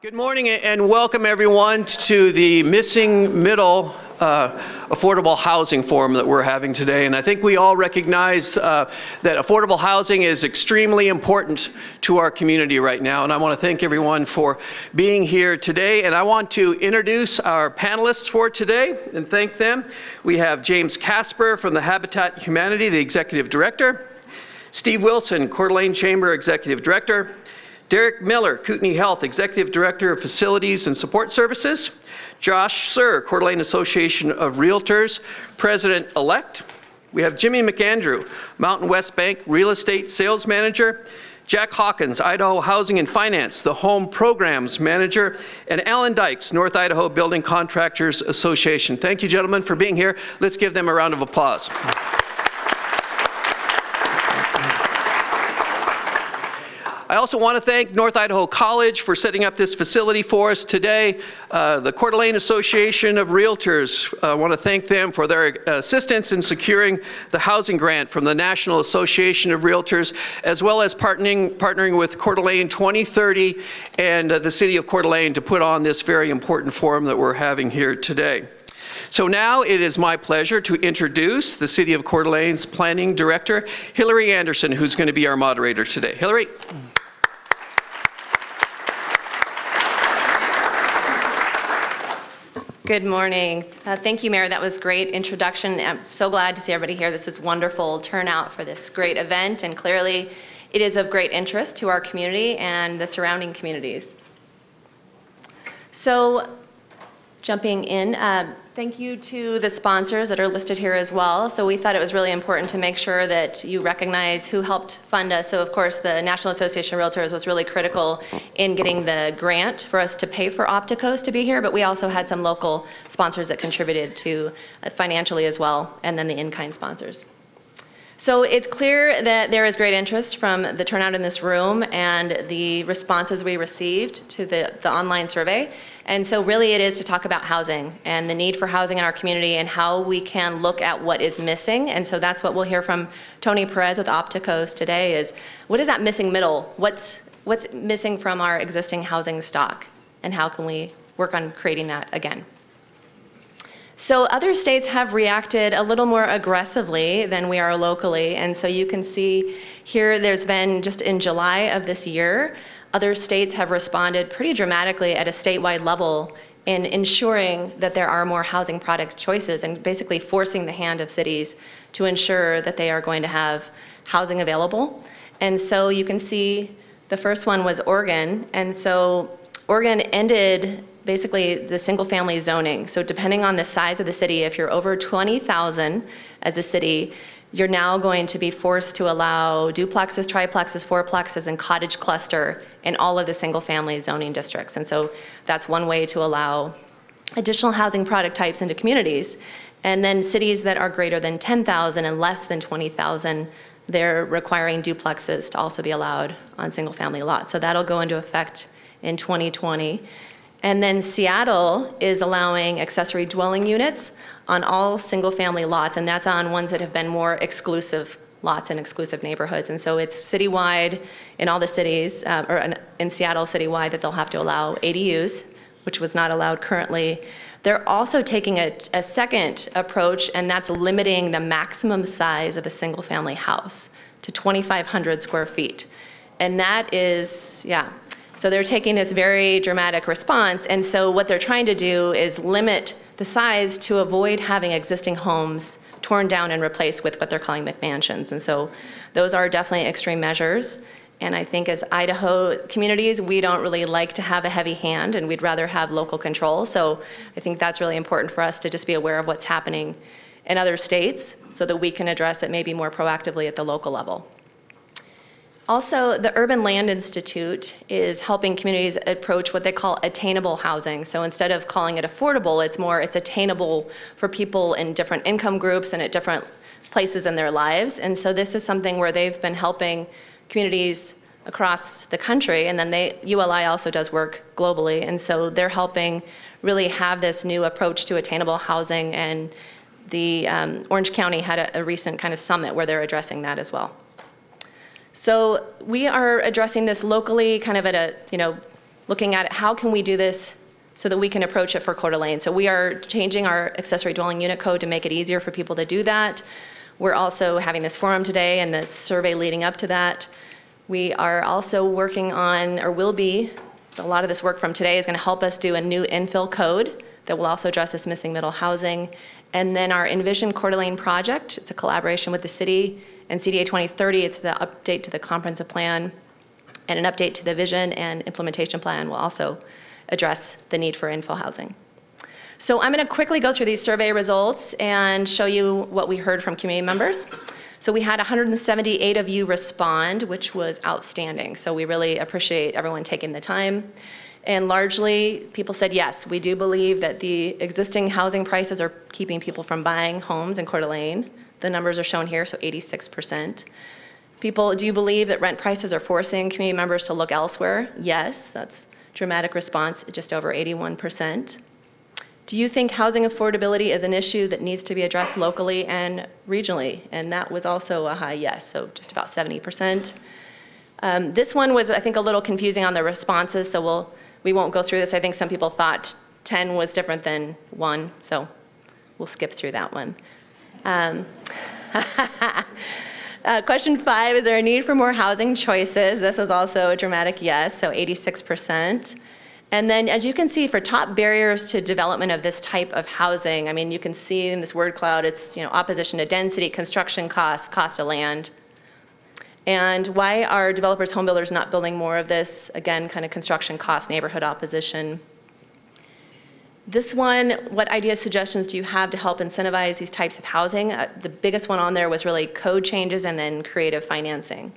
Good morning and welcome everyone to the Missing Middle Affordable Housing Forum that we're having today. And I think we all recognize that affordable housing is extremely important to our community right now. And I want to thank everyone for being here today. And I want to introduce our panelists for today and thank them. We have James Casper from the Habitat Humanity, the Executive Director. Steve Wilson, Coeur d'Alene Chamber Executive Director. Derek Miller, Kootenai Health, Executive Director of Facilities and Support Services. Josh Sir, Coeur d'Alene Association of Realtors, President-elect. We have Jimmy McAndrew, Mountain West Bank Real Estate Sales Manager. Jack Hawkins, Idaho Housing and Finance, the Home Programs Manager. And Alan Dykes, North Idaho Building Contractors Association. Thank you, gentlemen, for being here. Let's give them a round of applause. I also want to thank North Idaho College for setting up this facility for us today. The Coeur d'Alene Association of Realtors, I want to thank them for their assistance in securing the housing grant from the National Association of Realtors, as well as partnering with Coeur d'Alene 2030 and the City of Coeur d'Alene to put on this very important forum that we're having here today. So now it is my pleasure to introduce the City of Coeur d'Alene's Planning Director, Hillary Anderson, who's going to be our moderator today. Hillary. Good morning. Thank you, Mayor. That was a great introduction. I'm so glad to see everybody here. This is wonderful turnout for this great event, and clearly it is of great interest to our community and the surrounding communities. So, jumping in, thank you to the sponsors that are listed here as well. So we thought it was really important to make sure that you recognize who helped fund us. So of course the National Association of Realtors was really critical in getting the grant for us to pay for Opticos to be here, but we also had some local sponsors that contributed to financially as well, and then the in-kind sponsors. So it's clear that there is great interest from the turnout in this room and the responses we received to the online survey. And so really it is to talk about housing and the need for housing in our community and how we can look at what is missing. And so that's what we'll hear from Tony Perez with Opticos today is, what is that missing middle? What's missing from our existing housing stock? And how can we work on creating that again? So other states have reacted a little more aggressively than we are locally. And so you can see here there's been, just in July of this year, other states have responded pretty dramatically at a statewide level in ensuring that there are more housing product choices and basically forcing the hand of cities to ensure that they are going to have housing available. And so you can see the first one was Oregon. And so Oregon ended basically the single family zoning. So depending on the size of the city, if you're over 20,000 as a city, you're now going to be forced to allow duplexes, triplexes, fourplexes, and cottage cluster in all of the single family zoning districts. And so that's one way to allow additional housing product types into communities. And then cities that are greater than 10,000 and less than 20,000, they're requiring duplexes to also be allowed on single family lots. So that'll go into effect in 2020. And then Seattle is allowing accessory dwelling units on all single family lots, and that's on ones that have been more exclusive lots and exclusive neighborhoods. And so it's citywide in all the cities, or in Seattle citywide, that they'll have to allow ADUs, which was not allowed currently. They're also taking a second approach, and that's limiting the maximum size of a single family house to 2,500 square feet. And that is, so they're taking this very dramatic response, and so what they're trying to do is limit the size to avoid having existing homes torn down and replaced with what they're calling McMansions. And so those are definitely extreme measures. And I think as Idaho communities, we don't really like to have a heavy hand, and we'd rather have local control. So I think that's really important for us to just be aware of what's happening in other states so that we can address it maybe more proactively at the local level. Also, the Urban Land Institute is helping communities approach what they call attainable housing. So instead of calling it affordable, it's attainable for people in different income groups and at different places in their lives. And so this is something where they've been helping communities across the country, and then ULI also does work globally. And so they're helping really have this new approach to attainable housing, and the Orange County had a recent kind of summit where they're addressing that as well. So we are addressing this locally, kind of at a looking at how can we do this so that we can approach it for Coeur d'Alene. So we are changing our accessory dwelling unit code to make it easier for people to do that. We're also having this forum today and the survey leading up to that. We are also working on, or will be, a lot of this work from today is going to help us do a new infill code that will also address this missing middle housing. And then our Envision Coeur d'Alene project, it's a collaboration with the city and CDA 2030. It's the update to the comprehensive plan, and an update to the vision and implementation plan will also address the need for infill housing. So I'm going to quickly go through these survey results and show you what we heard from community members. So we had 178 of you respond, which was outstanding. So we really appreciate everyone taking the time. And largely, people said, yes, we do believe that the existing housing prices are keeping people from buying homes in Coeur d'Alene. The numbers are shown here, so 86%. People, do you believe that rent prices are forcing community members to look elsewhere? Yes, that's dramatic response, just over 81%. Do you think housing affordability is an issue that needs to be addressed locally and regionally? And that was also a high yes, so just about 70%. This one was, I think, a little confusing on the responses, so we won't go through this. I think some people thought 10 was different than 1, so we'll skip through that one. Question 5, is there a need for more housing choices? This was also a dramatic yes, so 86%. And then, as you can see, for top barriers to development of this type of housing, I mean, you can see in this word cloud, it's, opposition to density, construction costs, cost of land. And why are developers, home builders not building more of this? Again, kind of construction cost, neighborhood opposition. This one, what ideas, suggestions do you have to help incentivize these types of housing? The biggest one on there was really code changes and then creative financing.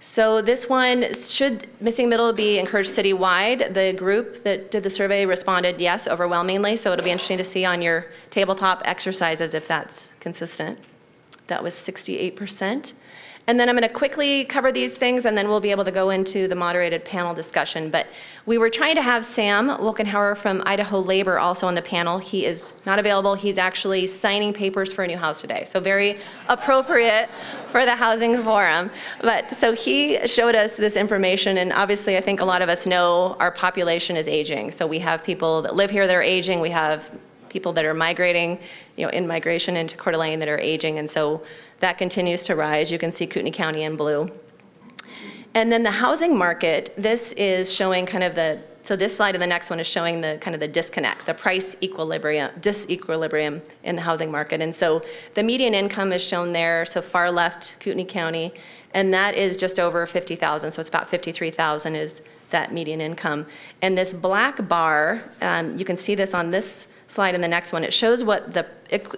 So this one, should missing middle be encouraged citywide? The group that did the survey responded yes, overwhelmingly, so it'll be interesting to see on your tabletop exercises if that's consistent. That was 68%. And then I'm going to quickly cover these things, and then we'll be able to go into the moderated panel discussion. But we were trying to have Sam Wolkenhauer from Idaho Labor also on the panel. He is not available. He's actually signing papers for a new house today, so very appropriate for the housing forum. But so he showed us this information, and obviously I think a lot of us know our population is aging. So we have people that live here that are aging. We have people that are migrating, in migration into Coeur d'Alene that are aging, and so that continues to rise. You can see Kootenai County in blue. And then the housing market, this is showing kind of so this slide and the next one is showing the kind of the disconnect, the price disequilibrium in the housing market. And so the median income is shown there, so far left, Kootenai County, and that is just over 50,000, so it's about 53,000 is that median income. And this black bar, you can see this on this slide and the next one, it shows what the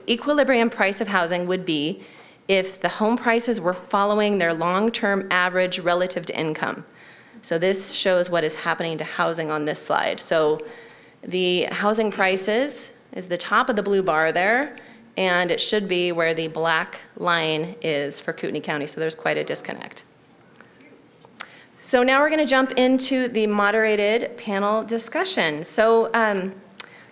equilibrium price of housing would be if the home prices were following their long-term average relative to income. So this shows what is happening to housing on this slide. So the housing prices is the top of the blue bar there, and it should be where the black line is for Kootenai County, so there's quite a disconnect. So now we're going to jump into the moderated panel discussion. So I'm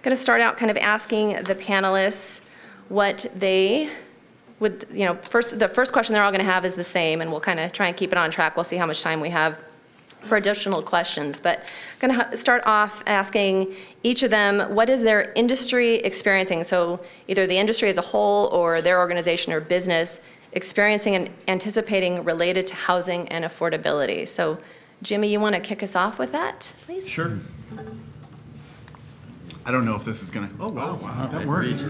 going to start out kind of asking the panelists what they would, the first question they're all going to have is the same, and we'll kind of try and keep it on track. We'll see how much time we have for additional questions. But I'm going to start off asking each of them, what is their industry experiencing? So either the industry as a whole or their organization or business experiencing and anticipating related to housing and affordability. So Jimmy, you want to kick us off with that, please? Sure. I don't know if this is going to, oh, wow, that worked.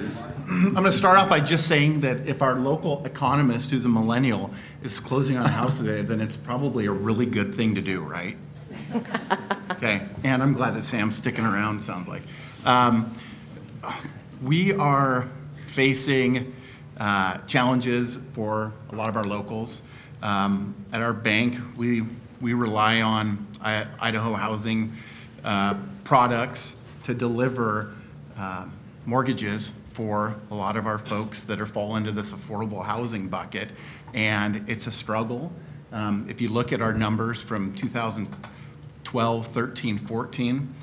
I'm going to start off by just saying that if our local economist, who's a millennial, is closing on a house today, then it's probably a really good thing to do, right? Okay, and I'm glad that Sam's sticking around, it sounds like. We are facing challenges for a lot of our locals. At our bank, we rely on Idaho housing products to deliver mortgages for a lot of our folks that fall into this affordable housing bucket, and it's a struggle. If you look at our numbers from 2012, 13, 14,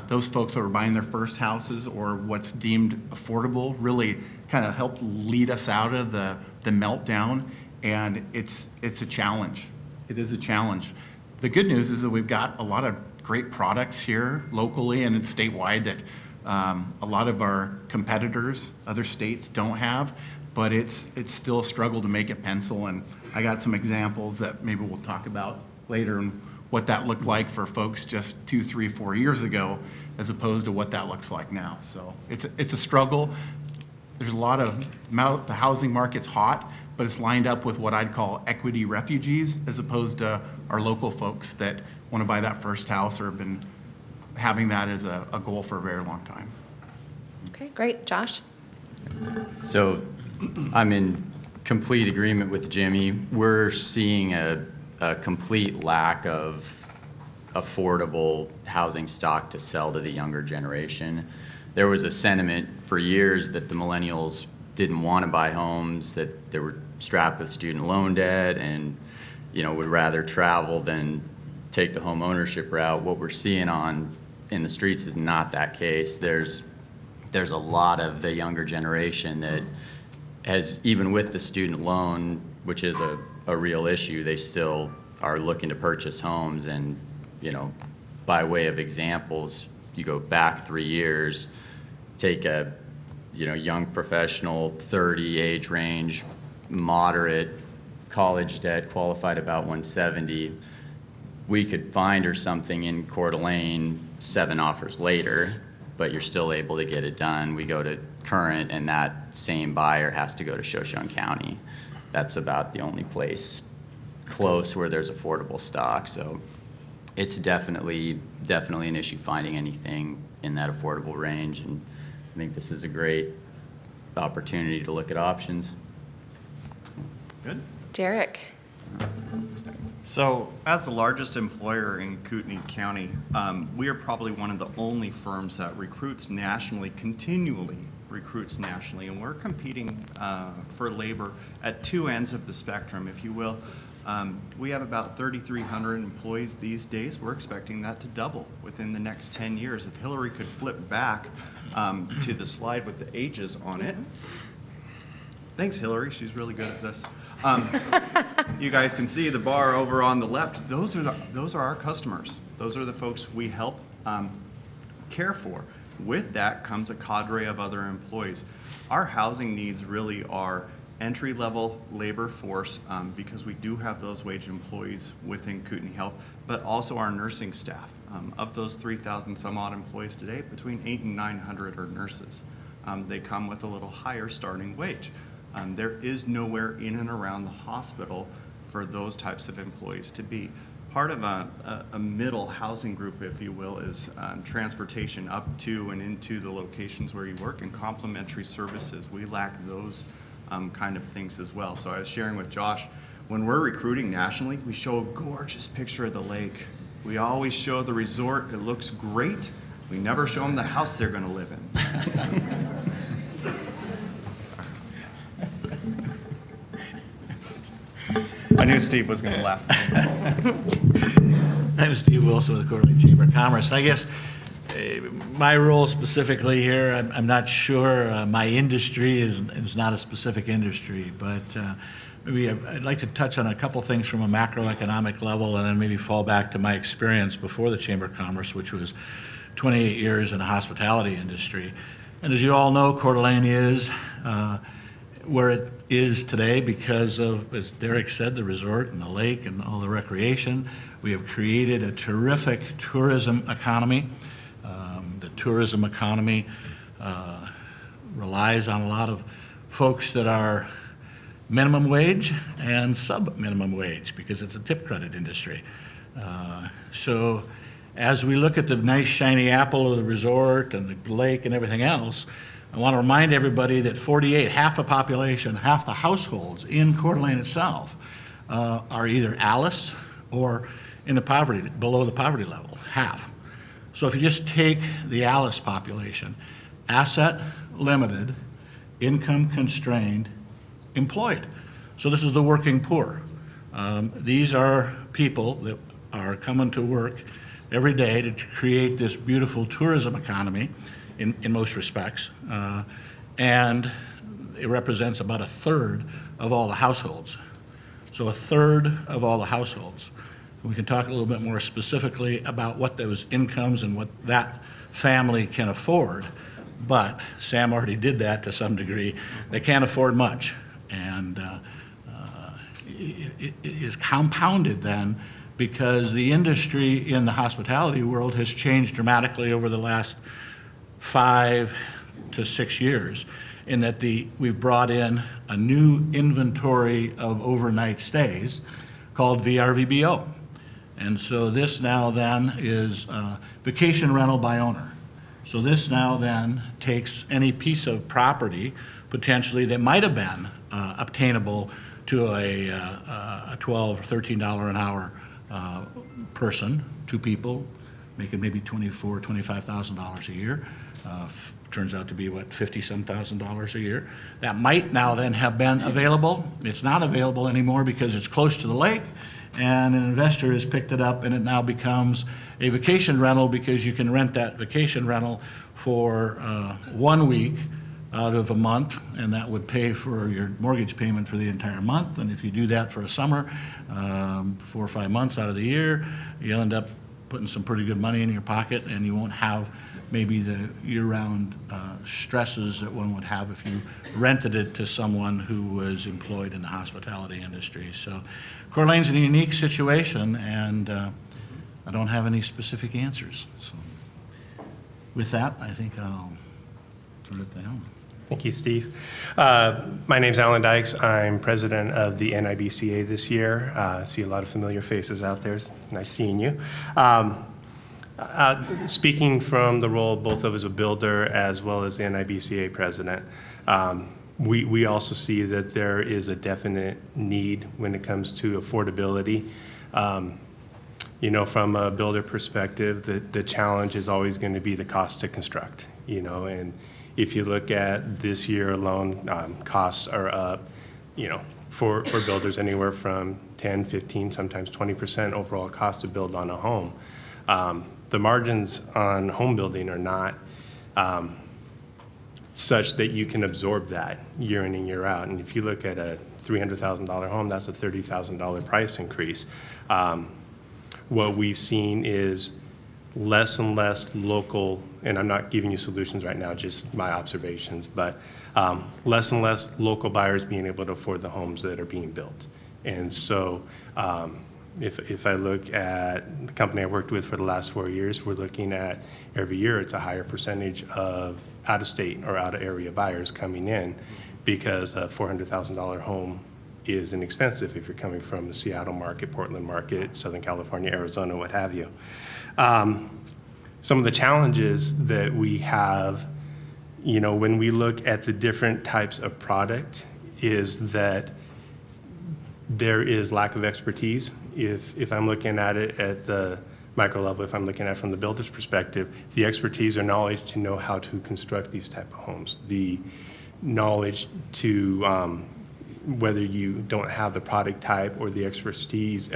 those folks that were buying their first houses or what's deemed affordable really kind of helped lead us out of the meltdown, and it's a challenge. It is a challenge. The good news is that we've got a lot of great products here locally and statewide that a lot of our competitors, other states, don't have, but it's still a struggle to make it pencil. And I got some examples that maybe we'll talk about later and what that looked like for folks just 2, 3, 4 years ago, as opposed to what that looks like now. So it's a struggle. There's a lot of, the housing market's hot, but it's lined up with what I'd call equity refugees, as opposed to our local folks that want to buy that first house or have been having that as a goal for a very long time. Okay, great. Josh? So I'm in complete agreement with Jimmy. We're seeing a complete lack of affordable housing stock to sell to the younger generation. There was a sentiment for years that the millennials didn't want to buy homes, that they were strapped with student loan debt and, would rather travel than take the home ownership route. What we're seeing in the streets is not that case. There's a lot of the younger generation that has, even with the student loan, which is a real issue, they still are looking to purchase homes. And, by way of examples, you go back 3 years, take a, young professional, 30 age range, moderate, college debt, qualified about 170. We could find her something in Coeur d'Alene 7 offers later, but you're still able to get it done. We go to current, and that same buyer has to go to Shoshone County. That's about the only place close where there's affordable stock. So it's definitely an issue finding anything in that affordable range. And I think this is a great opportunity to look at options. Good. Derek? So, as the largest employer in Kootenai County, we are probably one of the only firms that continually recruits nationally, and we're competing for labor at two ends of the spectrum, if you will. We have about 3,300 employees these days. We're expecting that to double within the next 10 years. If Hillary could flip back to the slide with the ages on it. Thanks, Hillary. She's really good at this. You guys can see the bar over on the left. Those are our customers. Those are the folks we help care for. With that comes a cadre of other employees. Our housing needs really are entry-level labor force because we do have those wage employees within Kootenai Health, but also our nursing staff. Of those 3,000 some odd employees today, between 800 and 900 are nurses. They come with a little higher starting wage. There is nowhere in and around the hospital for those types of employees to be. Part of a middle housing group, if you will, is transportation up to and into the locations where you work and complementary services. We lack those kind of things as well. So I was sharing with Josh, when we're recruiting nationally, we show a gorgeous picture of the lake. We always show the resort. It looks great. We never show them the house they're going to live in. I knew Steve was going to laugh. I'm Steve Wilson with the Coeur d'Alene Chamber of Commerce. And I guess my role specifically here, I'm not sure. My industry is not a specific industry, but maybe I'd like to touch on a couple things from a macroeconomic level and then maybe fall back to my experience before the Chamber of Commerce, which was 28 years in the hospitality industry. And as you all know, Coeur d'Alene is where it is today because of, as Derek said, the resort and the lake and all the recreation. We have created a terrific tourism economy. The tourism economy relies on a lot of folks that are minimum wage and sub-minimum wage because it's a tip credit industry. So as we look at the nice shiny apple of the resort and the lake and everything else, I want to remind everybody that half the population, half the households in Coeur d'Alene itself are either ALICE or in the poverty, below the poverty level, half. So if you just take the ALICE population, asset limited, income constrained, employed. So this is the working poor. These are people that are coming to work every day to create this beautiful tourism economy in most respects. And it represents about a third of all the households. So a third of all the households We can talk a little bit more specifically about what those incomes and what that family can afford. But Sam already did that to some degree. They can't afford much. And it is compounded then because the industry in the hospitality world has changed dramatically over the last 5 to 6 years, in that we've brought in a new inventory of overnight stays called VRVBO. And so this now then is vacation rental by owner. So this now then takes any piece of property potentially that might have been obtainable to a $12 or $13 an hour person, 2 people, making maybe $24,000, $25,000 a year. Turns out to be, what, $50-some thousand a year. That might now then have been available. It's not available anymore because it's close to the lake, and an investor has picked it up, and it now becomes a vacation rental because you can rent that vacation rental for 1 week out of a month, and that would pay for your mortgage payment for the entire month. And if you do that for a summer, 4 or 5 months out of the year, you'll end up putting some pretty good money in your pocket, and you won't have maybe the year-round stresses that one would have if you rented it to someone who was employed in the hospitality industry. So Coeur d'Alene's in a unique situation, and I don't have any specific answers. So with that, I think I'll turn it to Alene. Thank you, Steve. My name's Alene Dykes. I'm president of the NIBCA this year. See a lot of familiar faces out there. It's nice seeing you. Speaking from the role both of as a builder as well as the NIBCA president, we also see that there is a definite need when it comes to affordability. From a builder perspective, the challenge is always going to be the cost to construct, and if you look at this year alone, costs are up, for builders anywhere from 10, 15, sometimes 20% overall cost to build on a home. The margins on home building are not such that you can absorb that year in and year out. And if you look at a $300,000 home, that's a $30,000 price increase. What we've seen is less and less local, and I'm not giving you solutions right now, just my observations, but less and less local buyers being able to afford the homes that are being built. And so if I look at the company I worked with for the last 4 years, we're looking at every year it's a higher percentage of out-of-state or out-of-area buyers coming in because a $400,000 home is inexpensive if you're coming from the Seattle market, Portland market, Southern California, Arizona, what have you. Some of the challenges that we have, when we look at the different types of product, is that there is lack of expertise. If I'm looking at it at the micro level, if I'm looking at it from the builder's perspective, the expertise or knowledge to know how to construct these type of homes, the knowledge to whether you don't have the product type or the expertise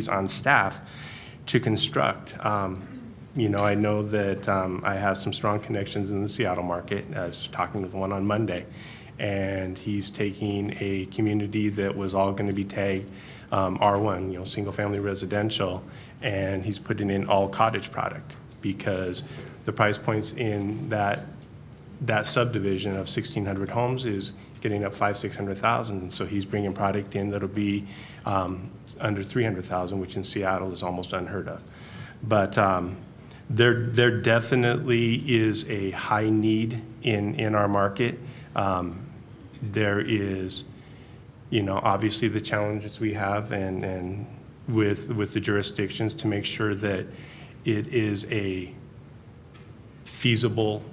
on staff to construct. I know that I have some strong connections in the Seattle market. I was talking with one on Monday, and he's taking a community that was all going to be tagged R1, single-family residential, and he's putting in all cottage product because the price points in that subdivision of 1,600 homes is getting up $500,000-600,000. So he's bringing product in that'll be under $300,000, which in Seattle is almost unheard of. But there definitely is a high need in our market. There is, obviously the challenges we have and with the jurisdictions to make sure that it is a feasible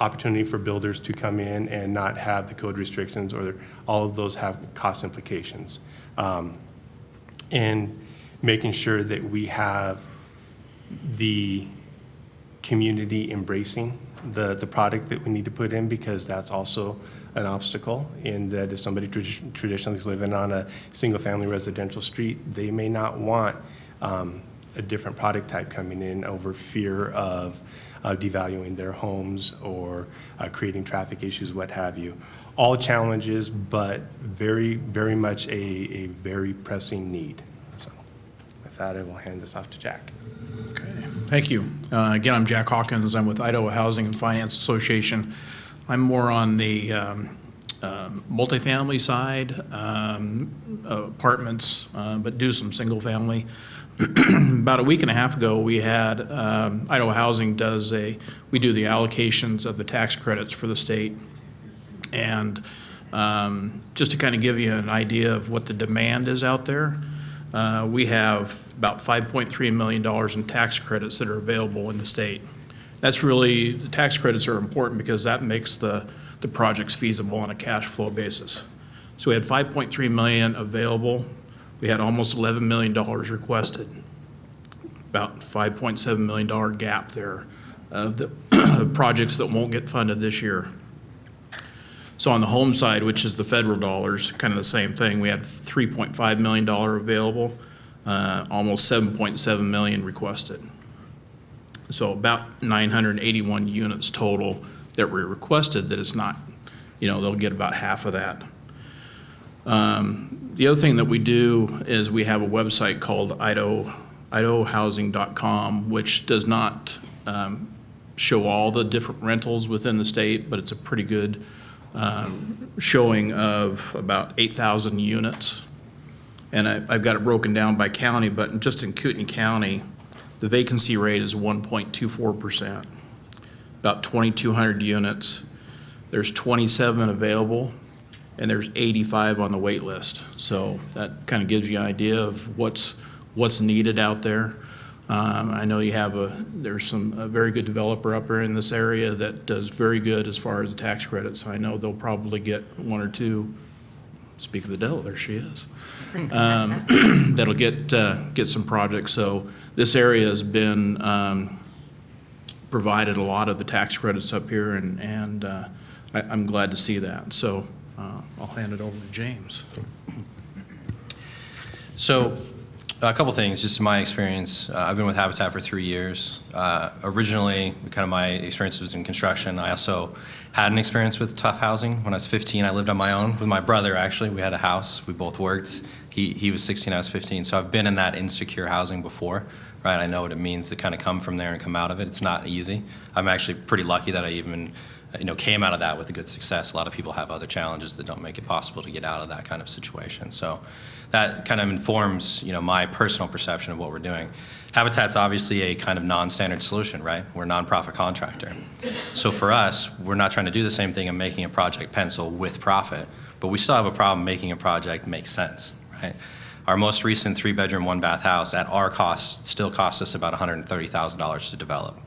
opportunity for builders to come in and not have the code restrictions, or all of those have cost implications. And making sure that we have the community embracing the product that we need to put in, because that's also an obstacle in that if somebody traditionally is living on a single-family residential street, they may not want a different product type coming in over fear of devaluing their homes or creating traffic issues, what have you. All challenges, but very, very much a very pressing need. So. that, I will hand this off to Jack. Okay, thank you. Again, I'm Jack Hawkins. I'm with Idaho Housing and Finance Association. I'm more on the multifamily side, apartments, but do some single family. About a week and a half ago, we had, Idaho Housing we do the allocations of the tax credits for the state. And just to kind of give you an idea of what the demand is out there, we have about $5.3 million in tax credits that are available in the state. That's really, the tax credits are important because that makes the projects feasible on a cash flow basis. So we had 5.3 million available. We had almost $11 million requested, about $5.7 million gap there of the projects that won't get funded this year. So on the home side, which is the federal dollars, kind of the same thing. We had $3.5 million available, almost 7.7 million requested. So about 981 units total that were requested that it's not, they'll get about half of that. The other thing that we do is we have a website called idahohousing.com, which does not show all the different rentals within the state, but it's a pretty good showing of about 8,000 units. And I've got it broken down by county, but just in Kootenai County, the vacancy rate is 1.24%, about 2,200 units. There's 27 available, and there's 85 on the wait list. So that kind of gives you an idea of what's needed out there. I know there's a very good developer up here in this area that does very good as far as the tax credits. I know they'll probably get one or two, speak of the devil, there she is, that'll get some projects. So this area has been provided a lot of the tax credits up here, and I'm glad to see that. So I'll hand it over to James. So a couple things, just my experience. I've been with Habitat for 3 years. Originally, kind of my experience was in construction. I also had an experience with tough housing. When I was 15, I lived on my own with my brother, actually. We had a house. We both worked. He was 16, I was 15. So I've been in that insecure housing before, right? I know what it means to kind of come from there and come out of it. It's not easy. I'm actually pretty lucky that I even came out of that with a good success. A lot of people have other challenges that don't make it possible to get out of that kind of situation. So that kind of informs, my personal perception of what we're doing. Habitat's obviously a kind of non-standard solution, right? We're a nonprofit contractor. So for us, we're not trying to do the same thing of making a project pencil with profit, but we still have a problem making a project make sense, right? Our most recent 3-bedroom, 1-bath house at our cost still cost us about $130,000 to develop.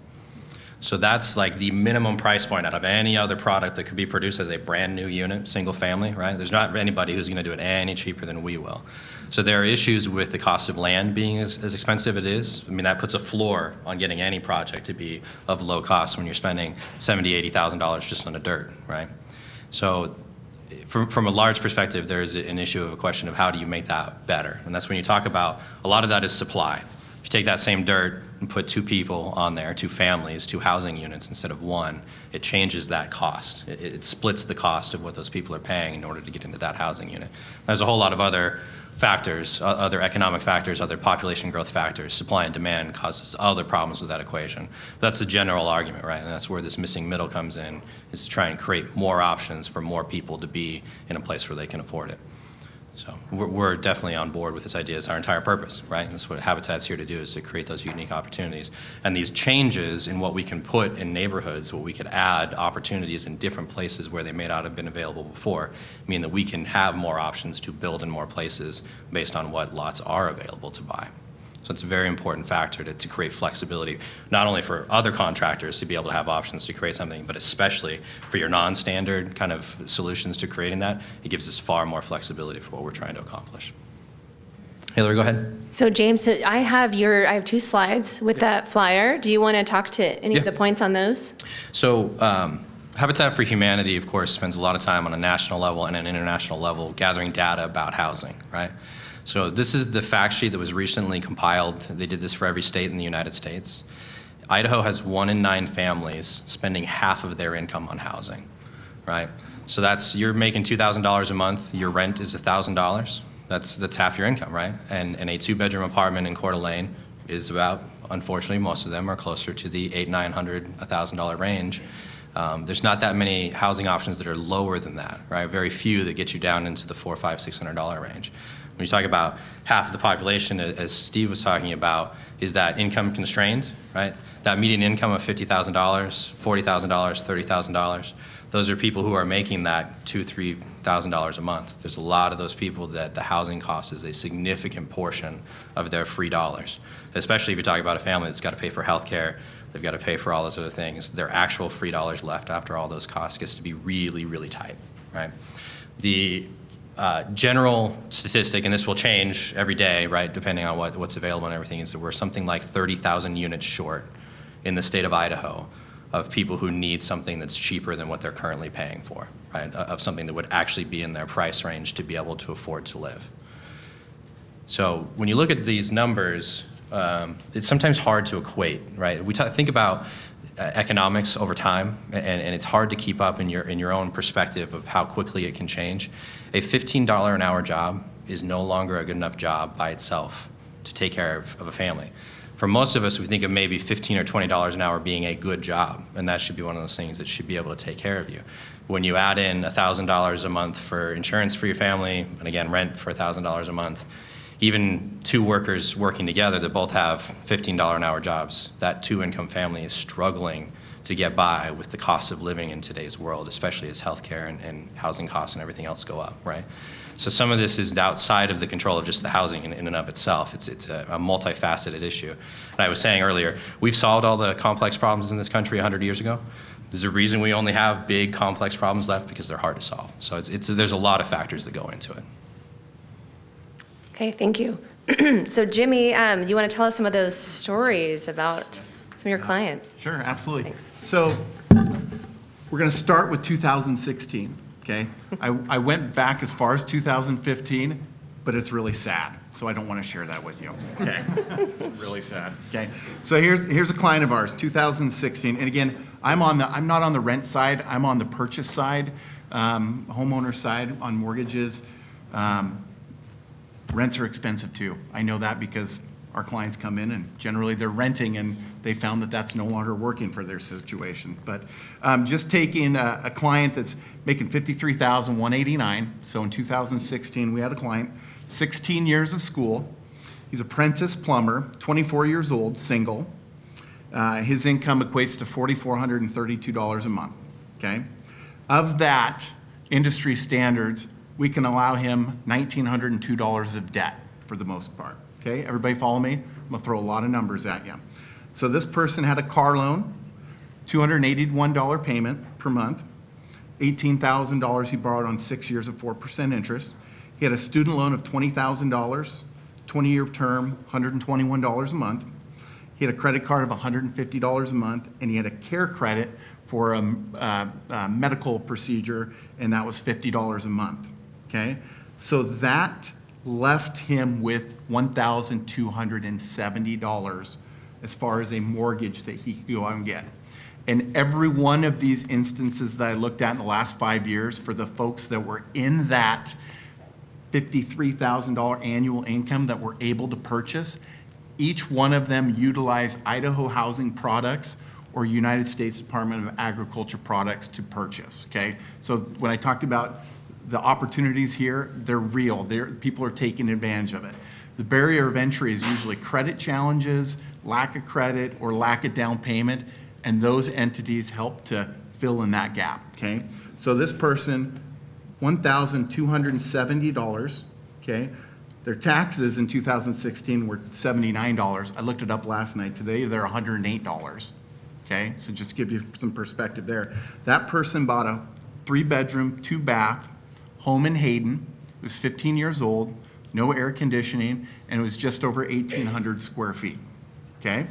So that's like the minimum price point out of any other product that could be produced as a brand new unit, single family, right? There's not anybody who's gonna do it any cheaper than we will. So there are issues with the cost of land being as expensive it is. I mean, that puts a floor on getting any project to be of low cost when you're spending $70,000, $80,000 just on the dirt, right? So from a large perspective, there's an issue of a question of how do you make that better? And that's when you talk about, a lot of that is supply. If you take that same dirt and put 2 people on there, 2 families, 2 housing units instead of 1, it changes that cost. It splits the cost of what those people are paying in order to get into that housing unit. There's a whole lot of other factors, other economic factors, other population growth factors. Supply and demand causes other problems with that equation. That's the general argument, right? And that's where this missing middle comes in, is to try and create more options for more people to be in a place where they can afford it. So we're definitely on board with this idea. It's our entire purpose, right? And that's what Habitat's here to do, is to create those unique opportunities. And these changes in what we can put in neighborhoods, what we could add opportunities in different places where they may not have been available before, mean that we can have more options to build in more places based on what lots are available to buy. So it's a very important factor to create flexibility, not only for other contractors to be able to have options to create something, but especially for your non-standard kind of solutions to creating that. It gives us far more flexibility for what we're trying to accomplish. Hillary, go ahead. So James, I have 2 slides with that flyer. Do you want to talk to any of the points on those? So Habitat for Humanity, of course, spends a lot of time on a national level and an international level gathering data about housing, right? So this is the fact sheet that was recently compiled. They did this for every state in the United States. Idaho has 1 in 9 families spending half of their income on housing, right? So you're making $2,000 a month, your rent is $1,000, That's half your income, right? And a two-bedroom apartment in Coeur d'Alene is about, unfortunately, most of them are closer to the $800, $900, $1,000 range. There's not that many housing options that are lower than that, right? Very few that get you down into the $400, $500, $600 range. When you talk about half of the population, as Steve was talking about, is that income constrained, right? That median income of $50,000, $40,000, $30,000, those are people who are making that $2,000, $3,000 a month. There's a lot of those people that the housing cost is a significant portion of their free dollars, especially if you're talking about a family that's got to pay for health care, they've got to pay for all those other things. Their actual free dollars left after all those costs gets to be really, really tight, right? The general statistic, and this will change every day, right, depending on what's available and everything, is that we're something like 30,000 units short in the state of Idaho of people who need something that's cheaper than what they're currently paying for, right, of something that would actually be in their price range to be able to afford to live. So when you look at these numbers, it's sometimes hard to equate, right? We think about economics over time, and it's hard to keep up in your own perspective of how quickly it can change. A $15 an hour job is no longer a good enough job by itself to take care of a family. For most of us, we think of maybe $15 or $20 an hour being a good job, and that should be one of those things that should be able to take care of you. When you add in $1,000 a month for insurance for your family, and again, rent for $1,000 a month, even two workers working together that both have $15 an hour jobs, that two-income family is struggling to get by with the cost of living in today's world, especially as healthcare and housing costs and everything else go up, right? So some of this is outside of the control of just the housing in and of itself. It's a multifaceted issue. And I was saying earlier, we've solved all the complex problems in this country 100 years ago. There's a reason we only have big complex problems left, because they're hard to solve. So there's a lot of factors that go into it. Okay, thank you. So Jimmy, you want to tell us some of those stories about some of your clients? Sure, absolutely. Thanks. So we're going to start with 2016, okay? I went back as far as 2015, but it's really sad, so I don't want to share that with you, okay? It's really sad, okay? So here's a client of ours, 2016, and again, I'm not on the rent side, I'm on the purchase side, homeowner side on mortgages. Rents are expensive too. I know that because our clients come in and generally they're renting and they found that that's no longer working for their situation. But just taking a client that's making $53,189. So in 2016, we had a client, 16 years of school. He's apprentice plumber, 24 years old, single. His income equates to $4,432 a month, okay? Of that, industry standards, we can allow him $1,902 of debt for the most part, okay? Everybody follow me? I'm gonna throw a lot of numbers at you. So this person had a car loan, $281 payment per month, $18,000 he borrowed on 6 years of 4% interest. He had a student loan of $20,000, 20-year term, $121 a month. He had a credit card of $150 a month, and he had a care credit for a medical procedure, and that was $50 a month, okay? So that left him with $1,270 as far as a mortgage that he could go out and get. And every one of these instances that I looked at in the last 5 years for the folks that were in that $53,000 annual income that were able to purchase, each one of them utilized Idaho Housing Products or United States Department of Agriculture products to purchase, okay? So when I talked about the opportunities here, they're real. People are taking advantage of it. The barrier of entry is usually credit challenges, lack of credit, or lack of down payment, and those entities help to fill in that gap, okay? So this person, $1,270, okay? Their taxes in 2016 were $79. I looked it up last night. Today, they're $108, okay? So just to give you some perspective there. That person bought a 3-bedroom, 2-bath home in Hayden. It was 15 years old, no air conditioning, and it was just over 1,800 square feet, okay?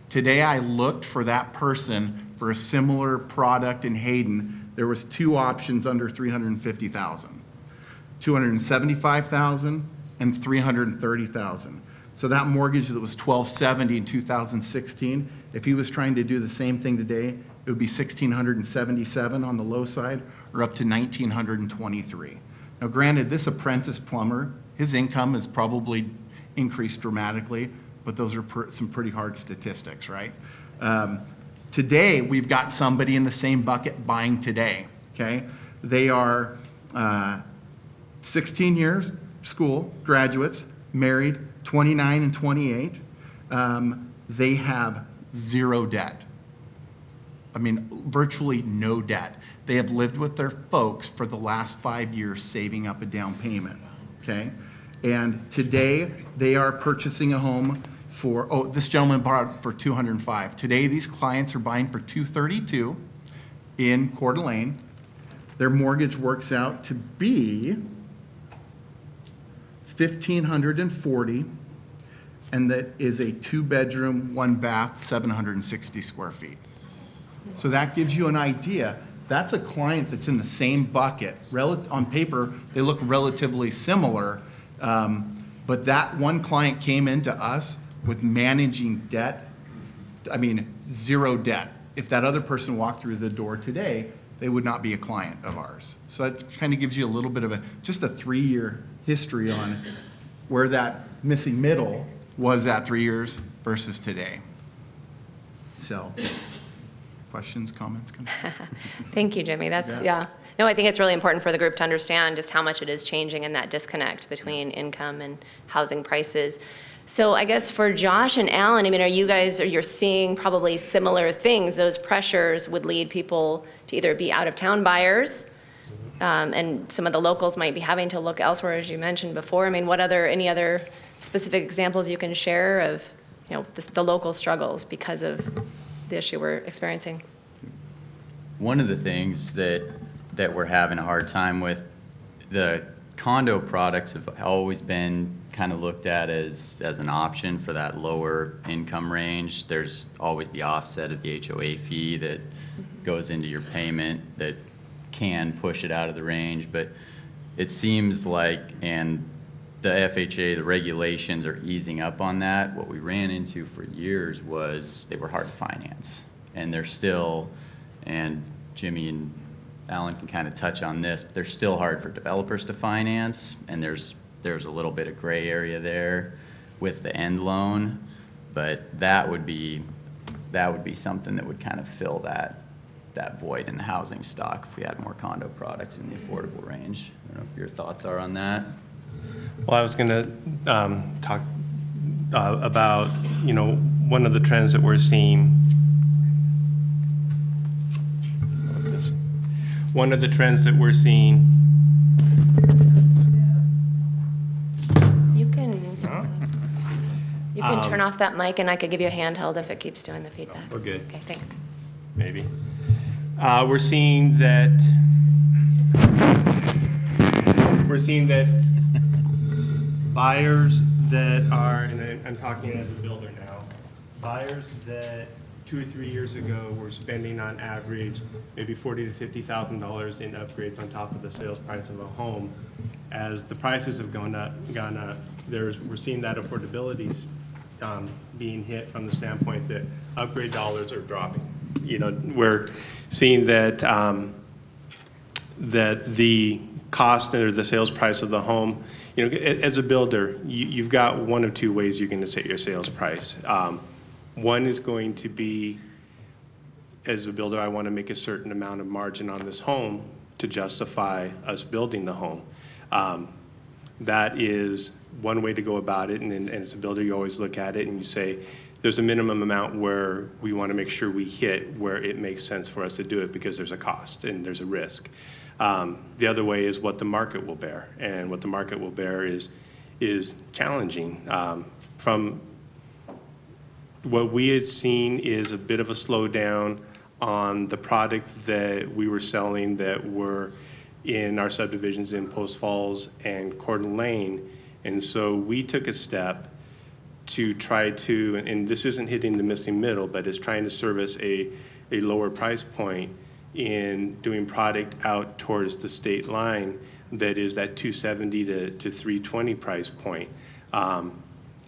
Today, I looked for that person for a similar product in Hayden. There was 2 options under $350,000, $275,000 and $330,000. So that mortgage that was $1,270 in 2016, if he was trying to do the same thing today, it would be $1,677 on the low side, or up to $1,923. Now, granted, this apprentice plumber his income has probably increased dramatically, but those are some pretty hard statistics, right? Today, we've got somebody in the same bucket buying today, okay? They are 16 years, school, graduates, married, 29 and 28. They have zero debt. I mean, virtually no debt. They have lived with their folks for the last 5 years, saving up a down payment, okay? And today, they are purchasing a home for, oh, this gentleman bought it for $205. Today, these clients are buying for $232 in Coeur d'Alene. Their mortgage works out to be $1,540, and that is a 2-bedroom, 1-bath, 760 square feet. So that gives you an idea. That's a client that's in the same bucket. On paper, they look relatively similar, but that one client came into us with managing debt, I mean, zero debt. If that other person walked through the door today, they would not be a client of ours. So that kind of gives you a little bit of just a 3-year history on where that missing middle was at 3 years versus today. So, questions, comments? Thank you, Jimmy. That's, Yeah. yeah. No, I think it's really important for the group to understand just how much it is changing in that disconnect between income and housing prices. So I guess for Josh and Alene, I mean, you're seeing probably similar things. Those pressures would lead people to either be out-of-town buyers, and some of the locals might be having to look elsewhere, as you mentioned before. I mean, any other specific examples you can share of, the local struggles because of the issue we're experiencing? One of the things that we're having a hard time with, the condo products have always been kind of looked at as an option for that lower income range. There's always the offset of the HOA fee that goes into your payment that can push it out of the range, but it seems like, and the FHA, the regulations are easing up on that. What we ran into for years was they were hard to finance, and they're still, and Jimmy and Alene can kind of touch on this, but they're still hard for developers to finance, and there's a little bit of gray area there with the end loan, but that would be something that would kind of fill that void in the housing stock if we had more condo products in the affordable range. I don't know if your thoughts are on that. Well, I was going to talk about, one of the trends that we're seeing. One of the trends that we're seeing. You can turn off that mic, and I could give you a handheld if it keeps doing the feedback. We're good. Okay, thanks. Maybe. We're seeing that buyers that are, and I'm talking as a builder now, buyers that 2 or 3 years ago were spending on average maybe $40,000 to $50,000 in upgrades on top of the sales price of a home. As the prices have gone up, we're seeing that affordability being hit from the standpoint that upgrade dollars are dropping. We're seeing that that the cost or the sales price of the home, as a builder, you've got one of two ways you're going to set your sales price. One is going to be, as a builder, I want to make a certain amount of margin on this home to justify us building the home. That is one way to go about it, and as a builder, you always look at it and you say, there's a minimum amount where we want to make sure we hit where it makes sense for us to do it because there's a cost and there's a risk. The other way is what the market will bear, and what the market will bear is challenging. From what we had seen is a bit of a slowdown on the product that we were selling that were in our subdivisions in Post Falls and Coeur d'Alene. And so we took a step to try to, and this isn't hitting the missing middle, but is trying to service a lower price point in doing product out towards the state line that is that $270 to $320 price point.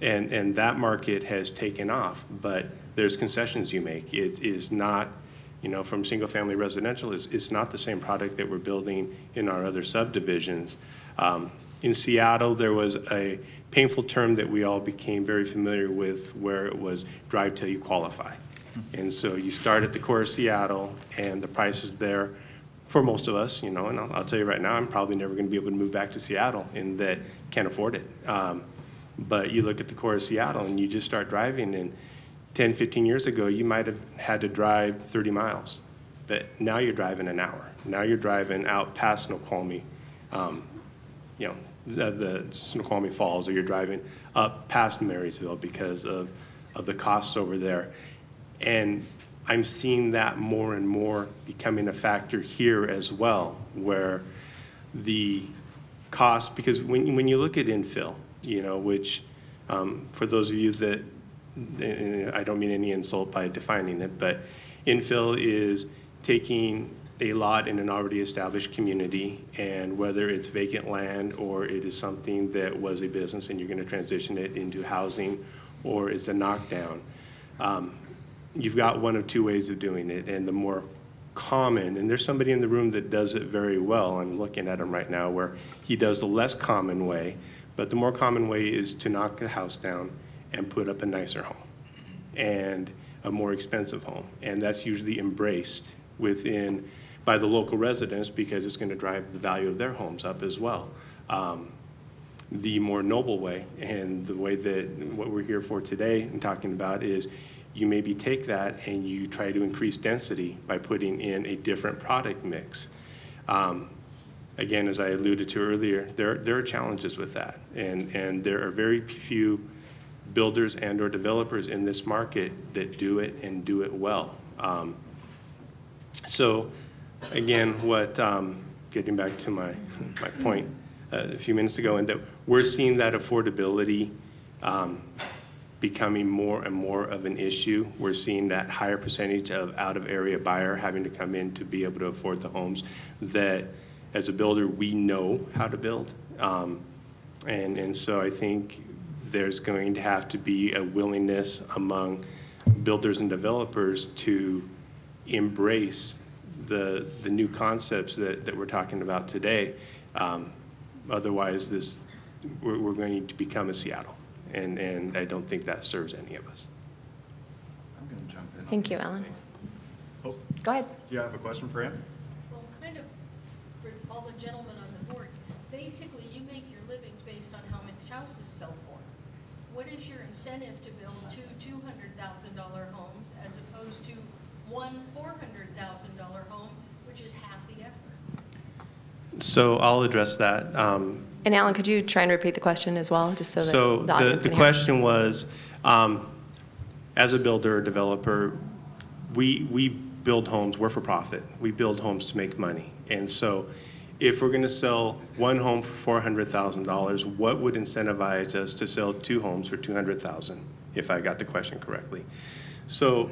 And that market has taken off, but there's concessions you make. It is not, from single-family residential, it's not the same product that we're building in our other subdivisions. In Seattle, there was a painful term that we all became very familiar with where it was drive till you qualify. And so you start at the core of Seattle and the prices there for most of us, and I'll tell you right now, I'm probably never going to be able to move back to Seattle in that can't afford it. But you look at the core of Seattle and you just start driving, and 10, 15 years ago, you might have had to drive 30 miles, but now you're driving an hour. Now you're driving out past Snoqualmie, the Snoqualmie Falls, or you're driving up past Marysville because of the costs over there. And I'm seeing that more and more becoming a factor here as well, where the cost, because when you look at infill, which for those of you that, and I don't mean any insult by defining it, but infill is taking a lot in an already established community, and whether it's vacant land or it is something that was a business and you're going to transition it into housing, or it's a knockdown. You've got one of two ways of doing it, and the more common, and there's somebody in the room that does it very well, I'm looking at him right now, where he does the less common way, but the more common way is to knock the house down and put up a nicer home and a more expensive home. And that's usually embraced by the local residents because it's going to drive the value of their homes up as well. The more noble way, and the way that what we're here for today and talking about, is you maybe take that and you try to increase density by putting in a different product mix. Again, as I alluded to earlier, there are challenges with that, and there are very few builders and or developers in this market that do it and do it well. So again, getting back to my point a few minutes ago, and that we're seeing that affordability becoming more and more of an issue. We're seeing that higher percentage of out-of-area buyer having to come in to be able to afford the homes that, as a builder, we know how to build. And so I think there's going to have to be a willingness among builders and developers to embrace the new concepts that we're talking about today. Otherwise, we're going to become a Seattle, and I don't think that serves any of us. I'm going to jump in. Thank you, Alan. Oh, Go ahead. do you have a question for him? Well, kind of for all the gentlemen on the board, basically you make your livings based on how much houses sell for. What is your incentive to build two $200,000 homes as opposed to one $400,000 home, which is half the effort? So I'll address that. And Alan, could you try and repeat the question as well, just so that the audience the can hear? question was, as a builder or developer, we build homes, we're for profit. We build homes to make money. And so if we're going to sell one home for $400,000, what would incentivize us to sell two homes for $200,000, if I got the question correctly? So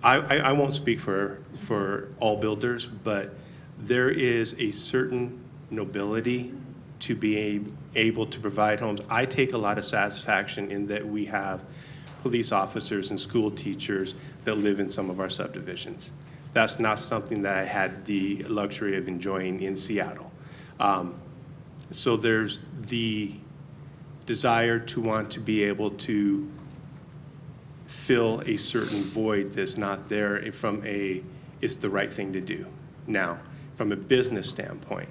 I won't speak for all builders, but there is a certain nobility to be able to provide homes. I take a lot of satisfaction in that we have police officers and school teachers that live in some of our subdivisions. That's not something that I had the luxury of enjoying in Seattle. So there's the desire to want to be able to fill a certain void that's not there it's the right thing to do. Now, from a business standpoint,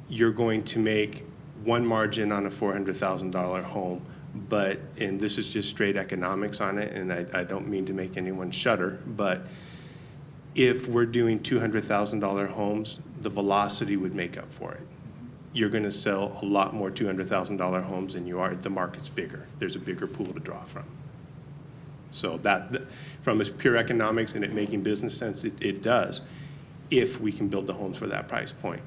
you're going to make one margin on a $400,000 home, and this is just straight economics on it, and I don't mean to make anyone shudder, but if we're doing $200,000 homes, the velocity would make up for it. You're going to sell a lot more $200,000 homes than you are. The market's bigger. There's a bigger pool to draw from. So from a pure economics and it making business sense, it does, if we can build the homes for that price point.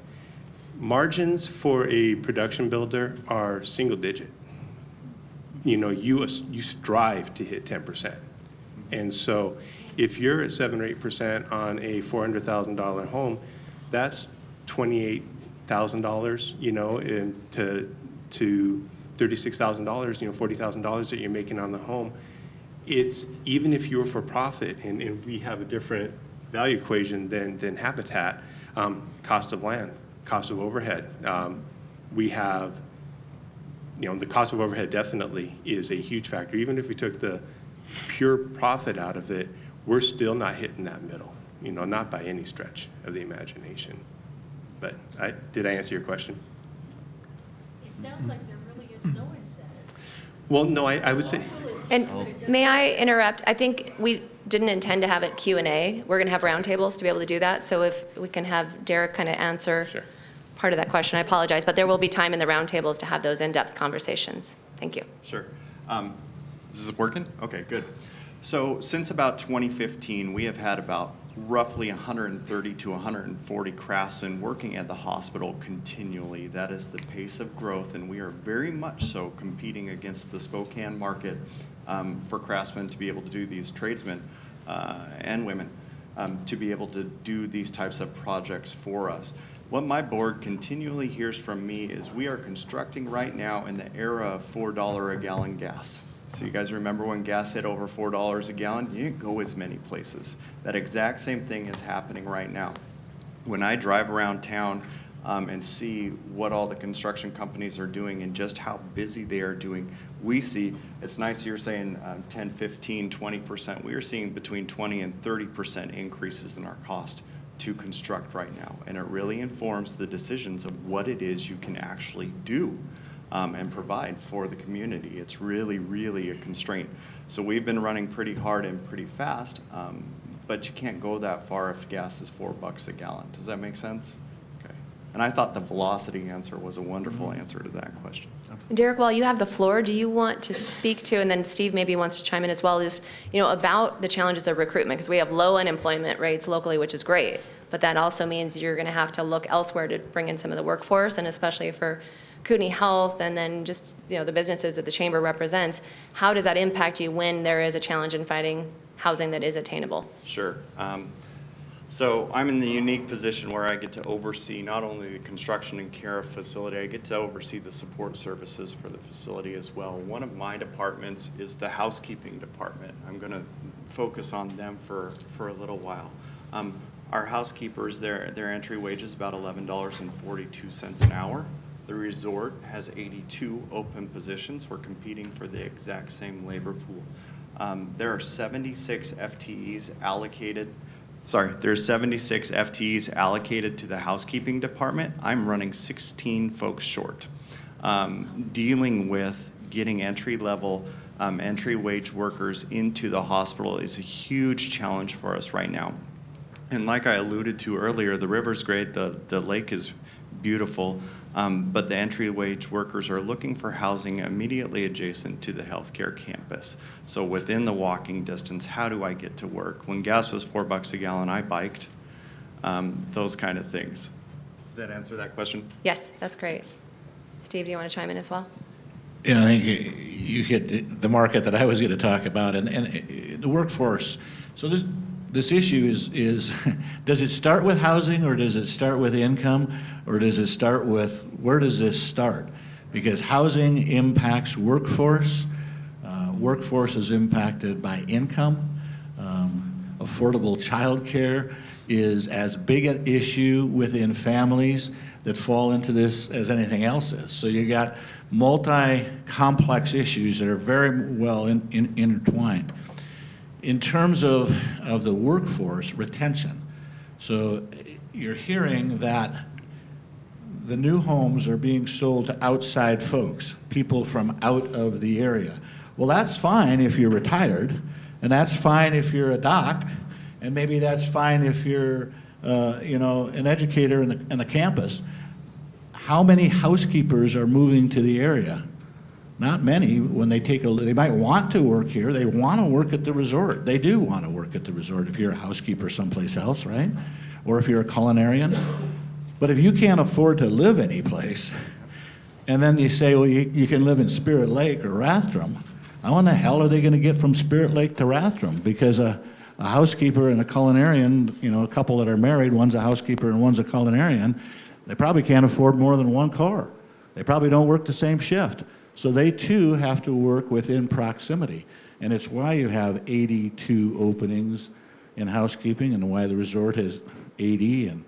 Margins for a production builder are single digit. You strive to hit 10%. And so if you're at 7 or 8% on a $400,000 home, that's $28,000, to $36,000, $40,000 that you're making on the home. It's, even if you're for profit, and we have a different value equation than Habitat, cost of land cost of overhead. We have, the cost of overhead definitely is a huge factor. Even if we took the pure profit out of it, we're still not hitting that middle, not by any stretch of the imagination. But did I answer your question? It sounds like there really is no incentive. Well, no, I would say, And may I interrupt? I think we didn't intend to have it Q&A. We're going to have roundtables to be able to do that. So if we can have Derek kind of answer Sure. part of that question, I apologize. But there will be time in the roundtables to have those in-depth conversations. Thank you. Sure. Is this working? Okay, good. So since about 2015, we have had about roughly 130 to 140 craftsmen working at the hospital continually. That is the pace of growth, and we are very much so competing against the Spokane market for craftsmen to be able to do these tradesmen and women to be able to do these types of projects for us. What my board continually hears from me is we are constructing right now in the era of $4 a gallon gas. So you guys remember when gas hit over $4 a gallon? You didn't go as many places. That exact same thing is happening right now. When I drive around town and see what all the construction companies are doing and just how busy they are doing, we see, it's nice you're saying 10, 15, 20%. We are seeing between 20 and 30% increases in our cost to construct right now. And it really informs the decisions of what it is you can actually do and provide for the community. It's really, really a constraint. So we've been running pretty hard and pretty fast, but you can't go that far if gas is $4 a gallon. Does that make sense? Okay. And I thought the velocity answer was a wonderful answer to that question. Derek, while you have the floor, do you want to speak to, and then Steve maybe wants to chime in as well, is, about the challenges of recruitment? Because we have low unemployment rates locally, which is great, but that also means you're going to have to look elsewhere to bring in some of the workforce, and especially for Kootenai Health and then just, the businesses that the chamber represents. How does that impact you when there is a challenge in finding housing that is attainable? Sure. So I'm in the unique position where I get to oversee not only the construction and care facility, I get to oversee the support services for the facility as well. One of my departments is the housekeeping department. I'm going to focus on them for a little while. Our housekeepers, their entry wage is about $11.42 an hour. The resort has 82 open positions. We're competing for the exact same labor pool. There are 76 FTEs allocated. There's 76 FTEs allocated to the housekeeping department. I'm running 16 folks short. Dealing with getting entry-level, entry wage workers into the hospital is a huge challenge for us right now. And like I alluded to earlier, the river's great, the lake is beautiful, but the entry wage workers are looking for housing immediately adjacent to the healthcare campus. So within the walking distance, how do I get to work? When gas was $4 a gallon, I biked, those kind of things. Does that answer that question? Yes, that's great. Steve, do you want to chime in as well? I think you hit the market that I was going to talk about, and the workforce. So this issue is does it start with housing, or does it start with income, or does it start with, where does this start? Because housing impacts workforce. Workforce is impacted by income. Affordable childcare is as big an issue within families that fall into this as anything else is. So you got multi-complex issues that are very well intertwined. In terms of the workforce retention, so you're hearing that the new homes are being sold to outside folks, people from out of the area. Well, that's fine if you're retired, and that's fine if you're a doc, and maybe that's fine if you're, an educator in the campus. How many housekeepers are moving to the area? Not many. When they they might want to work here. They want to work at the resort. They do want to work at the resort if you're a housekeeper someplace else, right? Or if you're a culinarian. But if you can't afford to live anyplace, and then you say, well, you can live in Spirit Lake or Rathdrum, how in the hell are they going to get from Spirit Lake to Rathdrum? Because a housekeeper and a culinarian, a couple that are married, one's a housekeeper and one's a culinarian, they probably can't afford more than one car. They probably don't work the same shift. So they too have to work within proximity. And it's why you have 82 openings in housekeeping and why the resort has 80 and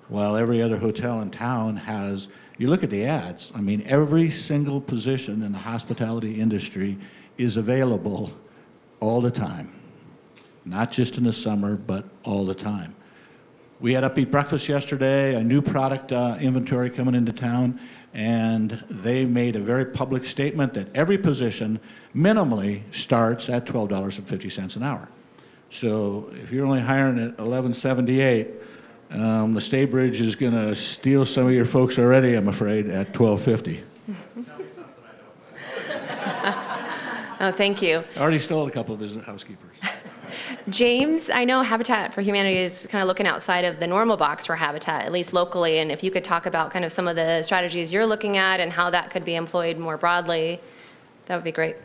while every other hotel in town has, you look at the ads, I mean, every single position in the hospitality industry is available all the time. Not just in the summer, but all the time. We had Upbeat Breakfast yesterday, a new product inventory coming into town, and they made a very public statement that every position minimally starts at $12.50 an hour. So if you're only hiring at $11.78, the Staybridge is going to steal some of your folks already, I'm afraid, at $12.50. Oh, thank you. Already stole a couple of his housekeepers. James, I know Habitat for Humanity is kind of looking outside of the normal box for Habitat, at least locally, and if you could talk about kind of some of the strategies you're looking at and how that could be employed more broadly, that would be great.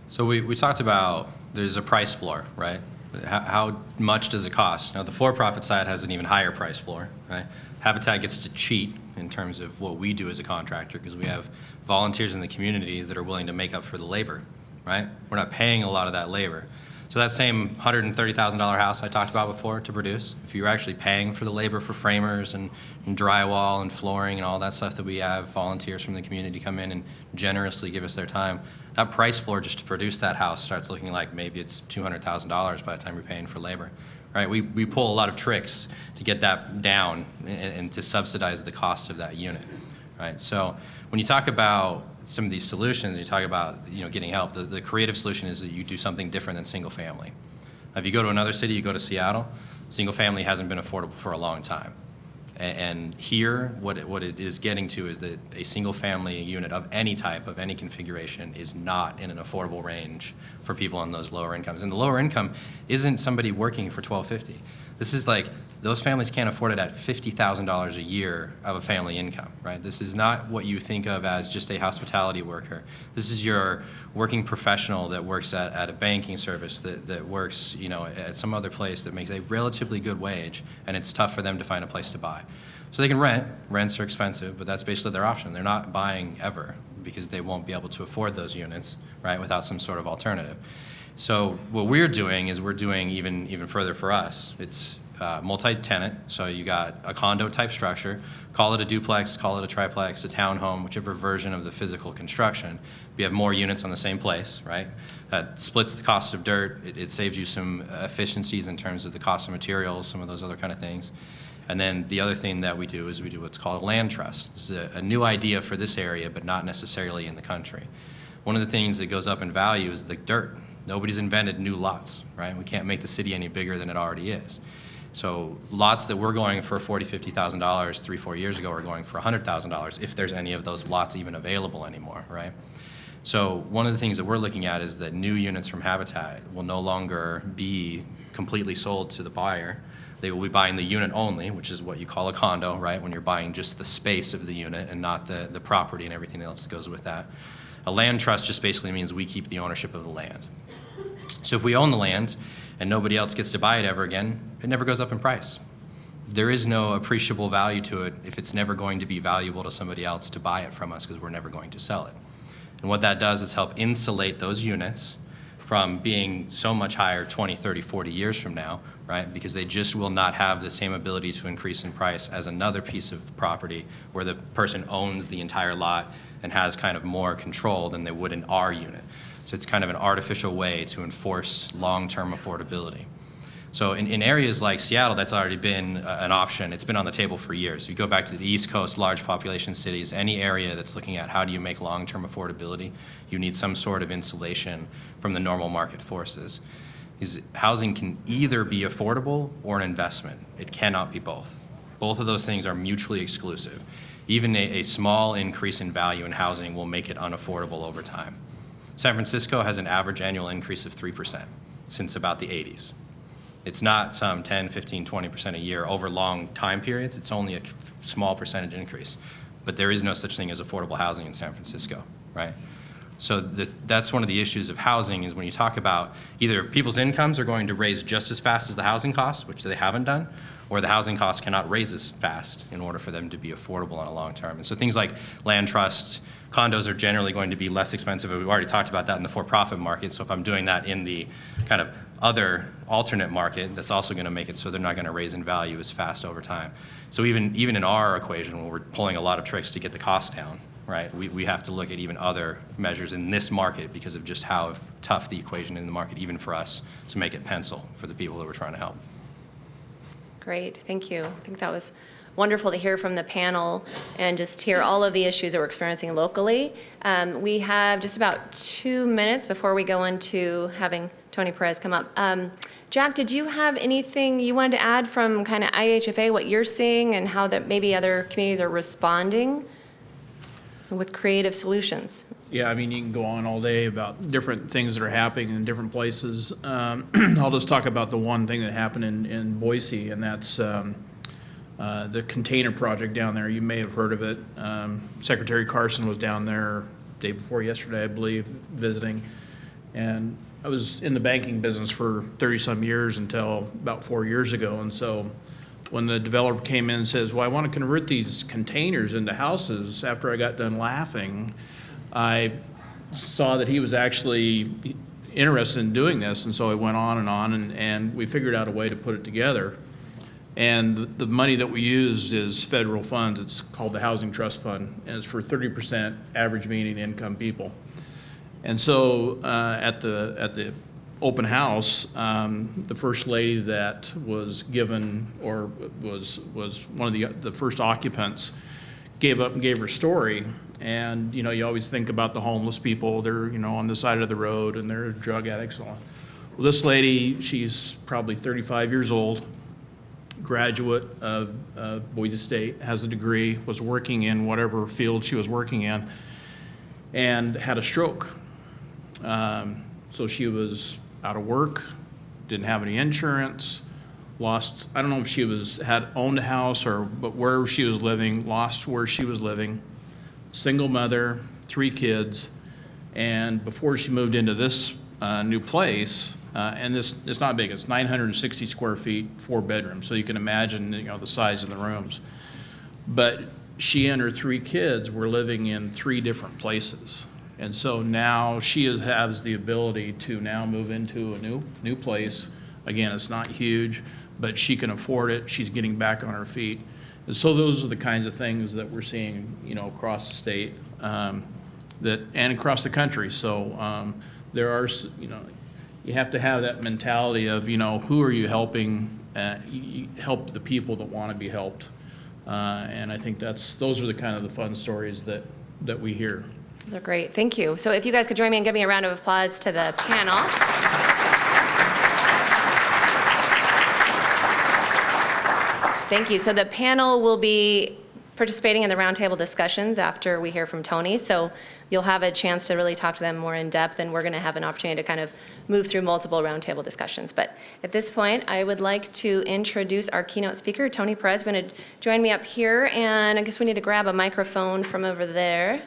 So we talked about there's a price floor, right? How much does it cost? Now, the for-profit side has an even higher price floor, right? Habitat gets to cheat in terms of what we do as a contractor because we have volunteers in the community that are willing to make up for the labor, right? We're not paying a lot of that labor. So that same $130,000 house I talked about before to produce, if you're actually paying for the labor for framers and drywall and flooring and all that stuff that we have volunteers from the community come in and generously give us their time, that price floor just to produce that house starts looking like maybe it's $200,000 by the time you're paying for labor, right? We pull a lot of tricks to get that down and to subsidize the cost of that unit, right? So when you talk about some of these solutions, you talk about getting help, the creative solution is that you do something different than single family. If you go to another city, you go to Seattle, single family hasn't been affordable for a long time. And here, what it is getting to is that a single family unit of any type, of any configuration, is not in an affordable range for people on those lower incomes. And the lower income isn't somebody working for $12.50. This is like, those families can't afford it at $50,000 a year of a family income, right? This is not what you think of as just a hospitality worker. This is your working professional that works at a banking service, that works, at some other place that makes a relatively good wage, and it's tough for them to find a place to buy. So they can rent. Rents are expensive, but that's basically their option. They're not buying ever because they won't be able to afford those units, right, without some sort of alternative. So what we're doing is we're doing even further for us. It's multi-tenant, so you got a condo type structure, call it a duplex, call it a triplex, a townhome, whichever version of the physical construction. You have more units on the same place, right? That splits the cost of dirt. It saves you some efficiencies in terms of the cost of materials, some of those other kind of things. And then the other thing that we do is we do what's called a land trust. This is a new idea for this area, but not necessarily in the country. One of the things that goes up in value is the dirt. Nobody's invented new lots, right? We can't make the city any bigger than it already is. So lots that were going for $40,000, $50,000 3-4 years ago are going for $100,000 if there's any of those lots even available anymore, right? So one of the things that we're looking at is that new units from Habitat will no longer be completely sold to the buyer. They will be buying the unit only, which is what you call a condo, right? When you're buying just the space of the unit and not the property and everything else that goes with that. A land trust just basically means we keep the ownership of the land. So if we own the land and nobody else gets to buy it ever again, it never goes up in price. There is no appreciable value to it if it's never going to be valuable to somebody else to buy it from us because we're never going to sell it. And what that does is help insulate those units from being so much higher 20, 30, 40 years from now, right? Because they just will not have the same ability to increase in price as another piece of property where the person owns the entire lot and has kind of more control than they would in our unit. So it's kind of an artificial way to enforce long-term affordability. So in areas like Seattle, that's already been an option. It's been on the table for years. You go back to the East Coast, large population cities, any area that's looking at how do you make long-term affordability, you need some sort of insulation from the normal market forces. Because housing can either be affordable or an investment. It cannot be both. Both of those things are mutually exclusive. Even a small increase in value in housing will make it unaffordable over time. San Francisco has an average annual increase of 3% since about the 80s. It's not some 10, 15, 20% a year over long time periods. It's only a small percentage increase. But there is no such thing as affordable housing in San Francisco, right? So that's one of the issues of housing is when you talk about either people's incomes are going to raise just as fast as the housing costs, which they haven't done, or the housing costs cannot raise as fast in order for them to be affordable on a long term. And so things like land trusts, condos are generally going to be less expensive. We've already talked about that in the for-profit market. So if I'm doing that in the kind of other alternate market that's also going to make it so they're not going to raise in value as fast over time. So even in our equation, when we're pulling a lot of tricks to get the cost down, right, we have to look at even other measures in this market because of just how tough the equation in the market, even for us, to make it pencil for the people that we're trying to help. Great, thank you. I think that was wonderful to hear from the panel and just hear all of the issues that we're experiencing locally. We have just about 2 minutes before we go into having Tony Perez come up. Jack, did you have anything you wanted to add from kind of IHFA, what you're seeing and how that maybe other communities are responding with creative solutions? Yeah, I mean, you can go on all day about different things that are happening in different places. I'll just talk about the one thing that happened in Boise, and that's the container project down there. You may have heard of it. Secretary Carson was down there day before yesterday, I believe, visiting. And I was in the banking business for 30-some years until about 4 years ago. And so when the developer came in and says, well, I want to convert these containers into houses, after I got done laughing, I saw that he was actually interested in doing this. And so I went on, and we figured out a way to put it together. And the money that we used is federal funds. It's called the Housing Trust Fund, and it's for 30% average median income people. And so at the open house, the first lady that was given, or was one of the first occupants, gave up and gave her story. And you always think about the homeless people. They're on the side of the road and they're drug addicts. Well, this lady, she's probably 35 years old, graduate of Boise State, has a degree, was working in whatever field she was working in, and had a stroke. So she was out of work, didn't have any insurance, lost, I don't know if she had owned a house but where she was living, lost where she was living, single mother, 3 kids, and before she moved into this new place, and it's not big, it's 960 square feet, 4 bedrooms, so you can imagine the size of the rooms. But she and her 3 kids were living in 3 different places. And so now she has the ability to now move into a new place. Again, it's not huge, but she can afford it. She's getting back on her feet. And so those are the kinds of things that we're seeing, across the state, and across the country. So there are, you have to have that mentality of, who are you helping? You help the people that want to be helped. And I think those are the kind of the fun stories that we hear. Those are great, thank you. So if you guys could join me and give me a round of applause to the panel. Thank you. So the panel will be participating in the roundtable discussions after we hear from Tony. So you'll have a chance to really talk to them more in depth, and we're going to have an opportunity to kind of move through multiple roundtable discussions. But at this point, I would like to introduce our keynote speaker, Tony Perez. Going to join me up here, and I guess we need to grab a microphone from over there.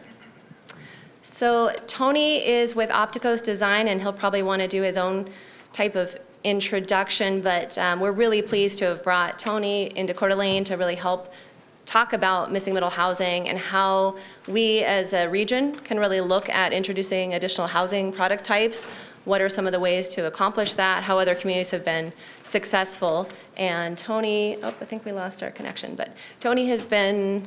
So Tony is with Opticos Design, and he'll probably want to do his own type of introduction, but we're really pleased to have brought Tony into Coeur d'Alene to really help talk about missing middle housing and how we as a region can really look at introducing additional housing product types. What are some of the ways to accomplish that? How other communities have been successful? And Tony, I think we lost our connection, but Tony has been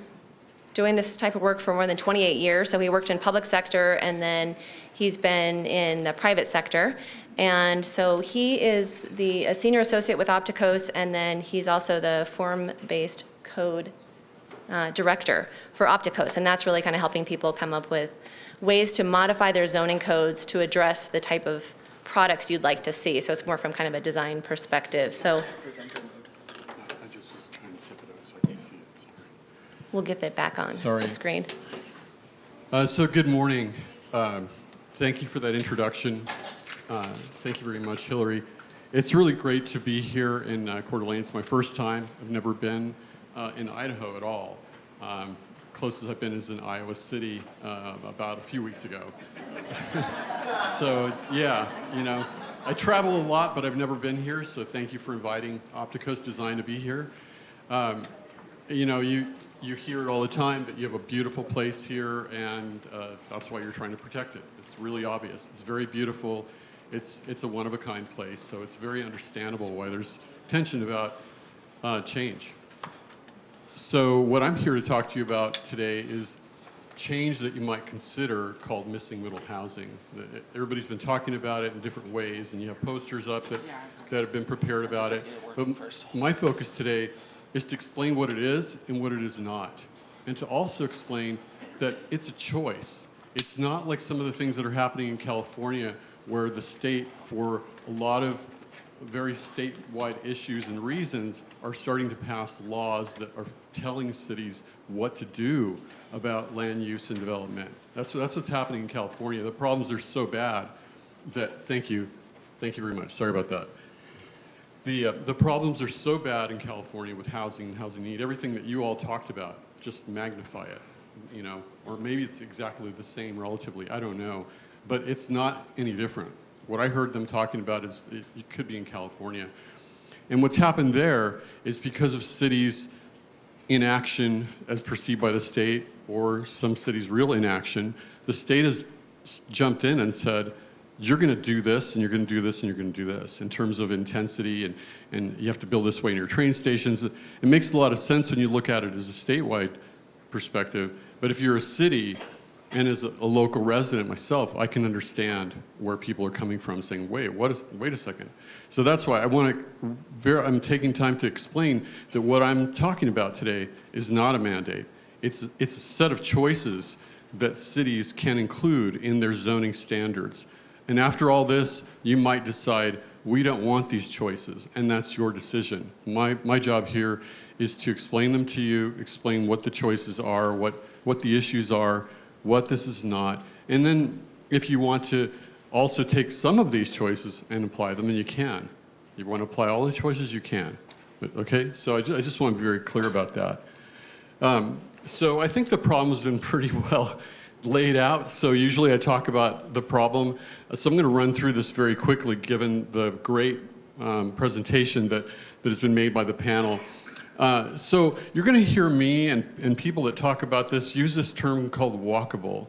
doing this type of work for more than 28 years. So he worked in public sector, and then he's been in the private sector. And so he is a senior associate with Opticos, and then he's also the form-based code director for Opticos. And that's really kind of helping people come up with ways to modify their zoning codes to address the type of products you'd like to see. So it's more from kind of a design perspective. So we'll get that back on the screen. So good morning. Thank you for that introduction. Thank you very much, Hillary. It's really great to be here in Coeur d'Alene. It's my first time. I've never been in Idaho at all. Closest I've been is in Iowa City about a few weeks ago. So yeah, I travel a lot, but I've never been here. So thank you for inviting Opticos Design to be here. You hear it all the time, but you have a beautiful place here, and that's why you're trying to protect it. It's really obvious. It's very beautiful. It's a one-of-a-kind place, so it's very understandable why there's tension about change. So what I'm here to talk to you about today is change that you might consider called missing middle housing. Everybody's been talking about it in different ways, and you have posters up that have been prepared about it. But my focus today is to explain what it is and what it is not, and to also explain that it's a choice. It's not like some of the things that are happening in California, where the state, for a lot of very statewide issues and reasons, are starting to pass laws that are telling cities what to do about land use and development. That's what's happening in California. The problems are so bad that, thank you very much, sorry about that. The problems are so bad in California with housing and housing need, everything that you all talked about, just magnify it, you know, or maybe it's exactly the same relatively, I don't know, but it's not any different. What I heard them talking about is it could be in California. And what's happened there is because of cities' inaction as perceived by the state, or some cities' real inaction, the state has jumped in and said, you're going to do this, and you're going to do this, and you're going to do this, in terms of intensity, and you have to build this way in your train stations. It makes a lot of sense when you look at it as a statewide perspective, but if you're a city, and as a local resident myself, I can understand where people are coming from, saying, wait a second. So that's why I'm taking time to explain that what I'm talking about today is not a mandate. It's a set of choices that cities can include in their zoning standards. And after all this, you might decide, we don't want these choices, and that's your decision. My job here is to explain them to you, explain what the choices are, what the issues are, what this is not, and then if you want to also take some of these choices and apply them, then you can. You want to apply all the choices, you can. Okay, so I just want to be very clear about that. So I think the problem has been pretty well laid out. So usually I talk about the problem. So I'm going to run through this very quickly, given the great presentation that has been made by the panel. So you're going to hear me and people that talk about this use this term called walkable.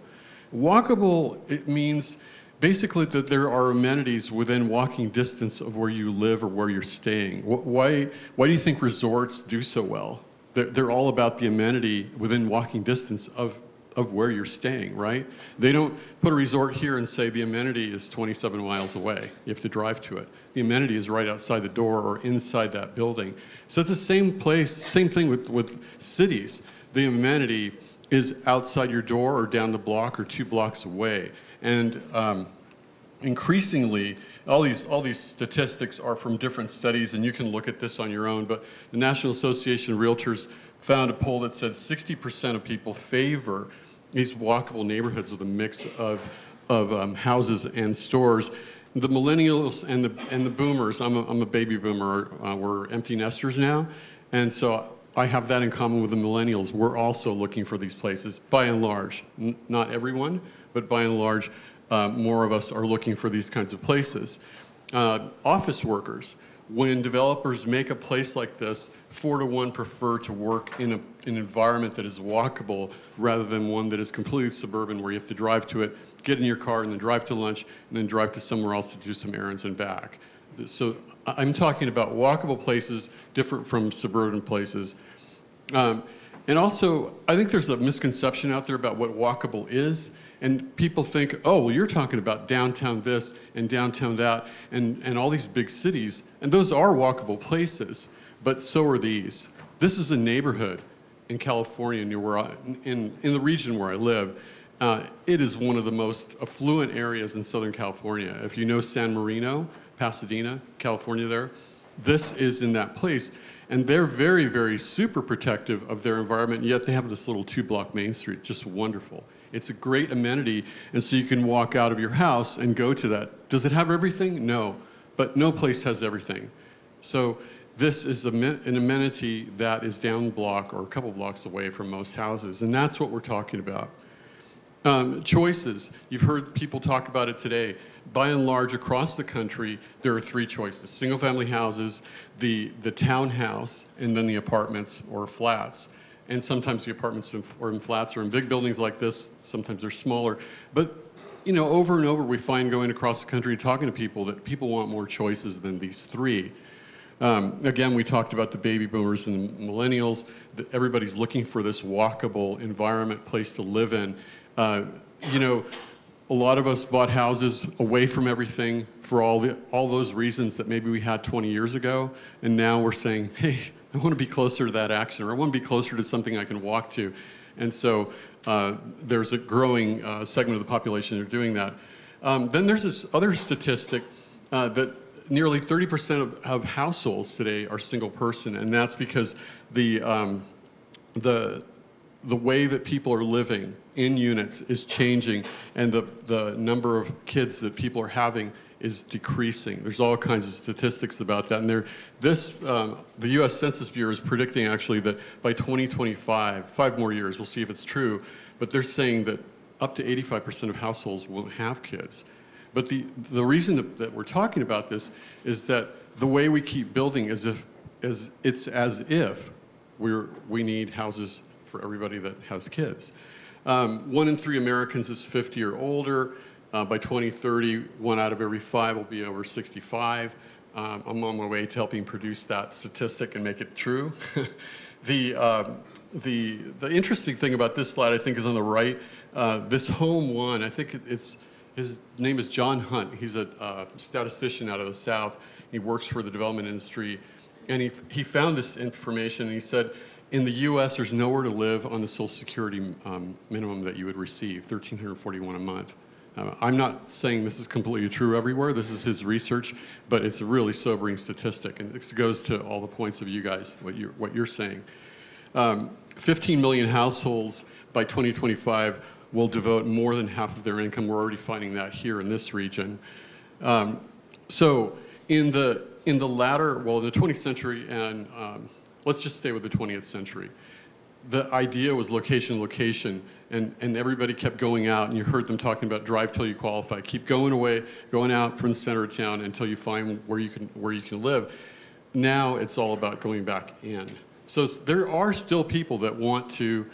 Walkable, it means basically that there are amenities within walking distance of where you live or where you're staying. Why do you think resorts do so well? They're all about the amenity within walking distance of where you're staying, right? They don't put a resort here and say the amenity is 27 miles away. You have to drive to it. The amenity is right outside the door or inside that building. So it's the same place, same thing with cities. The amenity is outside your door or down the block or 2 blocks away. And increasingly, all these statistics are from different studies, and you can look at this on your own, but the National Association of Realtors found a poll that said 60% of people favor these walkable neighborhoods with a mix of houses and stores. The millennials and the boomers, I'm a baby boomer, we're empty nesters now, and so I have that in common with the millennials. We're also looking for these places, by and large. Not everyone, but by and large, more of us are looking for these kinds of places. Office workers, when developers make a place like this, 4 to 1 prefer to work in an environment that is walkable rather than one that is completely suburban where you have to drive to it, get in your car, and then drive to lunch, and then drive to somewhere else to do some errands and back. So I'm talking about walkable places different from suburban places. And also, I think there's a misconception out there about what walkable is. And people think, oh, well, you're talking about downtown this and downtown that and all these big cities. And those are walkable places, but so are these. This is a neighborhood in California, in the region where I live. It is one of the most affluent areas in Southern California. If you know San Marino, Pasadena, California there, this is in that place. And they're very, very super protective of their environment, yet they have this little 2-block Main Street, just wonderful. It's a great amenity, and so you can walk out of your house and go to that. Does it have everything? No, but no place has everything. So this is an amenity that is down the block or a couple blocks away from most houses, and that's what we're talking about. Choices, you've heard people talk about it today. By and large, across the country, there are 3 choices: single-family houses, the townhouse, and then the apartments or flats. And sometimes the apartments or in flats are in big buildings like this, sometimes they're smaller. But over and over we find going across the country talking to people that people want more choices than these three. Again, we talked about the baby boomers and the millennials, that everybody's looking for this walkable environment, place to live in. A lot of us bought houses away from everything for all those reasons that maybe we had 20 years ago, and now we're saying, hey, I want to be closer to that action, or I want to be closer to something I can walk to. And so there's a growing segment of the population that are doing that. Then there's this other statistic that nearly 30% of households today are single person, and that's because the way that people are living in units is changing, and the number of kids that people are having is decreasing. There's all kinds of statistics about that, and the U.S. Census Bureau is predicting actually that by 2025, 5 more years, we'll see if it's true, but they're saying that up to 85% of households won't have kids. But the reason that we're talking about this is that the way we keep building is as if we need houses for everybody that has kids. 1 in 3 Americans is 50 or older. By 2030, 1 out of every 5 will be over 65. I'm on my way to helping produce that statistic and make it true. The interesting thing about this slide, I think, is on the right. This home one, I think his name is John Hunt. He's a statistician out of the South. He works for the development industry. And he found this information, and he said, in the U.S., there's nowhere to live on the Social Security minimum that you would receive, $1,341 a month. I'm not saying this is completely true everywhere. This is his research, but it's a really sobering statistic, and it goes to all the points of you guys, what you're saying. 15 million households by 2025 will devote more than half of their income. We're already finding that here in this region. So in the 20th century, and let's just stay with the 20th century, the idea was location, and everybody kept going out, and you heard them talking about drive till you qualify. Keep going out from the center of town until you find where you can live. Now it's all about going back in. So there are still people that want to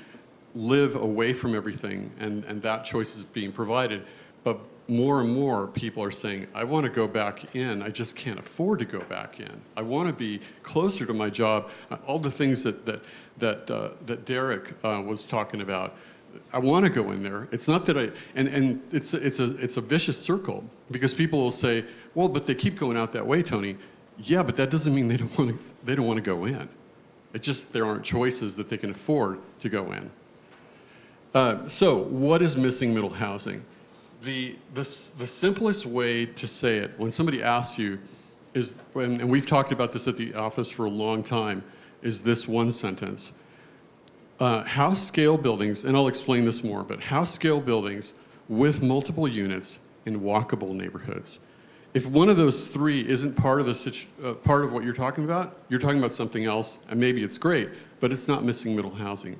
live away from everything, and that choice is being provided. But more and more people are saying, I want to go back in. I just can't afford to go back in. I want to be closer to my job. All the things that Derek was talking about. I want to go in there. It's not that and it's a vicious circle, because people will say, well, but they keep going out that way, Tony. Yeah, but that doesn't mean they don't want to go in. It just, there aren't choices that they can afford to go in. So what is missing middle housing? The simplest way to say it, when somebody asks you, is, and we've talked about this at the office for a long time, is this one sentence. House scale buildings, and I'll explain this more, but house scale buildings with multiple units in walkable neighborhoods. If one of those three isn't part of what you're talking about something else, and maybe it's great, but it's not missing middle housing.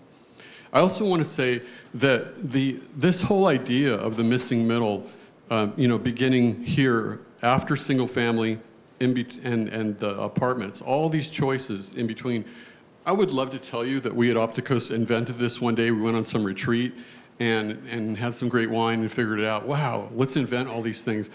I also want to say that this whole idea of the missing middle, beginning here after single family and the apartments, all these choices in between. I would love to tell you that we at Opticos invented this one day. We went on some retreat and had some great wine and figured it out. Wow, let's invent all these things.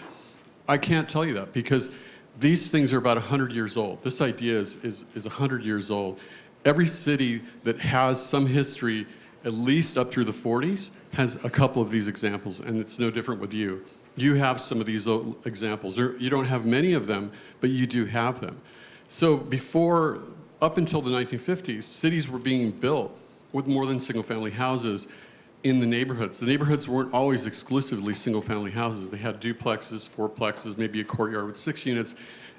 I can't tell you that, because these things are about 100 years old. This idea is 100 years old. Every city that has some history, at least up through the 40s, has a couple of these examples, and it's no different with you. You have some of these examples. You don't have many of them, but you do have them. So up until the 1950s, cities were being built with more than single-family houses in the neighborhoods. The neighborhoods weren't always exclusively single-family houses. They had duplexes, fourplexes, maybe a courtyard with 6 units,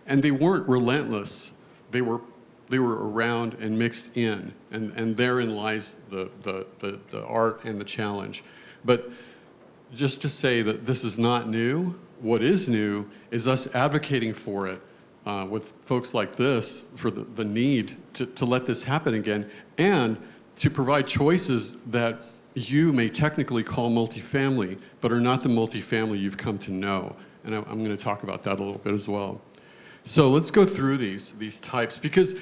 and they weren't relentless. They were around and mixed in, and therein lies the art and the challenge. But just to say that this is not new, what is new is us advocating for it with folks like this, for the need to let this happen again, and to provide choices that you may technically call multifamily, but are not the multifamily you've come to know. And I'm going to talk about that a little bit as well. So let's go through these types, because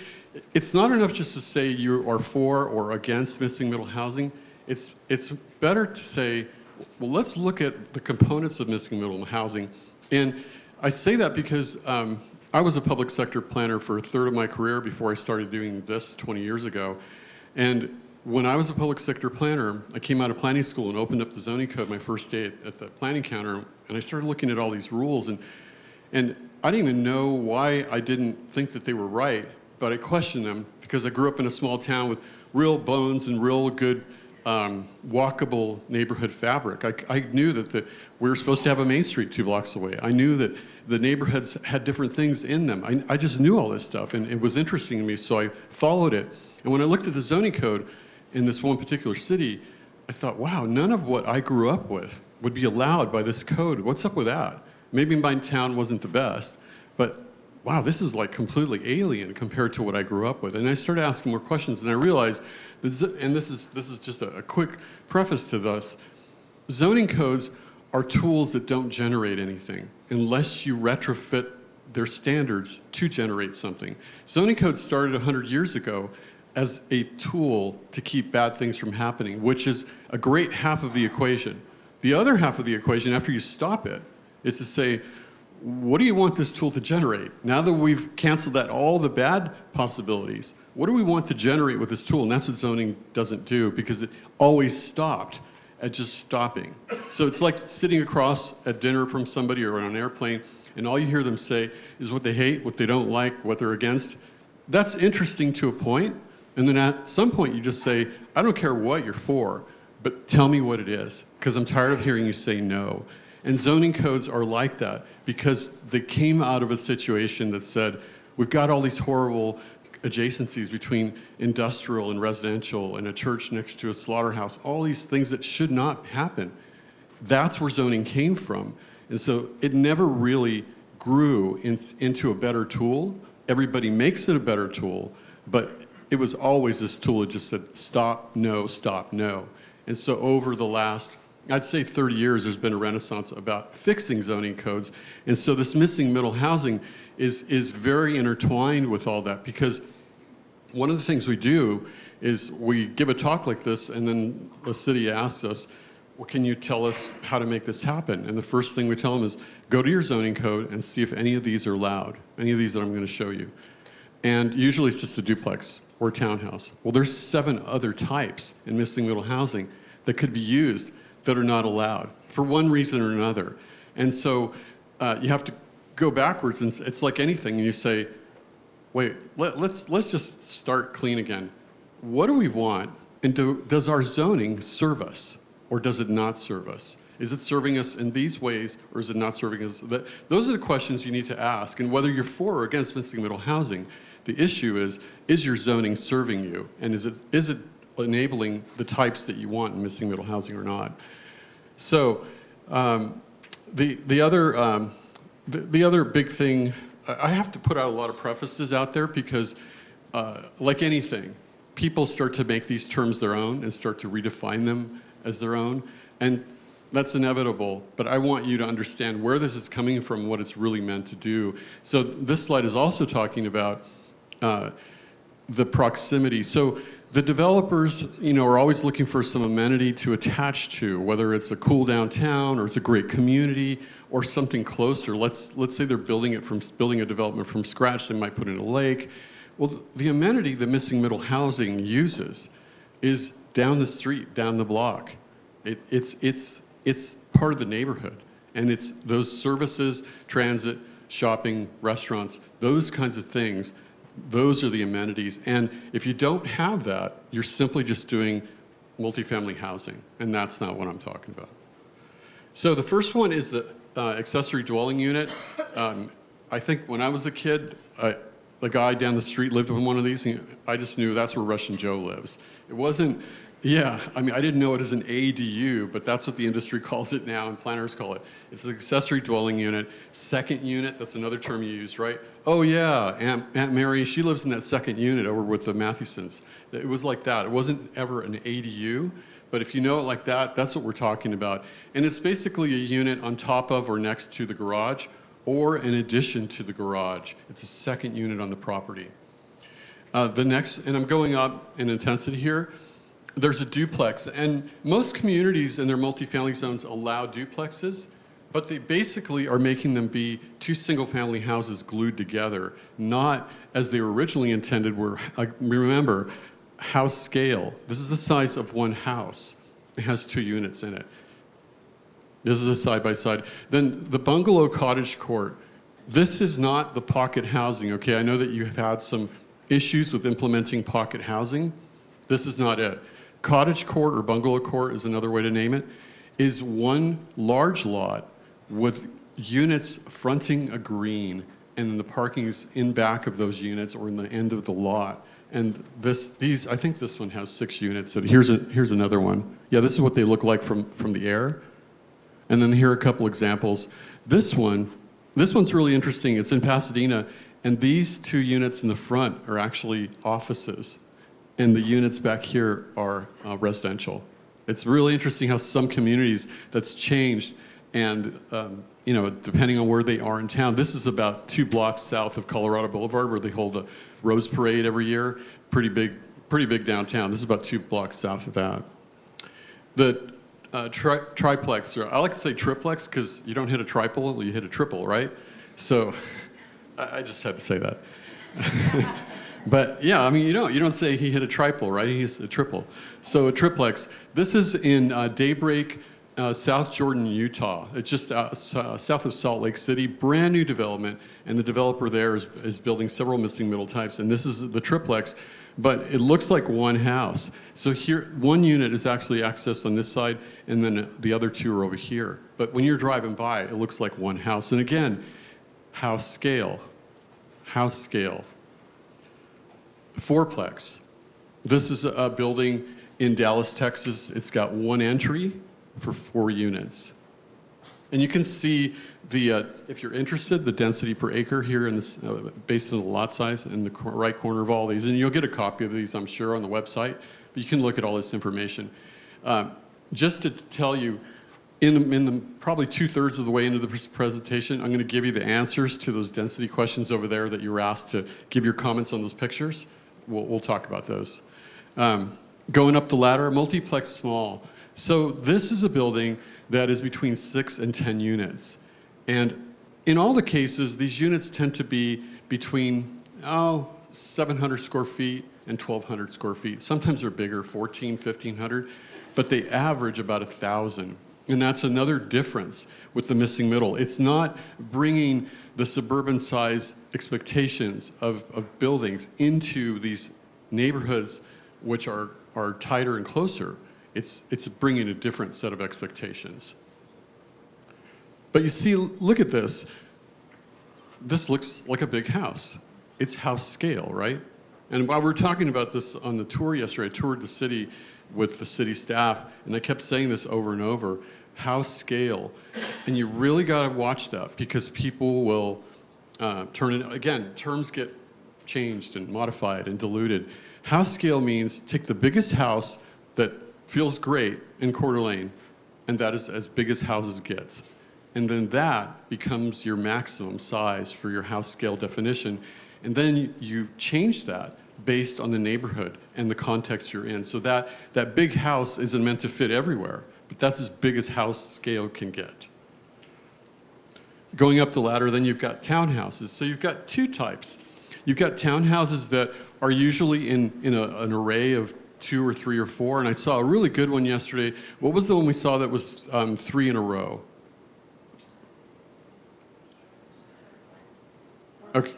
it's not enough just to say you are for or against missing middle housing. It's better to say well, let's look at the components of missing middle housing. And I say that because I was a public sector planner for a third of my career before I started doing this 20 years ago. And when I was a public sector planner, I came out of planning school and opened up the zoning code my first day at the planning counter, and I started looking at all these rules, and I didn't even know why I didn't think that they were right, but I questioned them because I grew up in a small town with real bones and real good walkable neighborhood fabric. I knew that we were supposed to have a Main Street 2 blocks away. I knew that the neighborhoods had different things in them. I just knew all this stuff, and it was interesting to me, so I followed it. And when I looked at the zoning code in this one particular city, I thought, wow, none of what I grew up with would be allowed by this code. What's up with that? Maybe my town wasn't the best, but wow, this is like completely alien compared to what I grew up with. And I started asking more questions, and I realized that, and this is just a quick preface to this, zoning codes are tools that don't generate anything unless you retrofit their standards to generate something. Zoning codes started 100 years ago as a tool to keep bad things from happening, which is a great half of the equation. The other half of the equation, after you stop it, is to say, what do you want this tool to generate? Now that we've canceled all the bad possibilities, what do we want to generate with this tool? And that's what zoning doesn't do, because it always stopped at just stopping. So it's like sitting across at dinner from somebody or on an airplane, and all you hear them say is what they hate, what they don't like, what they're against. That's interesting to a point, and then at some point you just say, I don't care what you're for, but tell me what it is, because I'm tired of hearing you say no. And zoning codes are like that, because they came out of a situation that said, we've got all these horrible adjacencies between industrial and residential and a church next to a slaughterhouse, all these things that should not happen. That's where zoning came from. And so it never really grew into a better tool. Everybody makes it a better tool, but it was always this tool that just said, stop, no, stop, no. And so over the last, I'd say 30 years, there's been a renaissance about fixing zoning codes. And so this missing middle housing is very intertwined with all that, because one of the things we do is we give a talk like this, and then the city asks us, well, can you tell us how to make this happen? And the first thing we tell them is, go to your zoning code and see if any of these are allowed, any of these that I'm going to show you. And usually it's just a duplex or a townhouse. Well, there's 7 other types in missing middle housing that could be used that are not allowed for one reason or another. And so you have to go backwards, and it's like anything, and you say, wait, let's just start clean again. What do we want, and does our zoning serve us, or does it not serve us? Is it serving us in these ways, or is it not serving us? Those are the questions you need to ask, and whether you're for or against missing middle housing, the issue is your zoning serving you, and is it enabling the types that you want in missing middle housing or not? So the other big thing, I have to put out a lot of prefaces out there, because like anything, people start to make these terms their own and start to redefine them as their own, and that's inevitable, but I want you to understand where this is coming from, what it's really meant to do. So this slide is also talking about the proximity. So the developers, are always looking for some amenity to attach to, whether it's a cool downtown or it's a great community or something closer. Let's say they're building a development from scratch. They might put in a lake. Well, the amenity the missing middle housing uses is down the street, down the block. It's part of the neighborhood, and it's those services, transit, shopping, restaurants, those kinds of things. Those are the amenities, and if you don't have that, you're simply just doing multifamily housing, and that's not what I'm talking about. So the first one is the accessory dwelling unit. I think when I was a kid, the guy down the street lived in one of these, and I just knew that's where Russian Joe lives. It wasn't, I didn't know it as an ADU, but that's what the industry calls it now, and planners call it. It's an accessory dwelling unit. Second unit, that's another term you use, right? Oh yeah, Aunt Mary, she lives in that second unit over with the Mathewsons. It was like that. It wasn't ever an ADU, but if you know it like that, that's what we're talking about. And it's basically a unit on top of or next to the garage, or in addition to the garage. It's a second unit on the property. The next, and I'm going up in intensity here, there's a duplex, and most communities in their multifamily zones allow duplexes, but they basically are making them be two single-family houses glued together, not as they were originally intended, where, remember, house scale. This is the size of one house. It has 2 units in it. This is a side-by-side. Then the bungalow cottage court. This is not the pocket housing, okay? I know that you have had some issues with implementing pocket housing. This is not it. Cottage court, or bungalow court is another way to name it, is one large lot with units fronting a green, and then the parking is in back of those units or in the end of the lot. And I think this one has 6 units. So here's another one. Yeah, this is what they look like from the air. And then here are a couple examples. This one's really interesting. It's in Pasadena, and these 2 units in the front are actually offices, and the units back here are residential. It's really interesting how some communities that's changed, and depending on where they are in town. This is about 2 blocks south of Colorado Boulevard, where they hold the Rose Parade every year. Pretty big downtown. This is about 2 blocks south of that. The triplex, or I like to say triplex, because you don't hit a triple, you hit a triple, right? So I just had to say that. But yeah, I mean, you don't say he hit a triple, right? He's a triple. So a triplex. This is in Daybreak, South Jordan, Utah. It's just south of Salt Lake City. Brand new development, and the developer there is building several missing middle types. And this is the triplex, but it looks like one house. So here, one unit is actually accessed on this side, and then the other 2 are over here. But when you're driving by, it looks like one house. And again, house scale. House scale. Fourplex. This is a building in Dallas, Texas. It's got 1 entry for 4 units. And you can see if you're interested, the density per acre here in this, based on the lot size in the right corner of all these. And you'll get a copy of these, I'm sure, on the website. But you can look at all this information. Just to tell you, in the probably 2/3 of the way into the presentation, I'm going to give you the answers to those density questions over there that you were asked to give your comments on those pictures. We'll talk about those. Going up the ladder, multiplex small. So this is a building that is between 6 and 10 units. And in all the cases, these units tend to be between 700 square feet and 1,200 square feet. Sometimes they're bigger, 1,400, 1,500, but they average about 1,000. And that's another difference with the missing middle. It's not bringing the suburban size expectations of buildings into these neighborhoods which are tighter and closer. It's bringing a different set of expectations. But you see, look at this. This looks like a big house. It's house scale, right? And while we were talking about this on the tour yesterday, I toured the city with the city staff, and I kept saying this over and over, house scale. And you really got to watch that, because people will turn it, again, terms get changed and modified and diluted. House scale means take the biggest house that feels great in Coeur d'Alene, and that is as big as houses get. And then that becomes your maximum size for your house scale definition. And then you change that based on the neighborhood and the context you're in. So that big house isn't meant to fit everywhere, but that's as big as house scale can get. Going up the ladder, then you've got townhouses. So you've got 2 types. You've got townhouses that are usually in an array of 2 or 3 or 4, and I saw a really good one yesterday. What was the one we saw that was 3 in a row? Okay.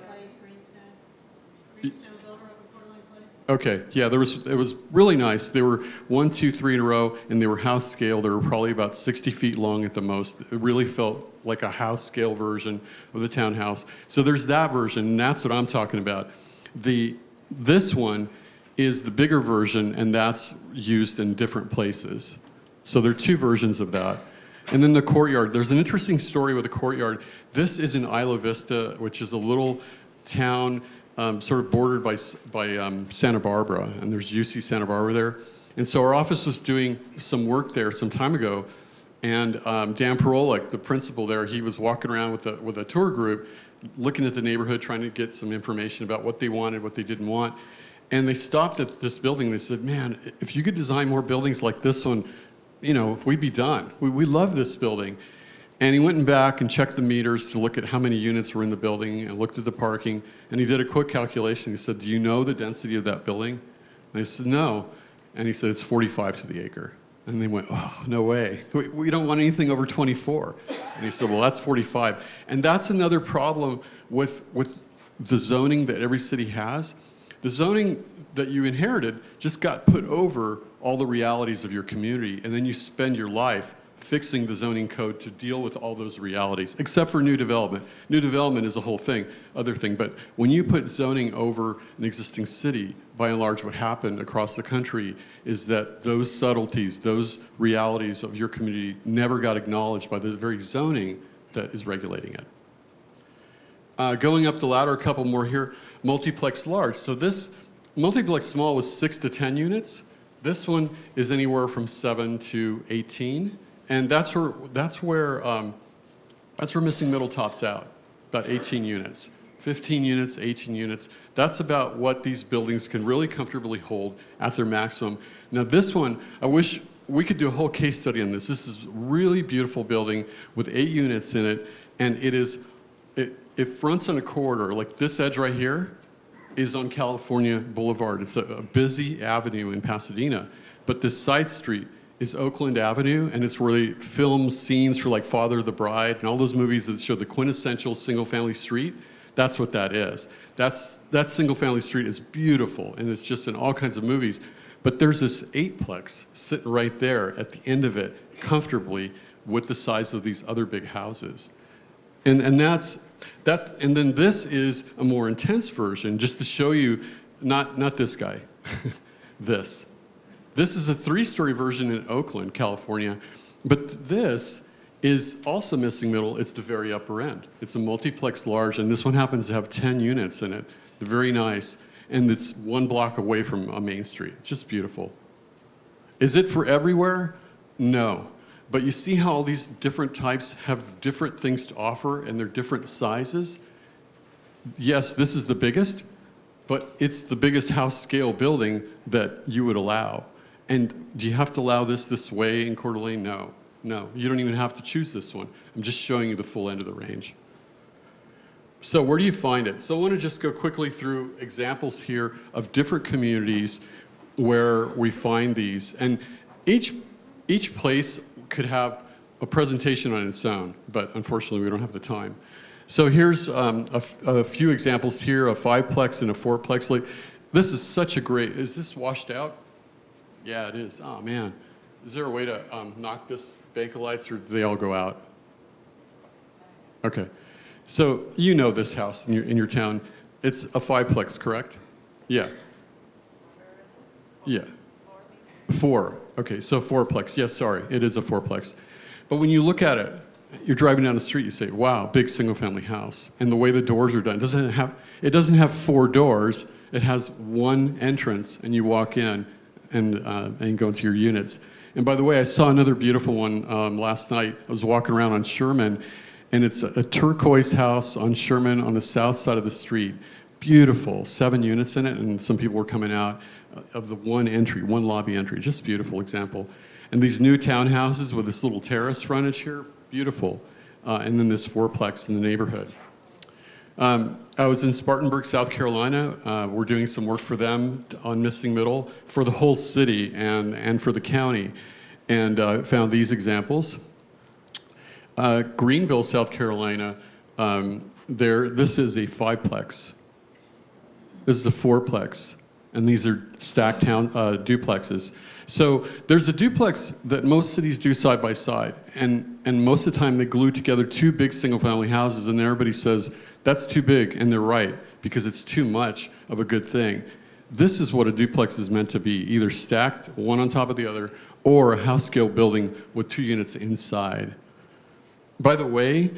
Okay, yeah, it was really nice. They were 1, 2, 3 in a row, and they were house scale. They were probably about 60 feet long at the most. It really felt like a house scale version of the townhouse. So there's that version, and that's what I'm talking about. This one is the bigger version, and that's used in different places. So there are 2 versions of that. And then the courtyard. There's an interesting story with the courtyard. This is in Isla Vista, which is a little town sort of bordered by Santa Barbara, and there's UC Santa Barbara there. And so our office was doing some work there some time ago, and Dan Parolic, the principal there, he was walking around with a tour group, looking at the neighborhood, trying to get some information about what they wanted, what they didn't want. And they stopped at this building. They said, man, if you could design more buildings like this one, we'd be done. We love this building. And he went back and checked the meters to look at how many units were in the building and looked at the parking. And he did a quick calculation. He said, do you know the density of that building? And they said, no. And he said, it's 45 to the acre. And they went, oh, no way. We don't want anything over 24. And he said, well, that's 45. And that's another problem with the zoning that every city has. The zoning that you inherited just got put over all the realities of your community, and then you spend your life fixing the zoning code to deal with all those realities, except for new development. New development is a whole other thing, but when you put zoning over an existing city, by and large what happened across the country is that those subtleties, those realities of your community never got acknowledged by the very zoning that is regulating it. Going up the ladder, a couple more here. Multiplex large. So this multiplex small was 6 to 10 units. This one is anywhere from 7 to 18, and that's where missing middle tops out. About 18 units, 15 units, 18 units. That's about what these buildings can really comfortably hold at their maximum. Now this one, I wish we could do a whole case study on this. This is a really beautiful building with 8 units in it, and it fronts on a corridor. Like this edge right here is on California Boulevard. It's a busy avenue in Pasadena, but this side street is Oakland Avenue, and it's where they film scenes for like Father of the Bride and all those movies that show the quintessential single-family street. That's what that is. That single-family street is beautiful, and it's just in all kinds of movies. But there's this 8-plex sitting right there at the end of it, comfortably with the size of these other big houses. And then this is a more intense version, just to show you, not this guy, this. This is a 3-story version in Oakland, California, but this is also missing middle. It's the very upper end. It's a multiplex large, and this one happens to have 10 units in it. They're very nice, and it's 1 block away from a main street. It's just beautiful. Is it for everywhere? No. But you see how all these different types have different things to offer, and they're different sizes? Yes, this is the biggest, but it's the biggest house scale building that you would allow. And do you have to allow this way in Coeur d'Alene? No. No, you don't even have to choose this one. I'm just showing you the full end of the range. So where do you find it? So I want to just go quickly through examples here of different communities where we find these. And each place could have a presentation on its own, but unfortunately we don't have the time. So here's a few examples here, a 5-plex and a 4-plex. Like, this is such a great, is this washed out? Yeah, it is. Oh man. Is there a way to knock this bank of lights, or do they all go out? Okay. So you know this house in your town. It's a 5-plex, correct? Yeah. Yeah. 4. Okay, so 4-plex. Yes, sorry, it is a 4-plex. But when you look at it, you're driving down the street, you say, wow, big single-family house. And the way the doors are done, it doesn't have 4 doors. It has 1 entrance, and you walk in and go into your units. And by the way, I saw another beautiful one last night. I was walking around on Sherman, and it's a turquoise house on Sherman on the south side of the street. Beautiful, 7 units in it, and some people were coming out of the 1 entry, 1 lobby entry. Just beautiful example. And these new townhouses with this little terrace frontage here, beautiful. And then this 4-plex in the neighborhood. I was in Spartanburg, South Carolina. We're doing some work for them on missing middle for the whole city and for the county, and found these examples. Greenville, South Carolina, this is a 5-plex. This is a 4-plex, and these are stacked duplexes. So there's a duplex that most cities do side by side, and most of the time they glue together 2 big single-family houses, and everybody says, that's too big, and they're right, because it's too much of a good thing. This is what a duplex is meant to be, either stacked, one on top of the other, or a house-scale building with 2 units inside. By the way,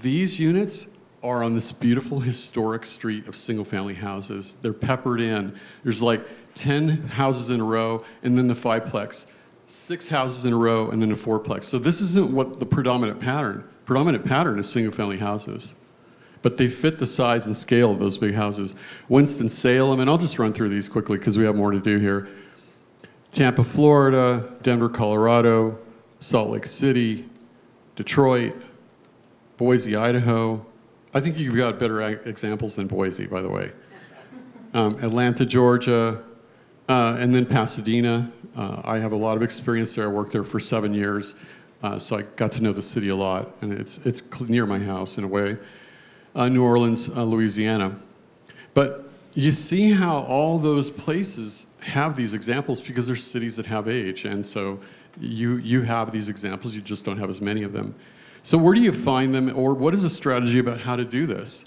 these units are on this beautiful historic street of single-family houses. They're peppered in. There's like 10 houses in a row, and then the 5-plex. 6 houses in a row, and then a 4-plex. So this isn't what the predominant pattern. Predominant pattern is single-family houses. but they fit the size and scale of those big houses. Winston-Salem, and I'll just run through these quickly because we have more to do here. Tampa, Florida, Denver, Colorado, Salt Lake City, Detroit, Boise, Idaho. I think you've got better examples than Boise, by the way. Atlanta, Georgia, and then Pasadena. I have a lot of experience there. I worked there for 7 years, so I got to know the city a lot, and it's near my house in a way. New Orleans, Louisiana. But you see how all those places have these examples because they're cities that have age, and so you have these examples, you just don't have as many of them. So where do you find them, or what is the strategy about how to do this?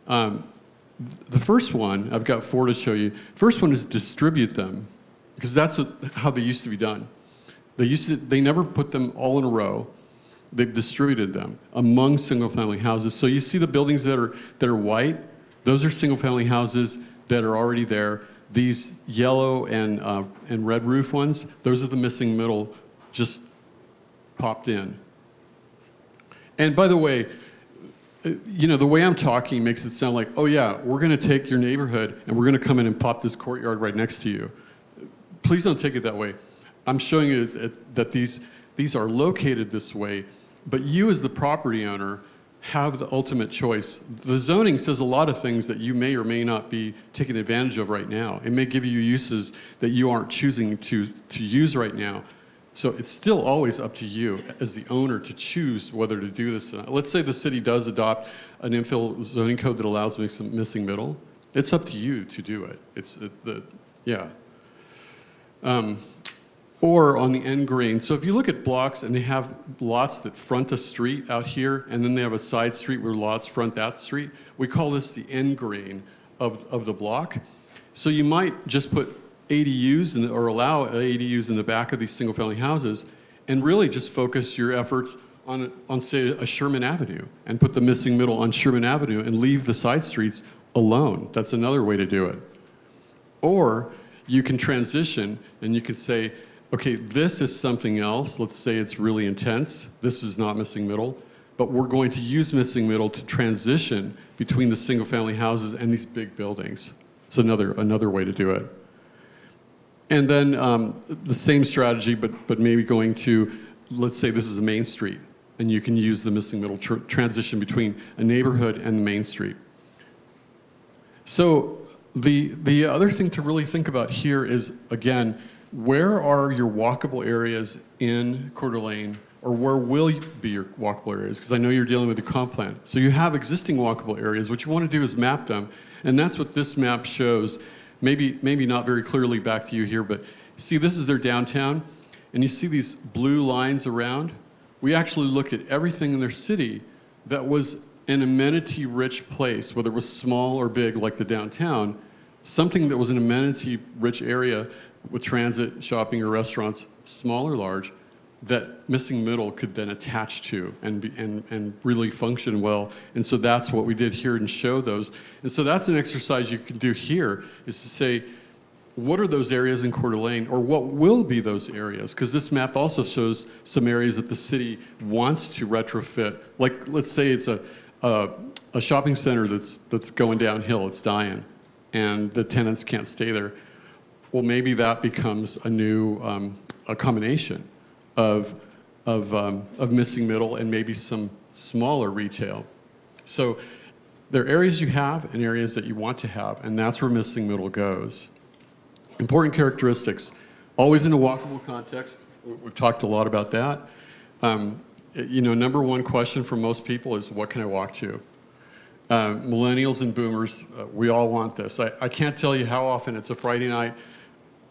The first one, I've got 4 to show you. First one is distribute them, because that's how they used to be done. They never put them all in a row. They've distributed them among single-family houses. So you see the buildings that are white, those are single-family houses that are already there. These yellow and red roof ones, those are the missing middle, just popped in. And by the way, the way I'm talking makes it sound like, oh yeah, we're going to take your neighborhood and we're going to come in and pop this courtyard right next to you. Please don't take it that way. I'm showing you that these are located this way, but you as the property owner have the ultimate choice. The zoning says a lot of things that you may or may not be taking advantage of right now. It may give you uses that you aren't choosing to use right now. So it's still always up to you as the owner to choose whether to do this. Let's say the city does adopt an infill zoning code that allows missing middle. It's up to you to do it. Or on the end grain. So if you look at blocks and they have lots that front a street out here, and then they have a side street where lots front that street, we call this the end grain of the block. So you might just put ADUs or allow ADUs in the back of these single-family houses and really just focus your efforts on say, a Sherman Avenue and put the missing middle on Sherman Avenue and leave the side streets alone. That's another way to do it. Or you can transition and you can say, okay, this is something else. Let's say it's really intense. This is not missing middle, but we're going to use missing middle to transition between the single-family houses and these big buildings. It's another way to do it. And then the same strategy, but maybe going to, let's say this is a main street, and you can use the missing middle transition between a neighborhood and the main street. So the other thing to really think about here is, again, where are your walkable areas in Coeur d'Alene, or where will be your walkable areas? Because I know you're dealing with the comp plan. So you have existing walkable areas. What you want to do is map them, and that's what this map shows. Maybe not very clearly back to you here, but see, this is their downtown, and you see these blue lines around? We actually looked at everything in their city that was an amenity-rich place, whether it was small or big, like the downtown, something that was an amenity-rich area with transit, shopping, or restaurants, small or large, that missing middle could then attach to and really function well. And so that's what we did here and show those. And so that's an exercise you can do here, is to say, what are those areas in Coeur d'Alene, or what will be those areas? Because this map also shows some areas that the city wants to retrofit. Like, let's say it's a shopping center that's going downhill, it's dying, and the tenants can't stay there. Well, maybe that becomes a new a combination of missing middle and maybe some smaller retail. So there are areas you have and areas that you want to have, and that's where missing middle goes. Important characteristics, always in a walkable context. We've talked a lot about that. Number one question for most people is, what can I walk to? Millennials and boomers, we all want this. I can't tell you how often it's a Friday night,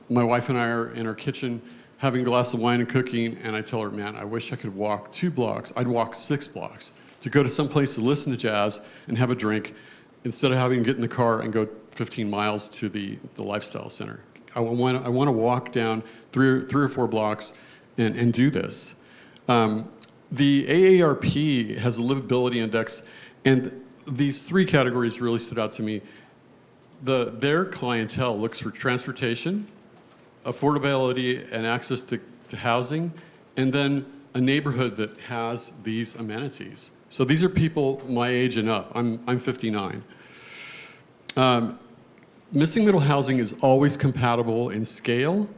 my wife and I are in our kitchen having a glass of wine and cooking, and I tell her, man, I wish I could walk 2 blocks. I'd walk 6 blocks to go to some place to listen to jazz and have a drink instead of having to get in the car and go 15 miles to the lifestyle center. I want to walk down 3 or 4 blocks and do this. The AARP has a livability index, and these 3 categories really stood out to me. Their clientele looks for transportation, affordability and access to housing, and then a neighborhood that has these amenities. So these are people my age and up. I'm 59. Missing middle housing is always compatible in scale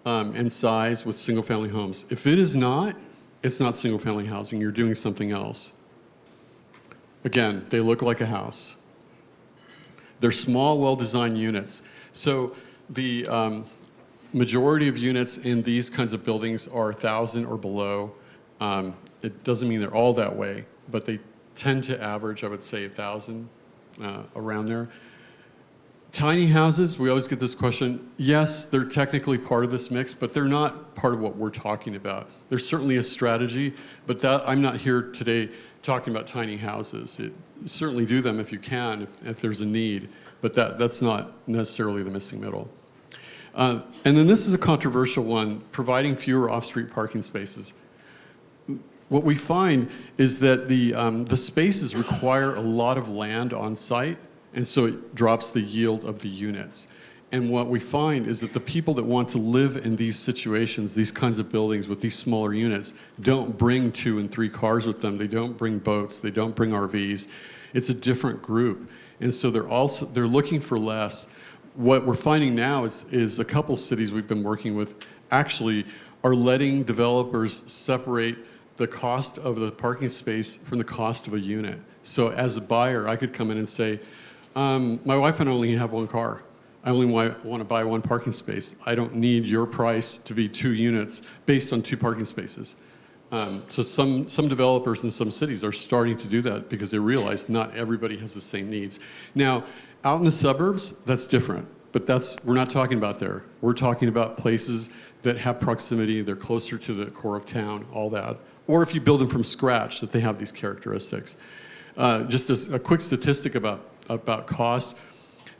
and size with single-family homes. If it is not, it's not single-family housing. You're doing something else. Again, they look like a house. They're small, well-designed units. So the majority of units in these kinds of buildings are 1,000 or below. It doesn't mean they're all that way, but they tend to average, I would say, 1,000 around there. Tiny houses, we always get this question. Yes, they're technically part of this mix, but they're not part of what we're talking about. There's certainly a strategy, but that, I'm not here today talking about tiny houses. Certainly do them if you can, if there's a need, but that's not necessarily the missing middle. And then this is a controversial one, providing fewer off-street parking spaces. What we find is that the spaces require a lot of land on site, and so it drops the yield of the units. And what we find is that the people that want to live in these situations, these kinds of buildings with these smaller units, don't bring 2 and 3 cars with them. They don't bring boats. They don't bring RVs. It's a different group. And so they're looking for less. What we're finding now is a couple cities we've been working with actually are letting developers separate the cost of the parking space from the cost of a unit. So as a buyer, I could come in and say, my wife and I only have 1 car. I only want to buy 1 parking space. I don't need your price to be 2 units based on 2 parking spaces. So some developers in some cities are starting to do that because they realize not everybody has the same needs. Now, out in the suburbs, that's different, but we're not talking about there. We're talking about places that have proximity, they're closer to the core of town, all that. Or if you build them from scratch, that they have these characteristics. Just as a quick statistic about cost,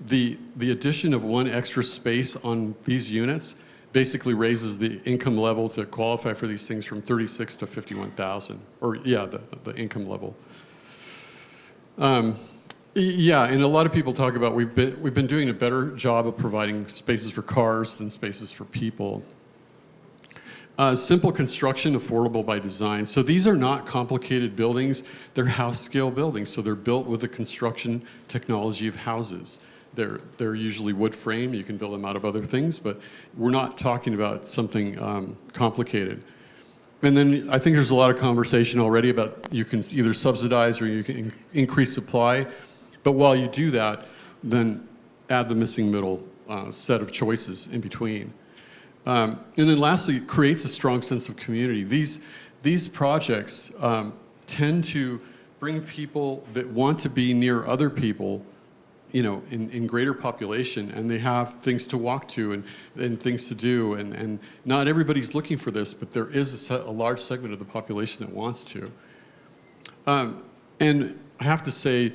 the addition of 1 extra space on these units basically raises the income level to qualify for these things from 36 to 51,000, or yeah, the income level. Yeah, and a lot of people talk about we've been doing a better job of providing spaces for cars than spaces for people. Simple construction, affordable by design. So these are not complicated buildings. They're house scale buildings. So they're built with the construction technology of houses. They're usually wood frame. You can build them out of other things, but we're not talking about something complicated. And then I think there's a lot of conversation already about you can either subsidize or you can increase supply. But while you do that, then add the missing middle set of choices in between. And then lastly, it creates a strong sense of community. These projects tend to bring people that want to be near other people, you know, in greater population, and they have things to walk to and things to do. And not everybody's looking for this, but there is a large segment of the population that wants to. And I have to say,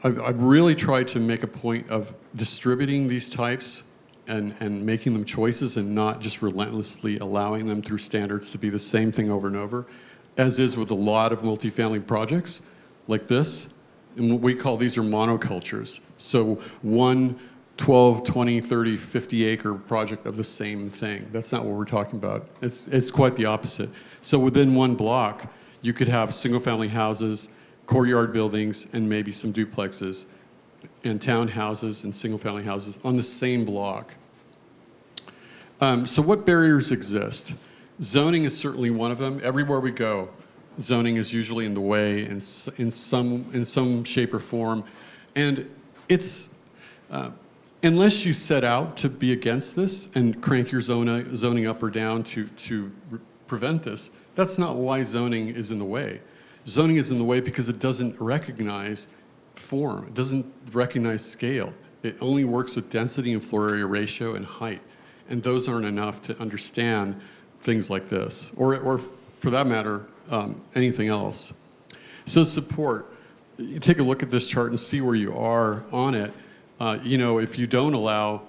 I've really tried to make a point of distributing these types and making them choices and not just relentlessly allowing them through standards to be the same thing over and over, as is with a lot of multifamily projects like this. And what we call these are monocultures. So 1 12, 20, 30, 50 acre project of the same thing. That's not what we're talking about. It's quite the opposite. So within 1 block, you could have single family houses, courtyard buildings, and maybe some duplexes, and townhouses and single family houses on the same block. So what barriers exist? Zoning is certainly one of them. Everywhere we go, zoning is usually in the way in some shape or form. And it's, unless you set out to be against this and crank your zoning up or down to prevent this, that's not why zoning is in the way. Zoning is in the way because it doesn't recognize form. It doesn't recognize scale. It only works with density and floor area ratio and height. And those aren't enough to understand things like this, or for that matter, anything else. So support. You take a look at this chart and see where you are on it. You know, if you don't allow,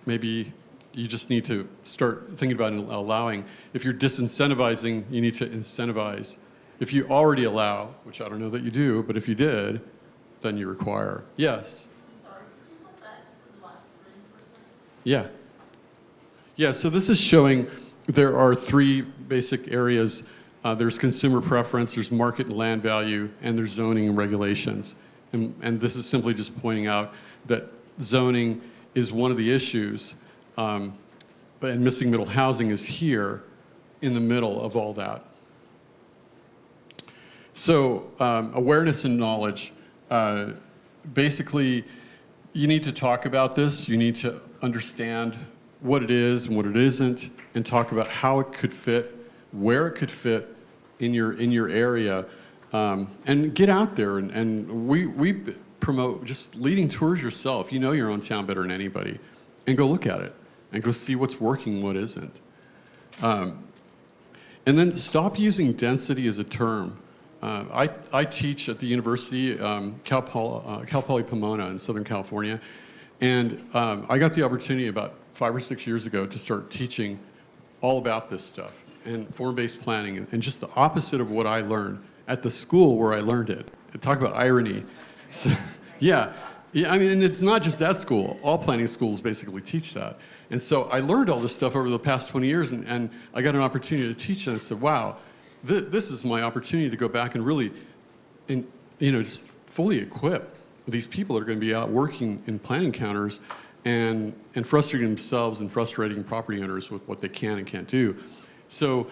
maybe you just need to start thinking about allowing. If you're disincentivizing, you need to incentivize. If you already allow, which I don't know that you do, but if you did, then you require. Yes? Sorry, could you put that to the last screen for a second? Yeah. Yeah, so this is showing there are 3 basic areas There's consumer preference, there's market and land value, and there's zoning and regulations. And this is simply just pointing out that zoning is one of the issues, and missing middle housing is here in the middle of all that. So awareness and knowledge. Basically, you need to talk about this. You need to understand what it is and what it isn't, and talk about how it could fit, where it could fit in your area, and get out there. And we promote just leading tours yourself. You know your own town better than anybody, and go look at it and go see what's working, what isn't. And then stop using density as a term. I teach at the university, Cal Poly Pomona in Southern California, and I got the opportunity about 5 or 6 years ago to start teaching all about this stuff and form-based planning, and just the opposite of what I learned at the school where I learned it. Talk about irony. So, yeah, I mean, and it's not just that school. All planning schools basically teach that. And so I learned all this stuff over the past 20 years, and I got an opportunity to teach it, and I said, wow, this is my opportunity to go back and really, just fully equip these people that are going to be out working in planning counters and frustrating themselves and frustrating property owners with what they can and can't do. So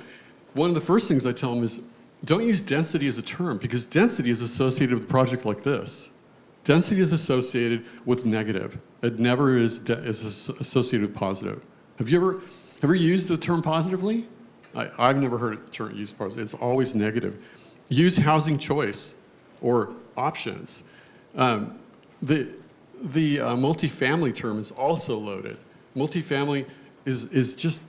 one of the first things I tell them is, don't use density as a term, because density is associated with a project like this. Density is associated with negative. It never is associated with positive. Have you ever used the term positively? I've never heard it used positively. It's always negative. Use housing choice or options. The multifamily term is also loaded. Multifamily is just,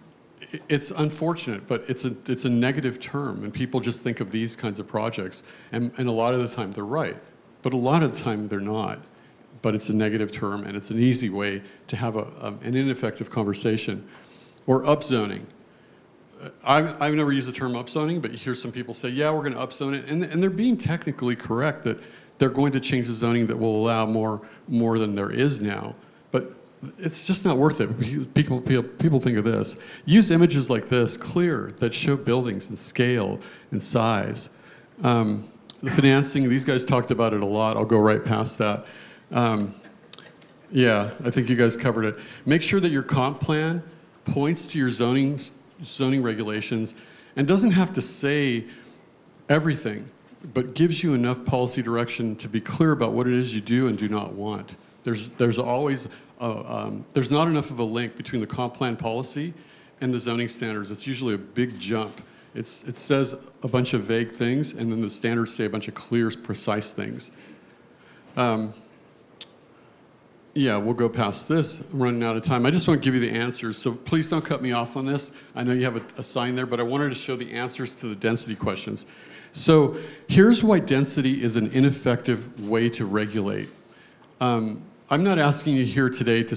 it's unfortunate, but it's a negative term, and people just think of these kinds of projects, and a lot of the time they're right, but a lot of the time they're not. But it's a negative term, and it's an easy way to have an ineffective conversation. Or upzoning. I've never used the term upzoning, but you hear some people say, yeah, we're going to upzone it, and they're being technically correct that they're going to change the zoning that will allow more than there is now. But it's just not worth it. People think of this. Use images like this, clear, that show buildings and scale and size. The financing, these guys talked about it a lot. I'll go right past that. Yeah, I think you guys covered it. Make sure that your comp plan points to your zoning regulations and doesn't have to say everything, but gives you enough policy direction to be clear about what it is you do and do not want. There's always, there's not enough of a link between the comp plan policy and the zoning standards. It's usually a big jump. It says a bunch of vague things, and then the standards say a bunch of clear, precise things. Yeah, we'll go past this. I'm running out of time. I just want to give you the answers, so please don't cut me off on this. I know you have a sign there, but I wanted to show the answers to the density questions. So here's why density is an ineffective way to regulate. I'm not asking you here today to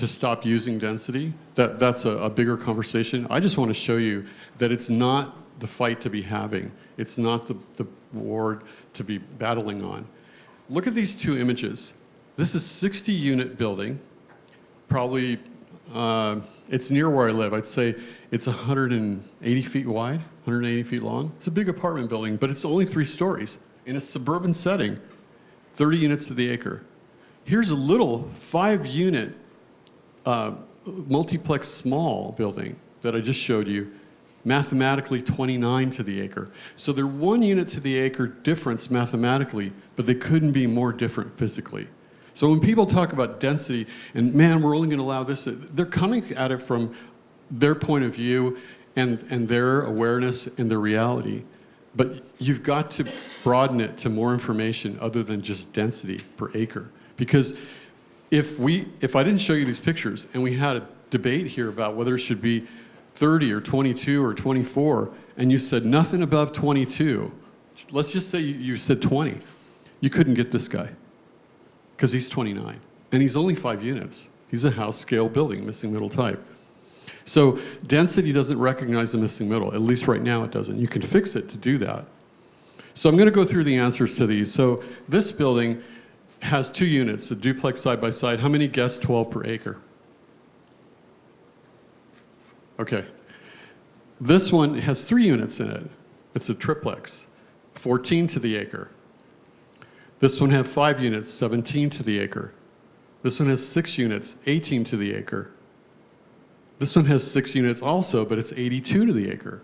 stop using density. That's a bigger conversation. I just want to show you that it's not the fight to be having. It's not the war to be battling on. Look at these two images. This is 60-unit building. Probably, it's near where I live. I'd say it's 180 feet wide, 180 feet long. It's a big apartment building, but it's only 3 stories in a suburban setting, 30 units to the acre. Here's a little 5-unit multiplex small building that I just showed you, mathematically 29 to the acre. So they're 1 unit to the acre difference mathematically, but they couldn't be more different physically. So when people talk about density and, man, we're only going to allow this, they're coming at it from their point of view and their awareness and their reality. But you've got to broaden it to more information other than just density per acre. Because if I didn't show you these pictures and we had a debate here about whether it should be 30 or 22 or 24, and you said nothing above 22, let's just say you said 20, you couldn't get this guy because he's 29 and he's only 5 units. He's a house scale building, missing middle type. So density doesn't recognize the missing middle, at least right now it doesn't. You can fix it to do that. So I'm going to go through the answers to these. So this building has 2 units, a duplex side by side. How many guess 12 per acre? Okay. This one has 3 units in it. It's a triplex, 14 to the acre. This one has 5 units, 17 to the acre. This one has 6 units, 18 to the acre. This one has 6 units also, but it's 82 to the acre.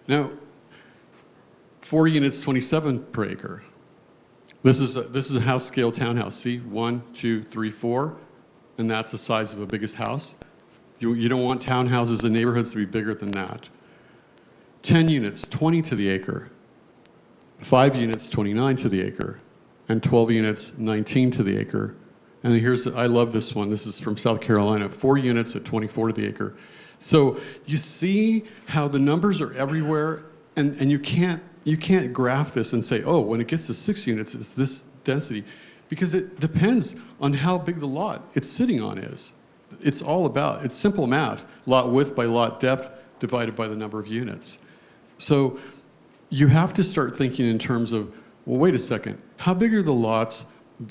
Now, 4 units, 27 per acre. This is a house scale townhouse. See, 1, 2, 3, 4, and that's the size of the biggest house. You don't want townhouses in neighborhoods to be bigger than that. 10 units, 20 to the acre. 5 units, 29 to the acre. And 12 units, 19 to the acre. And I love this one. This is from South Carolina. 4 units at 24 to the acre. So you see how the numbers are everywhere, and you can't graph this and say, oh, when it gets to 6 units, it's this density. Because it depends on how big the lot it's sitting on is. It's simple math. Lot width by lot depth divided by the number of units. So you have to start thinking in terms of, well, wait a second, how big are the lots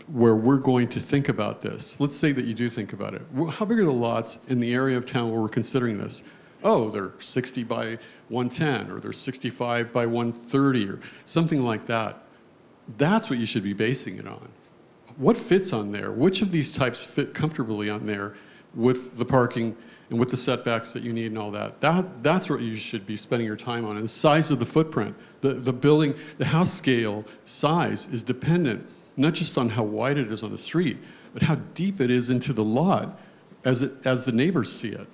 where we're going to think about this? Let's say that you do think about it. How big are the lots in the area of town where we're considering this? Oh, they're 60 by 110, or they're 65 by 130, or something like that. That's what you should be basing it on. What fits on there? Which of these types fit comfortably on there with the parking and with the setbacks that you need and all that? That's what you should be spending your time on. And the size of the footprint, the building, the house scale size is dependent not just on how wide it is on the street, but how deep it is into the lot as the neighbors see it.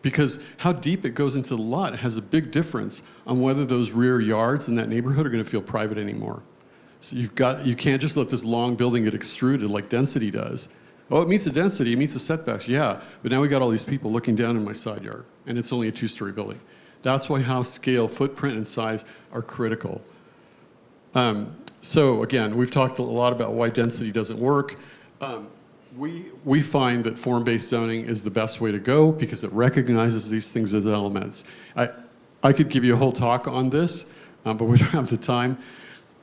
Because how deep it goes into the lot has a big difference on whether those rear yards in that neighborhood are going to feel private anymore. So you can't just let this long building get extruded like density does. Oh, it meets the density, it meets the setbacks, yeah, but now we got all these people looking down in my side yard, and it's only a 2-story building. That's why house scale, footprint, and size are critical. So again, we've talked a lot about why density doesn't work. We find that form-based zoning is the best way to go because it recognizes these things as elements. I could give you a whole talk on this, but we don't have the time.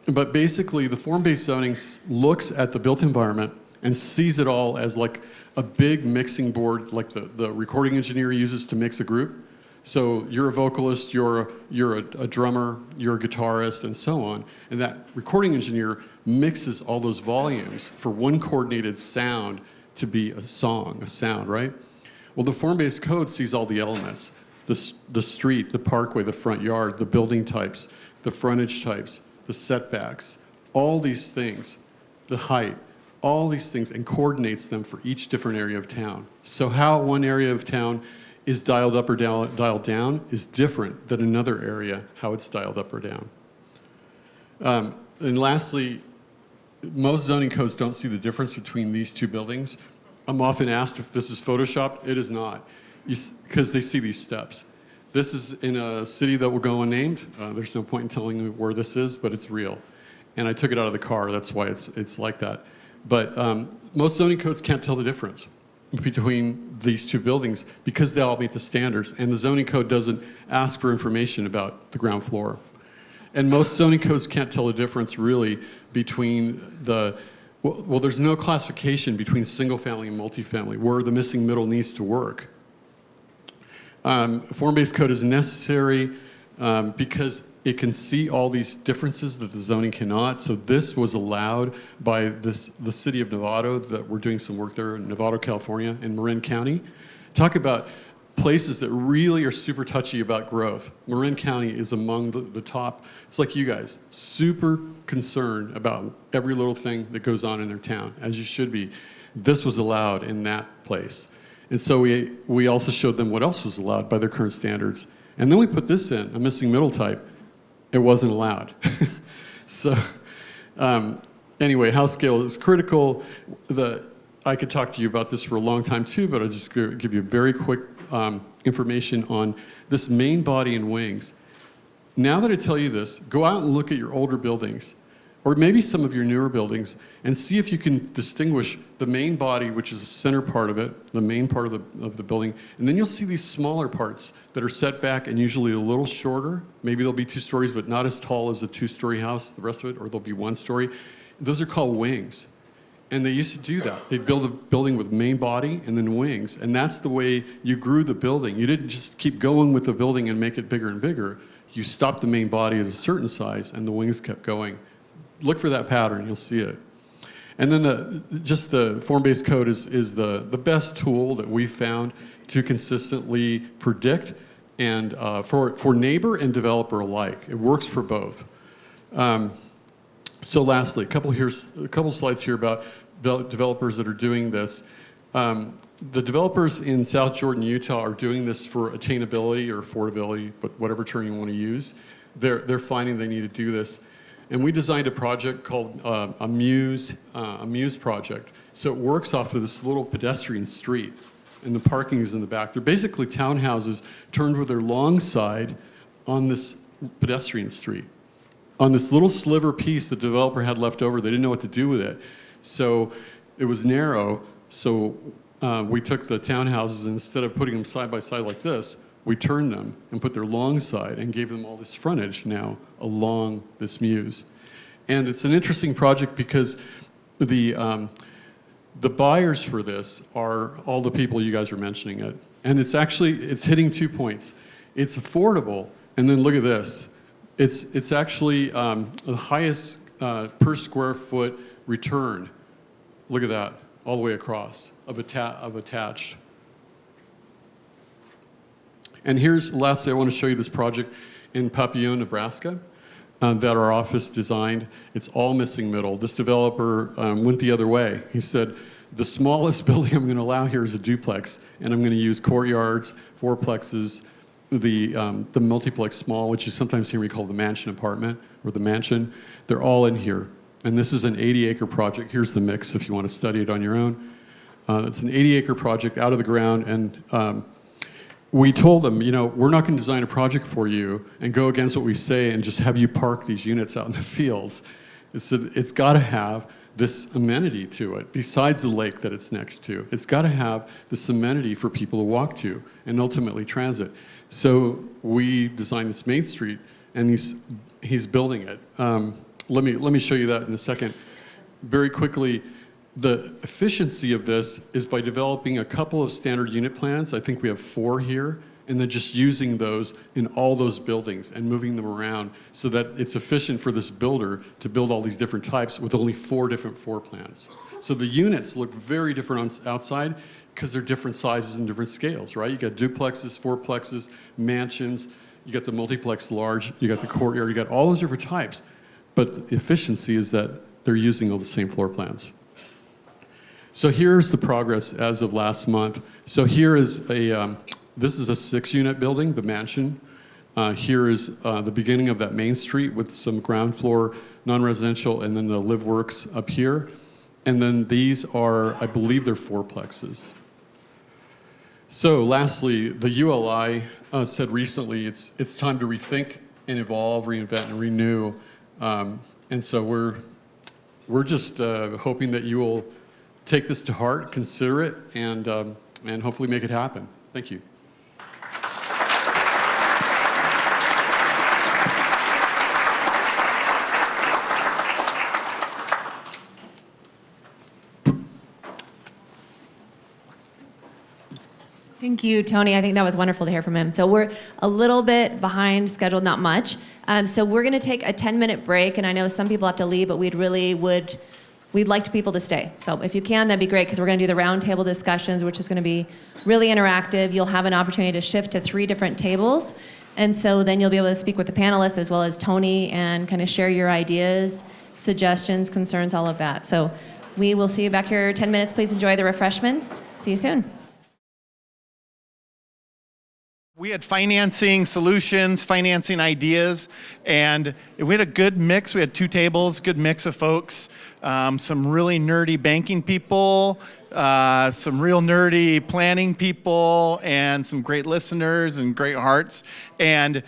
But basically, the form-based zoning looks at the built environment and sees it all as like a big mixing board, like the recording engineer uses to mix a group. So you're a vocalist, you're a drummer, you're a guitarist, and so on. And that recording engineer mixes all those volumes for one coordinated sound to be a song, a sound, right? Well, the form-based code sees all the elements. The street, the parkway, the front yard, the building types, the frontage types, the setbacks, all these things, the height, all these things, and coordinates them for each different area of town. So how one area of town is dialed up or dialed down is different than another area, how it's dialed up or down. And lastly, most zoning codes don't see the difference between these two buildings. I'm often asked if this is photoshopped. It is not, because they see these steps. This is in a city that will go unnamed. There's no point in telling you where this is, but it's real. And I took it out of the car, that's why it's like that. But most zoning codes can't tell the difference between these two buildings because they all meet the standards, and the zoning code doesn't ask for information about the ground floor. And most zoning codes can't tell the difference really between well, there's no classification between single family and multifamily where the missing middle needs to work. Form-based code is necessary because it can see all these differences that the zoning cannot. So this was allowed by the city of Novato, that we're doing some work there in Novato, California, in Marin County. Talk about places that really are super touchy about growth. Marin County is among the top. It's like you guys, super concerned about every little thing that goes on in their town, as you should be. This was allowed in that place. And so we also showed them what else was allowed by their current standards. And then we put this in, a missing middle type. It wasn't allowed. So anyway, house scale is critical. I could talk to you about this for a long time too, but I'll just give you very quick information on this main body and wings. Now that I tell you this, go out and look at your older buildings, or maybe some of your newer buildings, and see if you can distinguish the main body, which is the center part of it, the main part of the building, and then you'll see these smaller parts that are set back and usually a little shorter. Maybe they'll be 2 stories, but not as tall as a 2-story house, the rest of it, or they'll be 1 story. Those are called wings. And they used to do that. They'd build a building with main body and then wings, and that's the way you grew the building. You didn't just keep going with the building and make it bigger and bigger. You stopped the main body at a certain size, and the wings kept going. Look for that pattern, you'll see it. And then just the form-based code is the best tool that we've found to consistently predict, and for neighbor and developer alike. It works for both. So lastly, a couple slides here about developers that are doing this. The developers in South Jordan, Utah are doing this for attainability or affordability, but whatever term you want to use. They're finding they need to do this. And we designed a project called a Muse project. So it works off of this little pedestrian street, and the parking is in the back. They're basically townhouses turned with their long side on this pedestrian street. On this little sliver piece the developer had left over, they didn't know what to do with it. So it was narrow, so we took the townhouses, and instead of putting them side by side like this, we turned them and put their long side and gave them all this frontage now along this Muse. And it's an interesting project because the buyers for this are all the people you guys are mentioning it. And it's hitting 2 points. It's affordable, and then look at this. It's actually the highest per square foot return. Look at that, all the way across of attached. And lastly, I want to show you this project in Papillon, Nebraska, that our office designed. It's all missing middle. This developer went the other way. He said, the smallest building I'm going to allow here is a duplex, and I'm going to use courtyards, fourplexes, the multiplex small, which is sometimes here we call the mansion apartment or the mansion. They're all in here. And this is an 80-acre project. Here's the mix if you want to study it on your own. It's an 80-acre project out of the ground, and we told them, we're not going to design a project for you and go against what we say and just have you park these units out in the fields. It's got to have this amenity to it, besides the lake that it's next to. It's got to have this amenity for people to walk to and ultimately transit. So we designed this Main Street, and he's building it. Let me show you that in a second. Very quickly, the efficiency of this is by developing a couple of standard unit plans. I think we have 4 here, and then just using those in all those buildings and moving them around so that it's efficient for this builder to build all these different types with only 4 different floor plans. So the units look very different outside because they're different sizes and different scales, right? You got duplexes, fourplexes, mansions, you got the multiplex large, you got the courtyard, you got all those different types. But the efficiency is that they're using all the same floor plans. So here's the progress as of last month. So here is this is a 6-unit building, the mansion. Here is the beginning of that Main Street with some ground floor non-residential, and then the live works up here. And then these are, I believe they're fourplexes. So lastly, the ULI said recently it's time to rethink and evolve, reinvent, and renew. And so we're just hoping that you will take this to heart, consider it, and hopefully make it happen. Thank you. Thank you, Tony. I think that was wonderful to hear from him. So we're a little bit behind schedule, not much. So we're going to take a 10-minute break, and I know some people have to leave, but we'd like people to stay. So if you can, that'd be great, because we're going to do the roundtable discussions, which is going to be really interactive. You'll have an opportunity to shift to 3 different tables, and so then you'll be able to speak with the panelists as well as Tony and kind of share your ideas, suggestions, concerns, all of that. So we will see you back here in 10 minutes. Please enjoy the refreshments. See you soon. We had financing solutions, financing ideas, and we had a good mix. We had 2 tables, good mix of folks, some really nerdy banking people, some real nerdy planning people, and some great listeners and great hearts. And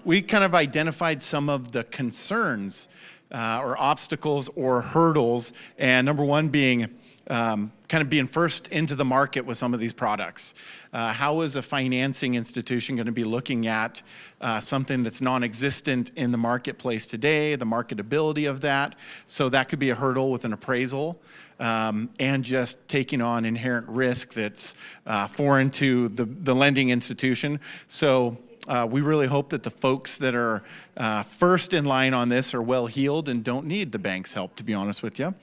we kind of identified some of the concerns or obstacles or hurdles, and number one being kind of being first into the market with some of these products. How is a financing institution going to be looking at something that's non-existent in the marketplace today, the marketability of that? So that could be a hurdle with an appraisal, and just taking on inherent risk that's foreign to the lending institution. So We really hope that the folks that are first in line on this are well-heeled and don't need the bank's help, to be honest with you.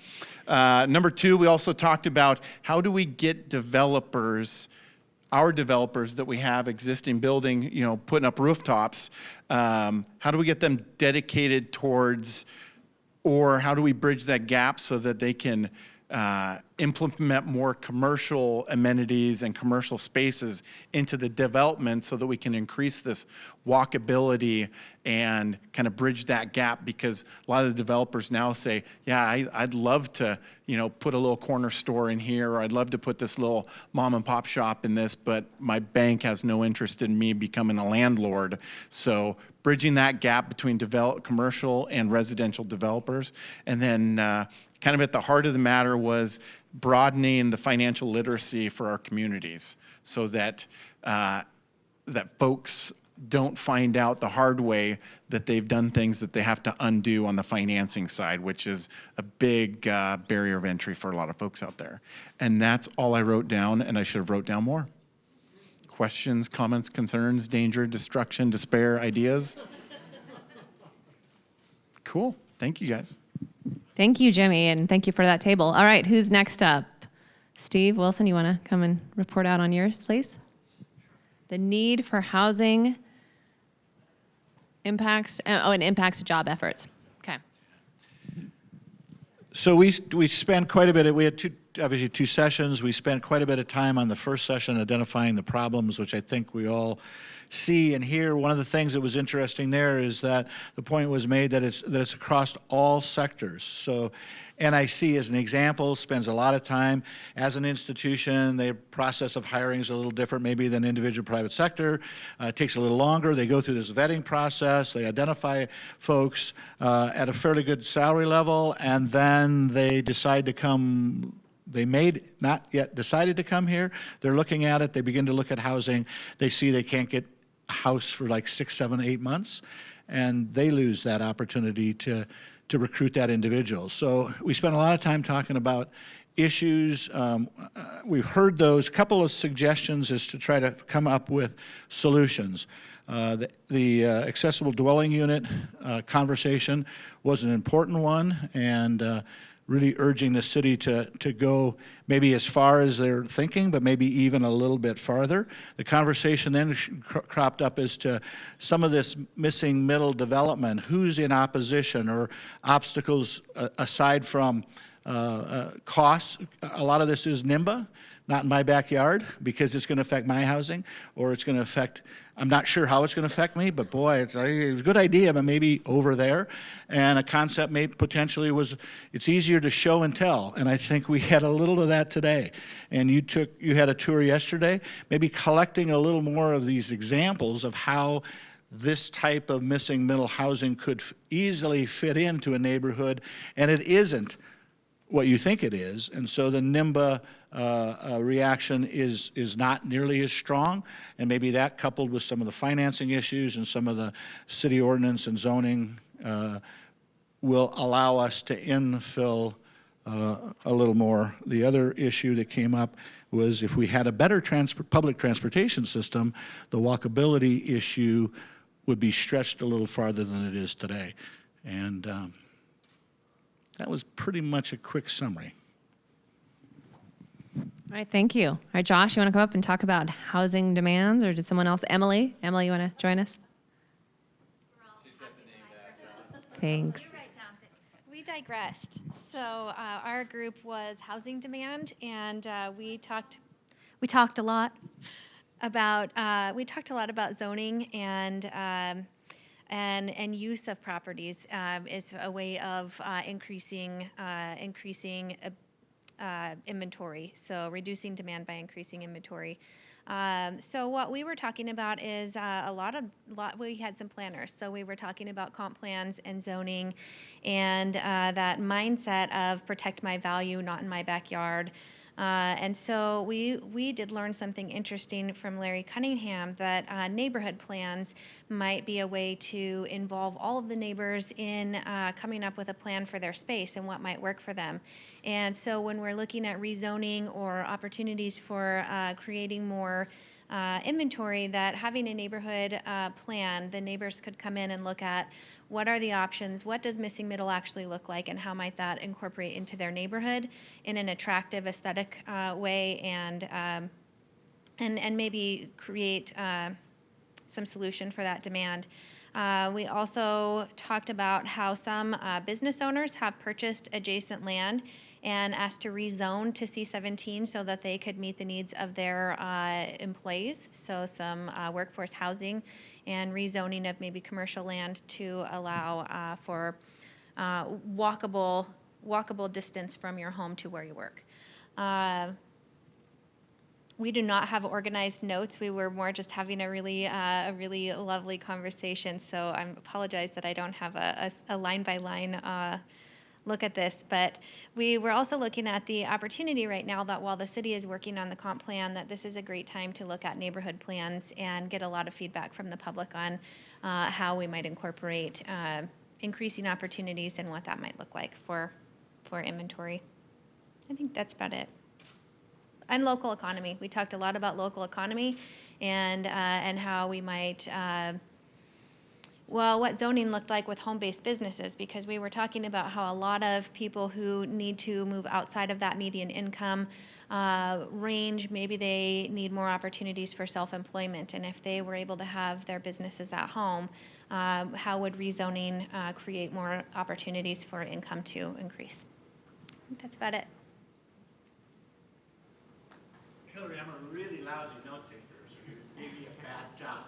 Number two, we also talked about how do we get developers, our developers that we have existing building, putting up rooftops, how do we get them dedicated towards, or how do we bridge that gap so that they can implement more commercial amenities and commercial spaces into the development so that we can increase this walkability and kind of bridge that gap, because a lot of the developers now say, yeah, I'd love to, put a little corner store in here, or I'd love to put this little mom and pop shop in this, but my bank has no interest in me becoming a landlord. So bridging that gap between commercial and residential developers. And then kind of at the heart of the matter was broadening the financial literacy for our communities so that that folks don't find out the hard way that they've done things that they have to undo on the financing side, which is a big barrier of entry for a lot of folks out there. And that's all I wrote down, and I should have wrote down more. Questions, comments, concerns, danger, destruction, despair, ideas? Cool. Thank you, guys. Thank you, Jimmy, and thank you for that table. All right, who's next up? Steve Wilson, you want to come and report out on yours, please? The need for housing impacts, and impacts job efforts. Okay. So we spent quite a bit, we had obviously two sessions. We spent quite a bit of time on the first session identifying the problems, which I think we all see and hear. One of the things that was interesting there is that the point was made that it's across all sectors. So NIC, as an example, spends a lot of time as an institution. Their process of hiring is a little different maybe than individual private sector. It takes a little longer. They go through this vetting process. They identify folks at a fairly good salary level, and then they decide to come. They not yet decided to come here. They're looking at it. They begin to look at housing. They see they can't get a house for like 6, 7, 8 months, and they lose that opportunity to recruit that individual. So we spent a lot of time talking about issues. We've heard those. Couple of suggestions is to try to come up with solutions. The accessible dwelling unit conversation was an important one, and really urging the city to go maybe as far as they're thinking, but maybe even a little bit farther. The conversation then cropped up as to some of this missing middle development, who's in opposition or obstacles aside from costs. A lot of this is NIMBA, not in my backyard, because it's going to affect my housing, or it's going to affect, I'm not sure how it's going to affect me, but boy, it's a good idea, but maybe over there. And a concept potentially was, it's easier to show and tell. And I think we had a little of that today. And you had a tour yesterday, maybe collecting a little more of these examples of how this type of missing middle housing could easily fit into a neighborhood, and it isn't what you think it is. And so the NIMBA reaction is not nearly as strong, and maybe that coupled with some of the financing issues and some of the city ordinance and zoning will allow us to infill a little more. The other issue that came up was if we had a better public transportation system, the walkability issue would be stretched a little farther than it is today. And that was pretty much a quick summary. All right, thank you. All right, Josh, you want to come up and talk about housing demands, or did someone else? Emily, you want to join us? Thanks. You're right, Jonathan. We digressed. So our group was housing demand, and we talked a lot about zoning and use of properties is a way of increasing inventory. So reducing demand by increasing inventory. So what we were talking about is we had some planners. So we were talking about comp plans and zoning, and that mindset of protect my value, not in my backyard. And so we did learn something interesting from Larry Cunningham, that neighborhood plans might be a way to involve all of the neighbors in coming up with a plan for their space and what might work for them. And so when we're looking at rezoning or opportunities for creating more inventory, that having a neighborhood plan, the neighbors could come in and look at what are the options, what does missing middle actually look like, and how might that incorporate into their neighborhood in an attractive, aesthetic way, and maybe create some solution for that demand. We also talked about how some business owners have purchased adjacent land and asked to rezone to C17 so that they could meet the needs of their employees. So some workforce housing and rezoning of maybe commercial land to allow for walkable distance from your home to where you work. We do not have organized notes. We were more just having a really lovely conversation. So I apologize that I don't have a line-by-line look at this. But we were also looking at the opportunity right now that while the city is working on the comp plan, that this is a great time to look at neighborhood plans and get a lot of feedback from the public on how we might incorporate increasing opportunities and what that might look like for inventory. I think that's about it. And local economy. We talked a lot about local economy and how we might, what zoning looked like with home-based businesses, because we were talking about how a lot of people who need to move outside of that median income range, maybe they need more opportunities for self-employment. And if they were able to have their businesses at home, how would rezoning create more opportunities for income to increase? I think that's about it. Hillary, I'm a really lousy note taker, so you gave me a bad job.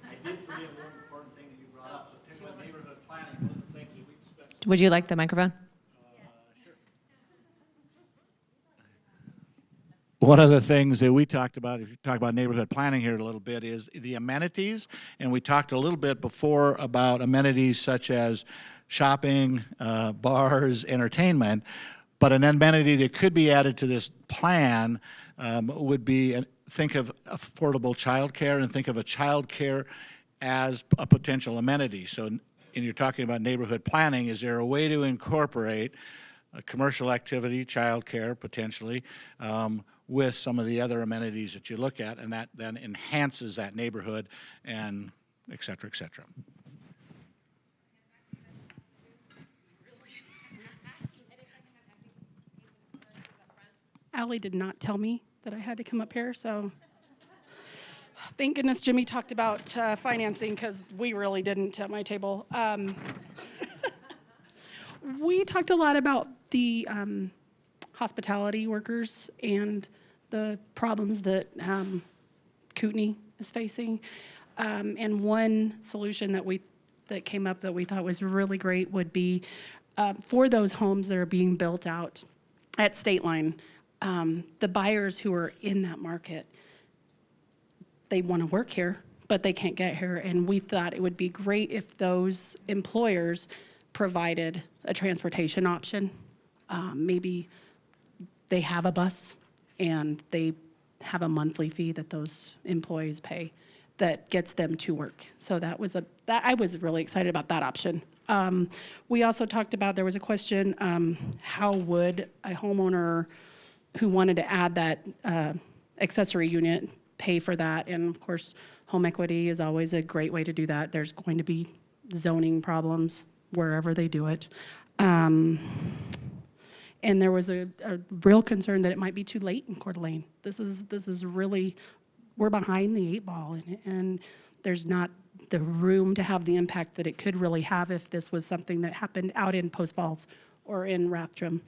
I did forget one important thing that you brought up. So take about neighborhood planning, one of the things that we discussed. Would you like the microphone? Sure. One of the things that we talked about, if you talk about neighborhood planning here a little bit, is the amenities. And we talked a little bit before about amenities such as shopping, bars, entertainment. But an amenity that could be added to this plan would be, think of affordable childcare and think of a childcare as a potential amenity. So, and you're talking about neighborhood planning, is there a way to incorporate a commercial activity, childcare potentially, with some of the other amenities that you look at, and that then enhances that neighborhood and et cetera, et cetera. Allie did not tell me that I had to come up here, so thank goodness Jimmy talked about financing, because we really didn't at my table. We talked a lot about the hospitality workers and the problems that Kootenai is facing. And one solution that came up that we thought was really great would be for those homes that are being built out at State Line. The buyers who are in that market, they want to work here, but they can't get here. And we thought it would be great if those employers provided a transportation option. Maybe they have a bus and they have a monthly fee that those employees pay that gets them to work. So that I was really excited about that option. We also talked about, there was a question, how would a homeowner who wanted to add that accessory unit pay for that? And of course, home equity is always a great way to do that. There's going to be zoning problems wherever they do it. And there was a real concern that it might be too late in Coeur d'Alene. This is really, we're behind the 8 ball, and there's not the room to have the impact that it could really have if this was something that happened out in Post Falls or in Rathdrum.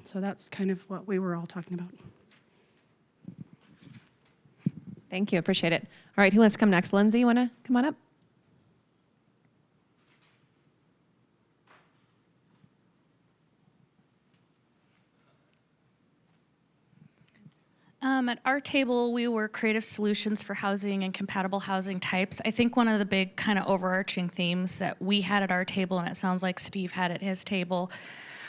So that's kind of what we were all talking about. Thank you, appreciate it. All right, who wants to come next? Lindsay, you want to come on up? At our table, we were creative solutions for housing and compatible housing types. I think one of the big kind of overarching themes that we had at our table, and it sounds like Steve had at his table,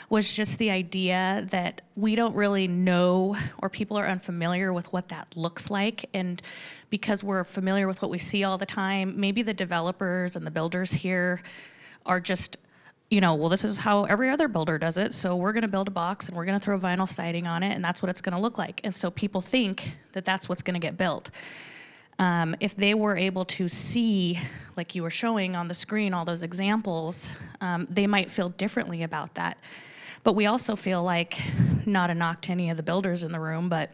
was just the idea that we don't really know, or people are unfamiliar with what that looks like. And because we're familiar with what we see all the time, maybe the developers and the builders here are just well, this is how every other builder does it, so we're gonna build a box and we're gonna throw vinyl siding on it, and that's what it's gonna look like. And so people think that that's what's gonna get built. If they were able to see, like you were showing on the screen, all those examples, they might feel differently about that. But we also feel like, not a knock to any of the builders in the room, but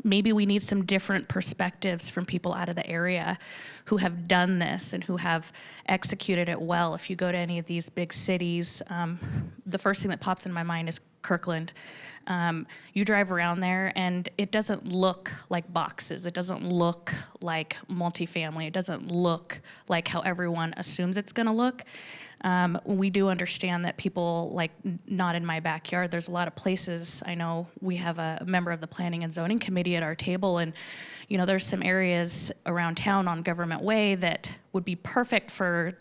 maybe we need some different perspectives from people out of the area who have done this and who have executed it well. If you go to any of these big cities, the first thing that pops in my mind is Kirkland. You drive around there and it doesn't look like boxes. It doesn't look like multifamily. It doesn't look like how everyone assumes it's gonna look. We do understand that people, like, not in my backyard, there's a lot of places. I know we have a member of the Planning and Zoning Committee at our table, and there's some areas around town on Government Way that would be perfect for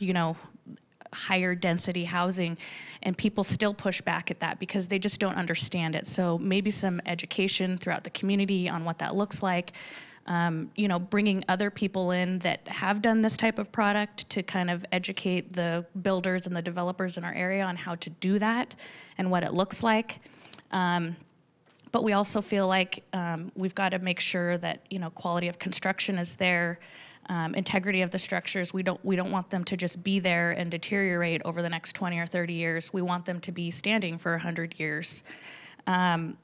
higher density housing, and people still push back at that because they just don't understand it. So maybe some education throughout the community on what that looks like. Bringing other people in that have done this type of product to kind of educate the builders and the developers in our area on how to do that and what it looks like. But we also feel like we've got to make sure that quality of construction is there, integrity of the structures. We don't want them to just be there and deteriorate over the next 20 or 30 years. We want them to be standing for 100 years.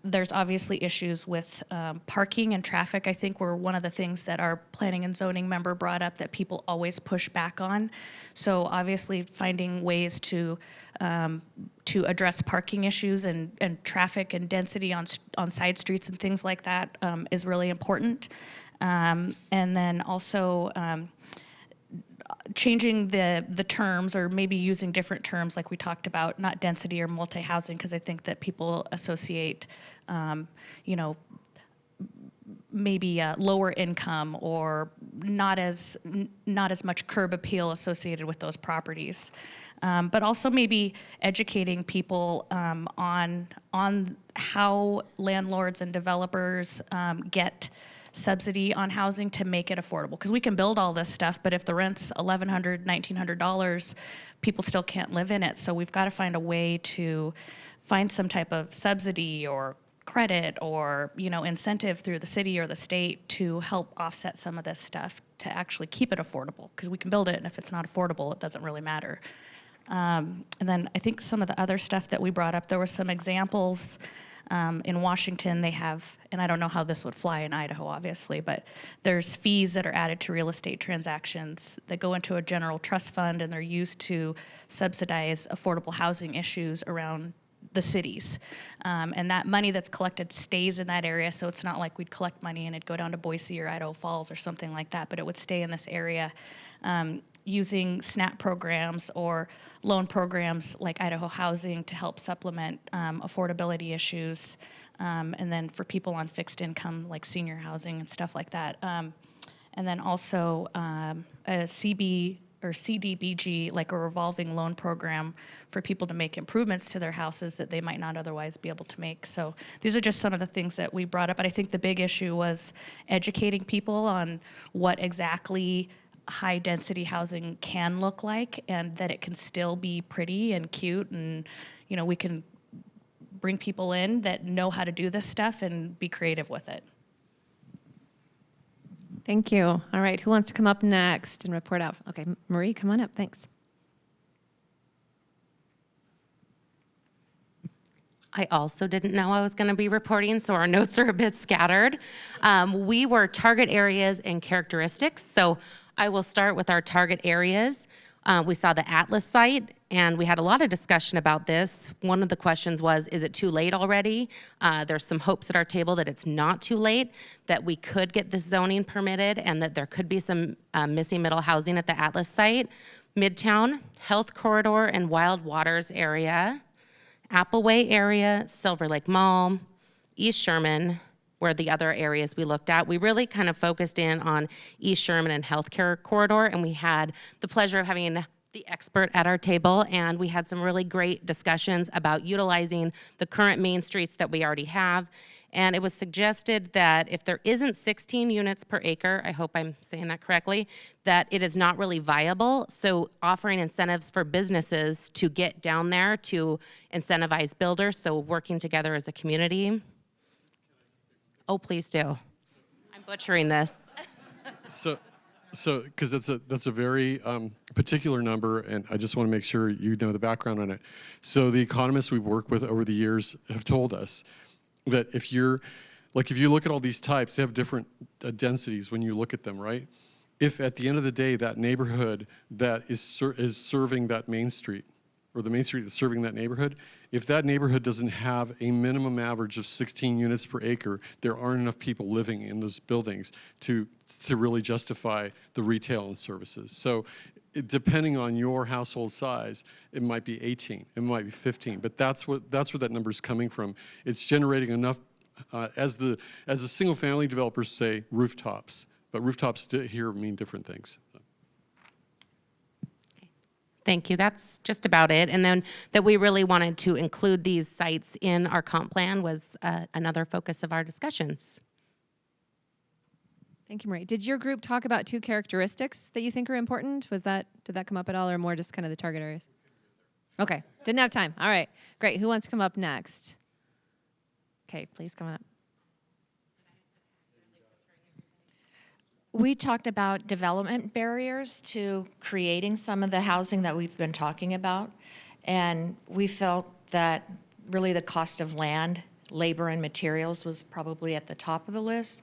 There's obviously issues with parking and traffic. I think were one of the things that our planning and zoning member brought up that people always push back on. So obviously finding ways to address parking issues and traffic and density on side streets and things like that is really important. And then also changing the terms, or maybe using different terms like we talked about, not density or multi-housing, because I think that people associate, maybe lower income or not as much curb appeal associated with those properties. But also maybe educating people on how landlords and developers get subsidy on housing to make it affordable. Because we can build all this stuff, but if the rent's $1,100, $1,900, people still can't live in it. So we've got to find a way to find some type of subsidy or credit or incentive through the city or the state to help offset some of this stuff to actually keep it affordable. Because we can build it, and if it's not affordable, it doesn't really matter. And then I think some of the other stuff that we brought up, there were some examples. In Washington, they have, and I don't know how this would fly in Idaho, obviously, but there's fees that are added to real estate transactions that go into a general trust fund, and they're used to subsidize affordable housing issues around the cities. And that money that's collected stays in that area, so it's not like we'd collect money and it'd go down to Boise or Idaho Falls or something like that, but it would stay in this area. Using SNAP programs or loan programs like Idaho Housing to help supplement affordability issues, and then for people on fixed income like senior housing and stuff like that. And then also a CB or CDBG, like a revolving loan program for people to make improvements to their houses that they might not otherwise be able to make. So these are just some of the things that we brought up, but I think the big issue was educating people on what exactly high density housing can look like, and that it can still be pretty and cute, and we can bring people in that know how to do this stuff and be creative with it. Thank you. All right, who wants to come up next and report out? Okay, Marie, come on up, thanks. I also didn't know I was going to be reporting, so our notes are a bit scattered. We were target areas and characteristics, so I will start with our target areas. We saw the Atlas site, and we had a lot of discussion about this. One of the questions was, is it too late already? There's some hopes at our table that it's not too late, that we could get this zoning permitted, and that there could be some missing middle housing at the Atlas site. Midtown, Health Corridor, and Wild Waters area. Appleway area, Silver Lake Mall, East Sherman, were the other areas we looked at. We really kind of focused in on East Sherman and Healthcare Corridor, and we had the pleasure of having the expert at our table, and we had some really great discussions about utilizing the current main streets that we already have And it was suggested that if there isn't 16 units per acre, I hope I'm saying that correctly, that it is not really viable. So offering incentives for businesses to get down there to incentivize builders, so working together as a community. Oh, please do. I'm butchering this. Because that's a very particular number, and I just want to make sure you know the background on it. So the economists we've worked with over the years have told us that if you look at all these types, they have different densities when you look at them, right? If at the end of the day that neighborhood that is serving that main street, or the main street that's serving that neighborhood, if that neighborhood doesn't have a minimum average of 16 units per acre, there aren't enough people living in those buildings to really justify the retail and services. So depending on your household size, it might be 18, it might be 15, but that's where that number is coming from. It's generating enough, as the single family developers say, rooftops, but rooftops here mean different things. Thank you. That's just about it. And then that we really wanted to include these sites in our comp plan was another focus of our discussions. Thank you, Marie. Did your group talk about 2 characteristics that you think are important? Did that come up at all, or more just kind of the target areas? Okay, didn't have time. All right, great. Who wants to come up next? Okay, please come up. We talked about development barriers to creating some of the housing that we've been talking about. And we felt that really the cost of land, labor, and materials was probably at the top of the list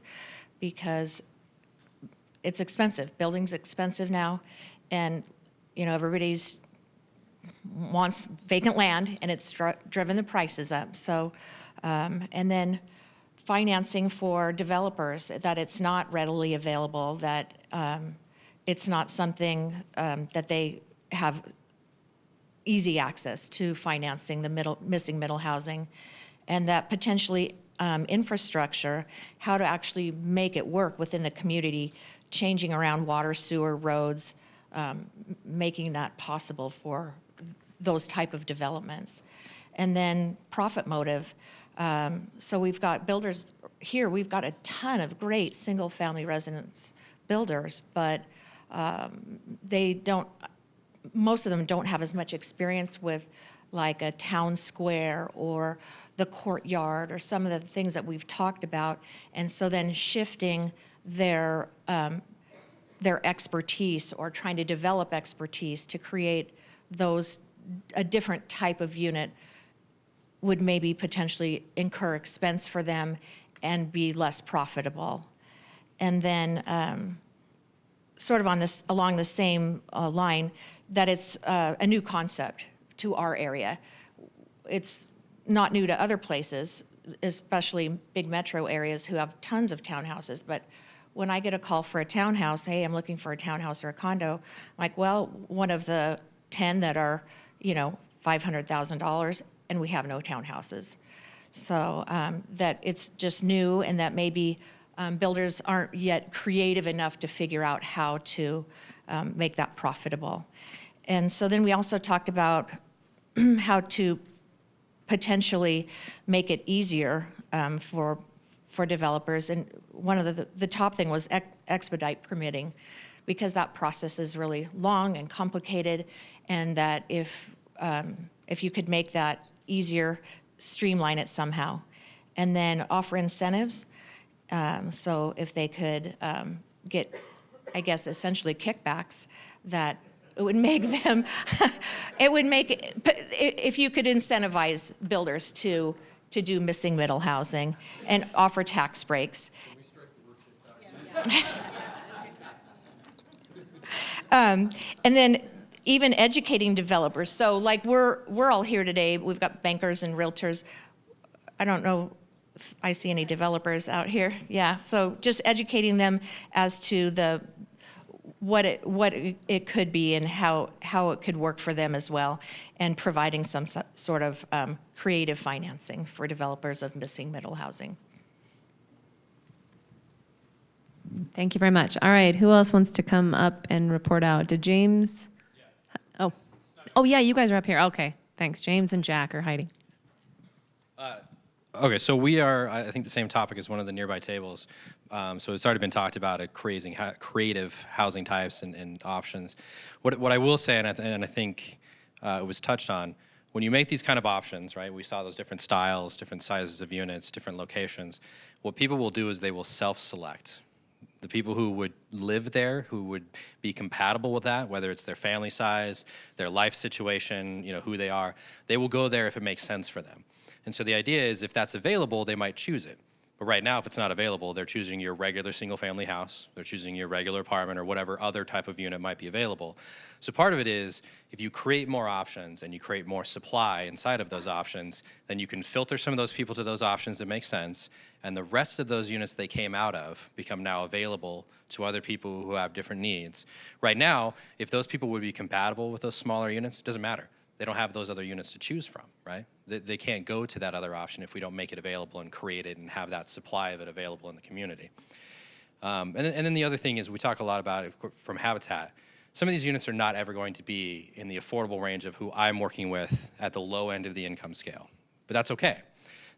because it's expensive. Building's expensive now. And, everybody's wants vacant land, and it's driven the prices up. So, and then financing for developers, that it's not readily available, that it's not something that they have easy access to financing the missing middle housing, and that potentially infrastructure, how to actually make it work within the community, changing around water, sewer, roads, making that possible for those type of developments. And then profit motive. So we've got builders here, we've got a ton of great single-family residence builders, but most of them don't have as much experience with like a town square or the courtyard or some of the things that we've talked about. And so then shifting their expertise or trying to develop expertise to create a different type of unit would maybe potentially incur expense for them and be less profitable. And then sort of along the same line, that it's a new concept to our area. It's not new to other places, especially big metro areas who have tons of townhouses. But when I get a call for a townhouse, hey, I'm looking for a townhouse or a condo, I'm like, well, one of the 10 that are, $500,000, and we have no townhouses. So that it's just new, and that maybe builders aren't yet creative enough to figure out how to make that profitable. And so then we also talked about how to potentially make it easier for developers. And one of the top thing was expedite permitting, because that process is really long and complicated, and that if you could make that easier, streamline it somehow. And then offer incentives. So if they could get, I guess, essentially kickbacks, that it would make them, if you could incentivize builders to do missing middle housing and offer tax breaks. And then even educating developers. So like we're all here today, we've got bankers and realtors. I don't know if I see any developers out here. Yeah, so just educating them as to what it could be and how it could work for them as well, and providing some sort of creative financing for developers of missing middle housing. Thank you very much. All right, who else wants to come up and report out? Did James? Oh yeah, you guys are up here. Okay, thanks. James and Jack are hiding. Okay, so we are, I think, the same topic as one of the nearby tables. So it's already been talked about, creative housing types and options. What I will say, and I think it was touched on, when you make these kind of options, right, we saw those different styles, different sizes of units, different locations, what people will do is they will self-select. The people who would live there, who would be compatible with that, whether it's their family size, their life situation, you know, who they are, they will go there if it makes sense for them. And so the idea is if that's available, they might choose it. But right now, if it's not available, they're choosing your regular single-family house, they're choosing your regular apartment or whatever other type of unit might be available. So part of it is, if you create more options and you create more supply inside of those options, then you can filter some of those people to those options that make sense, and the rest of those units they came out of become now available to other people who have different needs. Right now, if those people would be compatible with those smaller units, it doesn't matter. They don't have those other units to choose from, right? They can't go to that other option if we don't make it available and create it and have that supply of it available in the community. And then the other thing is we talk a lot about it from Habitat. Some of these units are not ever going to be in the affordable range of who I'm working with at the low end of the income scale, but that's okay.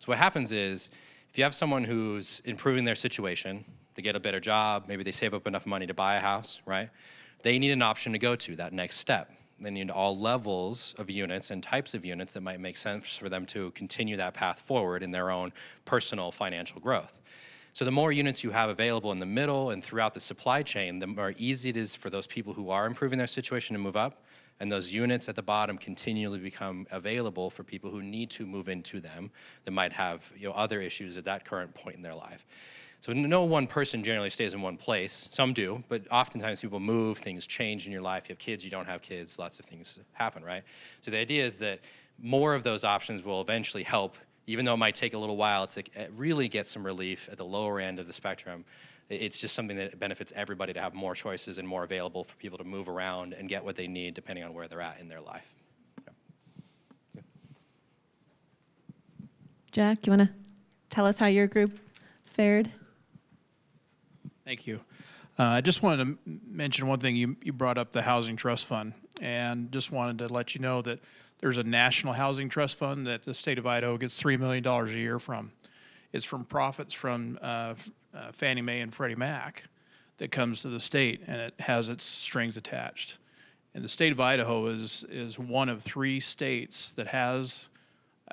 So what happens is if you have someone who's improving their situation, they get a better job, maybe they save up enough money to buy a house, right? They need an option to go to, that next step. They need all levels of units and types of units that might make sense for them to continue that path forward in their own personal financial growth. So the more units you have available in the middle and throughout the supply chain, the more easy it is for those people who are improving their situation to move up, and those units at the bottom continually become available for people who need to move into them that might have, you know, other issues at that current point in their life. So no one person generally stays in one place. Some do, but oftentimes people move, things change in your life. You have kids, you don't have kids, lots of things happen, right? So the idea is that more of those options will eventually help, even though it might take a little while to really get some relief at the lower end of the spectrum. It's just something that benefits everybody to have more choices and more available for people to move around and get what they need depending on where they're at in their life. Yeah. Jack, you want to tell us how your group fared? Thank you. I just wanted to mention one thing. You brought up the Housing Trust Fund, and just wanted to let you know that there's a National Housing Trust Fund that the state of Idaho gets $3 million a year from. It's from profits from Fannie Mae and Freddie Mac that comes to the state, and it has its strings attached. And the state of Idaho is one of 3 states that has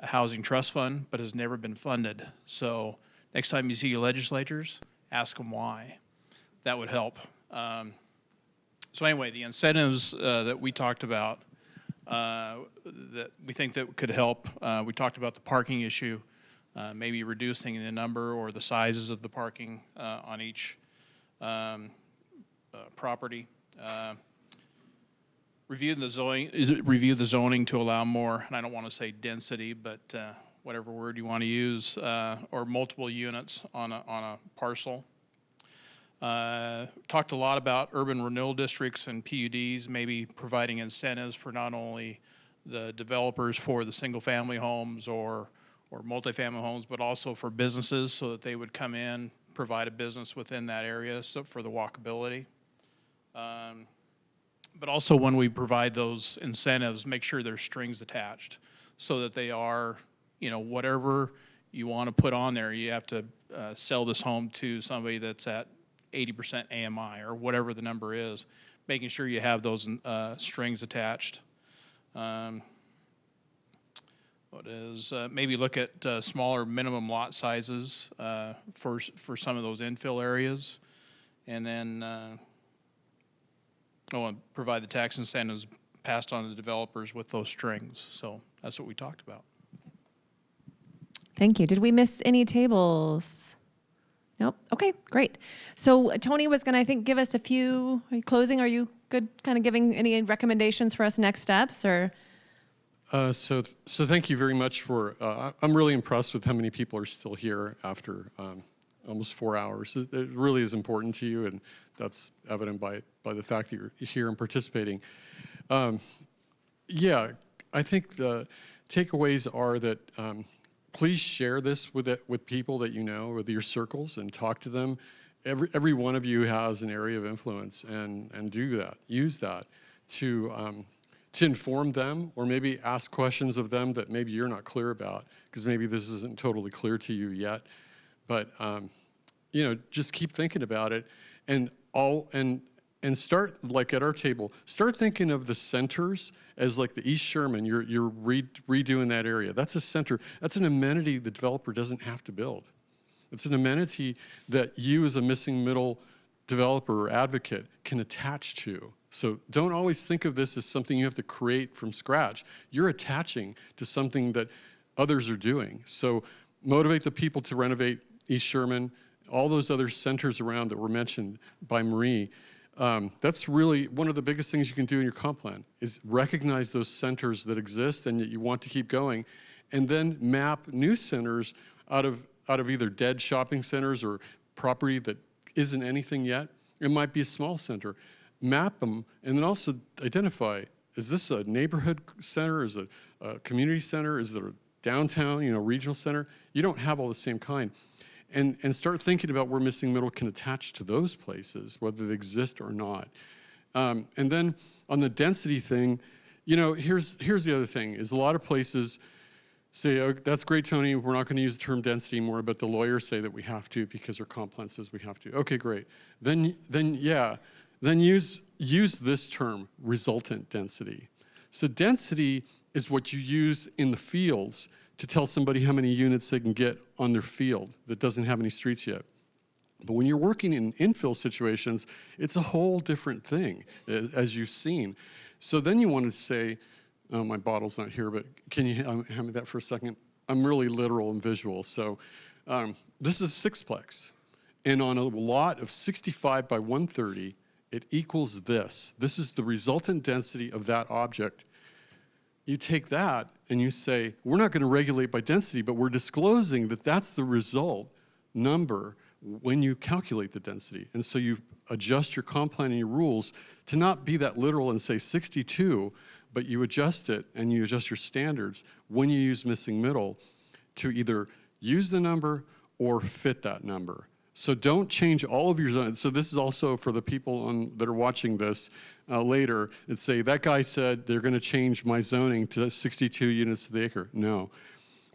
a housing trust fund but has never been funded. So next time you see your legislators, ask them why. That would help. So anyway, the incentives that we talked about that we think that could help, we talked about the parking issue, maybe reducing the number or the sizes of the parking on each property. Review the zoning to allow more, and I don't want to say density, but whatever word you want to use, or multiple units on a parcel. Talked a lot about urban renewal districts and PUDs, maybe providing incentives for not only the developers for the single-family homes or multifamily homes, but also for businesses so that they would come in, provide a business within that area, so for the walkability. But also when we provide those incentives, make sure there's strings attached so that they are, you know, whatever you want to put on there, you have to sell this home to somebody that's at 80% AMI or whatever the number is, making sure you have those strings attached. Maybe look at smaller minimum lot sizes for some of those infill areas, and then provide the tax incentives passed on to the developers with those strings. So that's what we talked about. Thank you. Did we miss any tables? Nope. Okay, great. So Tony was going to, I think, give us a few closing. Are you good kind of giving any recommendations for us next steps or? So thank you very much for, I'm really impressed with how many people are still here after almost 4 hours. It really is important to you, and that's evident by the fact that you're here and participating. Yeah, I think the takeaways are that please share this with people that you know, with your circles, and talk to them. Every one of you has an area of influence, and do that. Use that to to inform them, or maybe ask questions of them that maybe you're not clear about, because maybe this isn't totally clear to you yet. But just keep thinking about it, and start, like at our table, start thinking of the centers as like the East Sherman. You're redoing that area. That's a center. That's an amenity the developer doesn't have to build. It's an amenity that you as a missing middle developer or advocate can attach to. So don't always think of this as something you have to create from scratch. You're attaching to something that others are doing. So motivate the people to renovate East Sherman, all those other centers around that were mentioned by Marie. That's really one of the biggest things you can do in your comp plan, is recognize those centers that exist and that you want to keep going, and then map new centers out of either dead shopping centers or property that isn't anything yet. It might be a small center. Map them, and then also identify, is this a neighborhood center? Is it a community center? Is it a downtown, regional center? You don't have all the same kind. And start thinking about where missing middle can attach to those places, whether they exist or not. And then on the density thing, here's the other thing, is a lot of places say, oh, that's great, Tony, we're not going to use the term density anymore, but the lawyers say that we have to because our comp plan says we have to. Okay, great. Then use this term, resultant density. So density is what you use in the fields to tell somebody how many units they can get on their field that doesn't have any streets yet. But when you're working in infill situations, it's a whole different thing, as you've seen. So then you want to say, oh, my bottle's not here, but can you hand me that for a second? I'm really literal and visual. So this is sixplex. And on a lot of 65 by 130, it equals this. This is the resultant density of that object. You take that and you say, we're not going to regulate by density, but we're disclosing that that's the result number when you calculate the density. And so you adjust your comp plan and your rules to not be that literal and say 62, but you adjust it and you adjust your standards when you use missing middle to either use the number or fit that number. So don't change all of your zones. So this is also for the people that are watching this later and say, that guy said they're going to change my zoning to 62 units to the acre. No.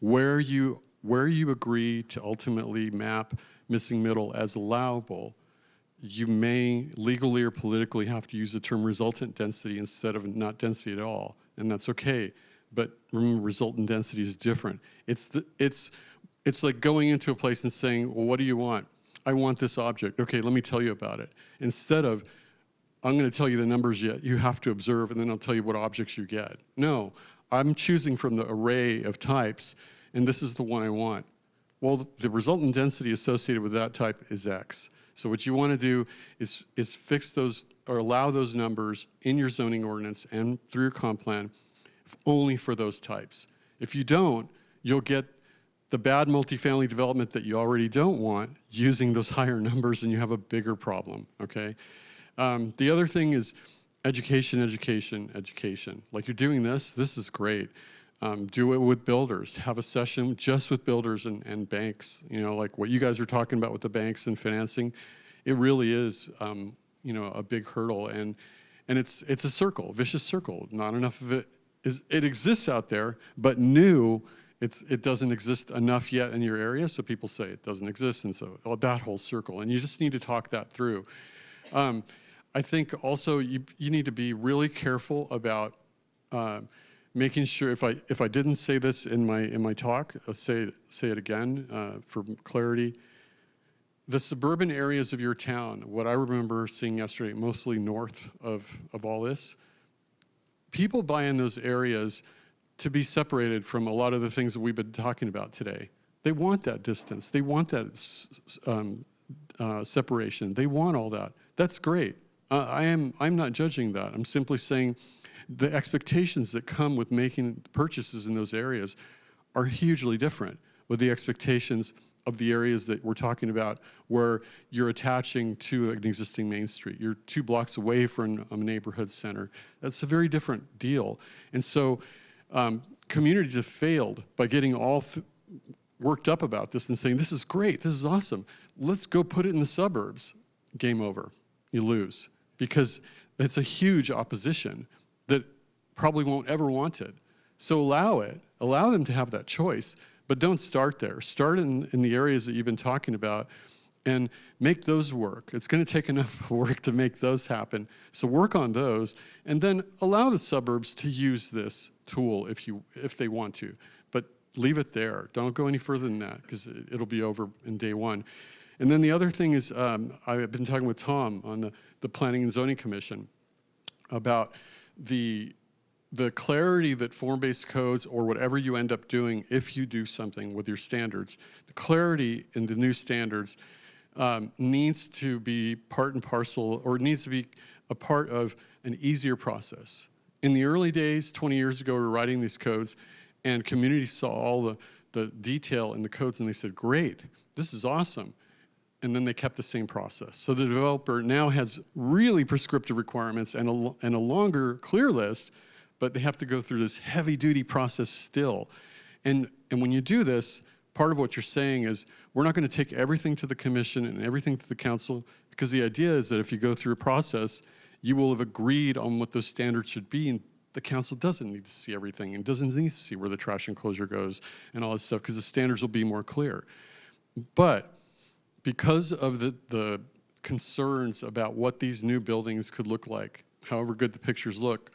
Where you agree to ultimately map missing middle as allowable, you may legally or politically have to use the term resultant density instead of not density at all, and that's okay. But remember, resultant density is different. It's like going into a place and saying, well, what do you want? I want this object. Okay, let me tell you about it. Instead of, I'm going to tell you the numbers yet you have to observe, and then I'll tell you what objects you get. No, I'm choosing from the array of types, and this is the one I want. Well, the resultant density associated with that type is X. So what you want to do is fix those or allow those numbers in your zoning ordinance and through your comp plan only for those types. If you don't, you'll get the bad multifamily development that you already don't want using those higher numbers, and you have a bigger problem, okay? The other thing is education, education, education. Like, you're doing this is great. Do it with builders. Have a session just with builders and banks, like what you guys are talking about with the banks and financing. It really is, a big hurdle, and it's a circle, vicious circle. Not enough of it exists out there, but new, it doesn't exist enough yet in your area, so people say it doesn't exist, and so that whole circle, and you just need to talk that through. I think also you need to be really careful about making sure, if I didn't say this in my talk, I'll say it again for clarity. The suburban areas of your town, what I remember seeing yesterday, mostly north of all this, people buy in those areas to be separated from a lot of the things that we've been talking about today. They want that distance. They want that separation. They want all that. That's great. I'm not judging that. I'm simply saying the expectations that come with making purchases in those areas are hugely different with the expectations of the areas that we're talking about where you're attaching to an existing main street. You're 2 blocks away from a neighborhood center. That's a very different deal. And so communities have failed by getting all worked up about this and saying, this is great, this is awesome. Let's go put it in the suburbs. Game over. You lose. Because it's a huge opposition that probably won't ever want it. So allow them to have that choice, but don't start there. Start in the areas that you've been talking about and make those work. It's going to take enough work to make those happen. So work on those, and then allow the suburbs to use this tool if they want to, but leave it there. Don't go any further than that, because it'll be over in day one. And then the other thing is, I've been talking with Tom on the Planning and Zoning Commission about the clarity that form-based codes, or whatever you end up doing if you do something with your standards, the clarity in the new standards needs to be part and parcel, or needs to be a part of an easier process. In the early days, 20 years ago, we were writing these codes, and communities saw all the detail in the codes, and they said, great, this is awesome. And then they kept the same process. So the developer now has really prescriptive requirements and a longer clear list, but they have to go through this heavy-duty process still. And when you do this, part of what you're saying is, we're not going to take everything to the commission and everything to the council, because the idea is that if you go through a process, you will have agreed on what those standards should be, and the council doesn't need to see everything and doesn't need to see where the trash enclosure goes and all this stuff, because the standards will be more clear. But because of the concerns about what these new buildings could look like, however good the pictures look,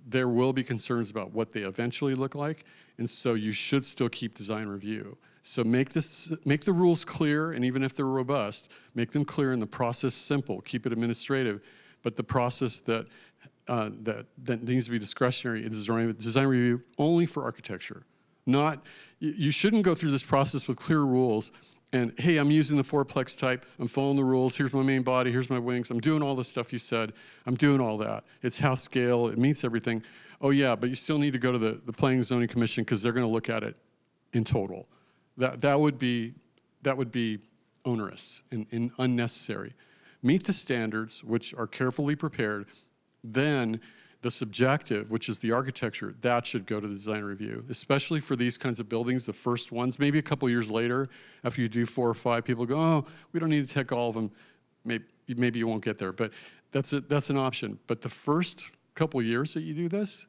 there will be concerns about what they eventually look like, and so you should still keep design review. So make the rules clear, and even if they're robust, make them clear and the process simple. Keep it administrative, but the process that needs to be discretionary is design review only for architecture. You shouldn't go through this process with clear rules and, hey, I'm using the fourplex type, I'm following the rules, here's my main body, here's my wings, I'm doing all the stuff you said, I'm doing all that. It's house scale, it meets everything. Oh yeah, but you still need to go to the Planning and Zoning Commission, because they're gonna look at it in total. That would be onerous and unnecessary. Meet the standards, which are carefully prepared, then the subjective, which is the architecture, that should go to the design review, especially for these kinds of buildings, the first ones. Maybe a couple years later, after you do 4 or 5, people go, oh, we don't need to take all of them. Maybe you won't get there, but that's an option. But the first couple years that you do this,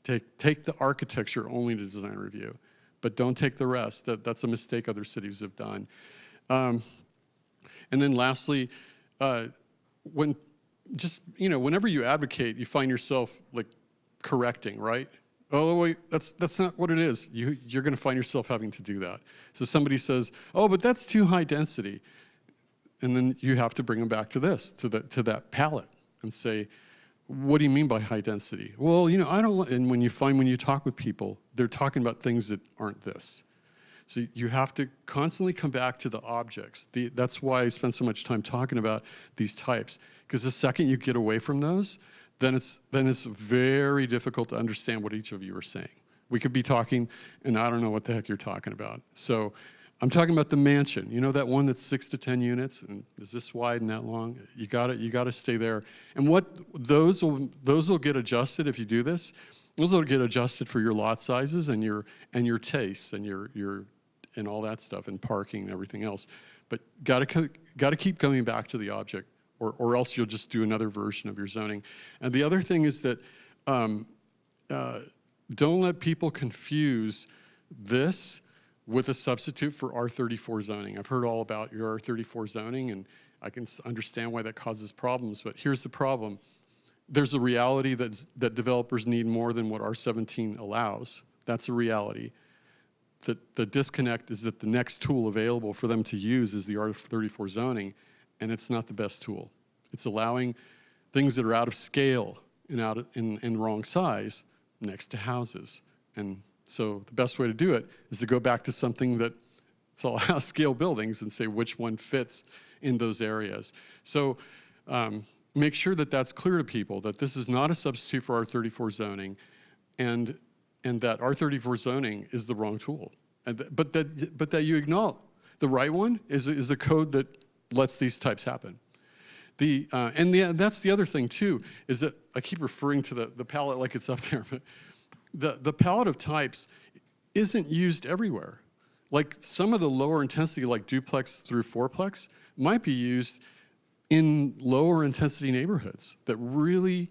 take the architecture only to design review, but don't take the rest. That's a mistake other cities have done. And then lastly, whenever you advocate, you find yourself like correcting, right? Oh wait, that's not what it is. You're going to find yourself having to do that. So somebody says, oh, but that's too high density, and then you have to bring them back to this, to that palette, and say, what do you mean by high density? Well, I don't. And when you talk with people, they're talking about things that aren't this. So you have to constantly come back to the objects. That's why I spend so much time talking about these types, because the second you get away from those, then it's very difficult to understand what each of you are saying. We could be talking, and I don't know what the heck you're talking about. So I'm talking about the mansion. You know, that one that's 6 to 10 units, and is this wide and that long? You got to stay there. And what those will get adjusted if you do this. Those will get adjusted for your lot sizes and your tastes and your and all that stuff, and parking and everything else. But got to keep coming back to the object, or else you'll just do another version of your zoning. And the other thing is that don't let people confuse this with a substitute for R34 zoning. I've heard all about your R34 zoning, and I can understand why that causes problems, but here's the problem. There's a reality that developers need more than what R17 allows. That's a reality. The disconnect is that the next tool available for them to use is the R34 zoning, and it's not the best tool. It's allowing things that are out of scale and wrong size next to houses. And so the best way to do it is to go back to something that it's all house scale buildings and say which one fits in those areas. So make sure that that's clear to people, that this is not a substitute for R34 zoning, and that R34 zoning is the wrong tool. But that you acknowledge the right one is a code that lets these types happen. That's the other thing too, is that I keep referring to the palette like it's up there, but the palette of types isn't used everywhere. Like some of the lower intensity, like duplex through fourplex, might be used in lower intensity neighborhoods that really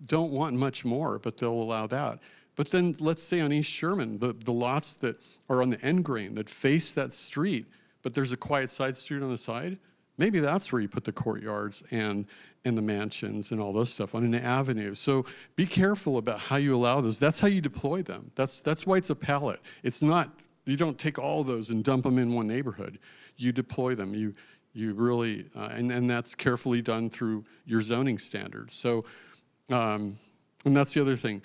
don't want much more, but they'll allow that. But then let's say on East Sherman, the lots that are on the end grain that face that street, but there's a quiet side street on the side, maybe that's where you put the courtyards and the mansions and all those stuff on an avenue. So be careful about how you allow those. That's how you deploy them. That's why it's a palette. It's not, you don't take all those and dump them in one neighborhood. You deploy them. You really, and that's carefully done through your zoning standards. So, and that's the other thing.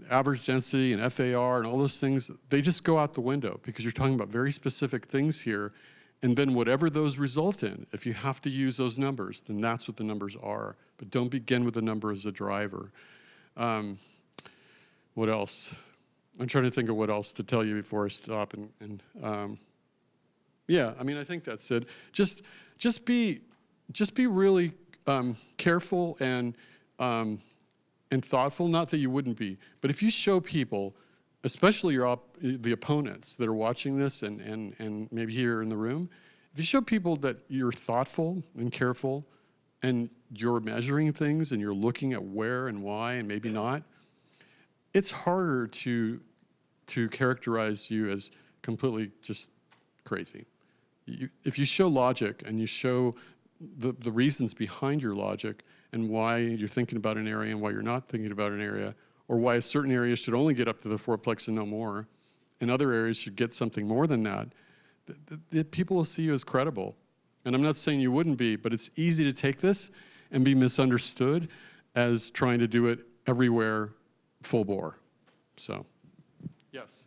Average density and FAR and all those things, they just go out the window because you're talking about very specific things here. And then whatever those result in, if you have to use those numbers, then that's what the numbers are. But don't begin with the number as a driver. What else? I'm trying to think of what else to tell you before I stop. Yeah, I mean, I think that's it. Just be really careful and thoughtful. Not that you wouldn't be, but if you show people, especially the opponents that are watching this and maybe here in the room, if you show people that you're thoughtful and careful and you're measuring things and you're looking at where and why and maybe not, it's harder to characterize you as completely just crazy. If you show logic and you show the reasons behind your logic and why you're thinking about an area and why you're not thinking about an area, or why a certain area should only get up to the fourplex and no more, and other areas should get something more than that, the people will see you as credible. And I'm not saying you wouldn't be, but it's easy to take this and be misunderstood as trying to do it everywhere full bore. So, yes.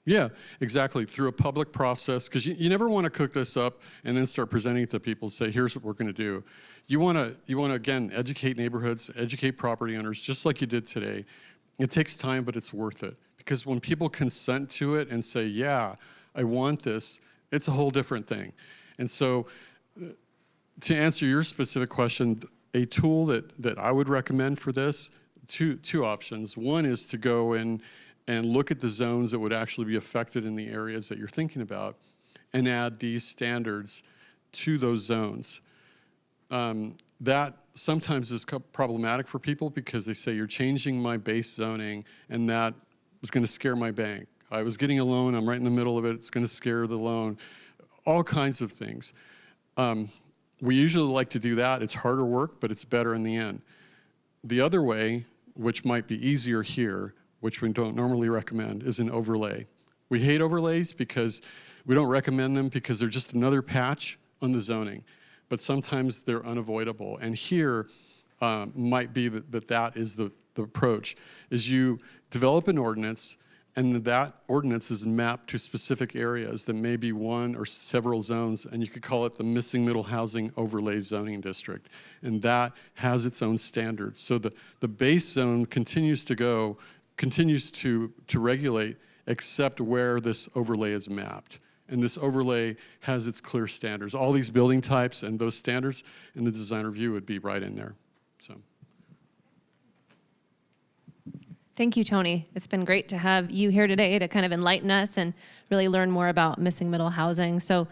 Yeah, exactly, through a public process, because you never want to cook this up and then start presenting it to people and say, here's what we're going to do. You want to, again, educate neighborhoods, educate property owners, just like you did today. It takes time, but it's worth it. Because when people consent to it and say, yeah, I want this, it's a whole different thing. And so to answer your specific question, a tool that I would recommend for this, two options. One is to go in and look at the zones that would actually be affected in the areas that you're thinking about and add these standards to those zones. That sometimes is problematic for people because they say you're changing my base zoning and that was going to scare my bank. I was getting a loan, I'm right in the middle of it, it's going to scare the loan. All kinds of things. We usually like to do that. It's harder work, but it's better in the end. The other way, which might be easier here, which we don't normally recommend, is an overlay. We hate overlays because we don't recommend them because they're just another patch on the zoning, but sometimes they're unavoidable. And here might be that is the approach, is you develop an ordinance and that ordinance is mapped to specific areas that may be one or several zones, and you could call it the missing middle housing overlay zoning district. And that has its own standards. So the base zone continues to regulate except where this overlay is mapped. And this overlay has its clear standards. All these building types and those standards in the design review would be right in there. So. Thank you, Tony. It's been great to have you here today to kind of enlighten us and really learn more about missing middle housing. So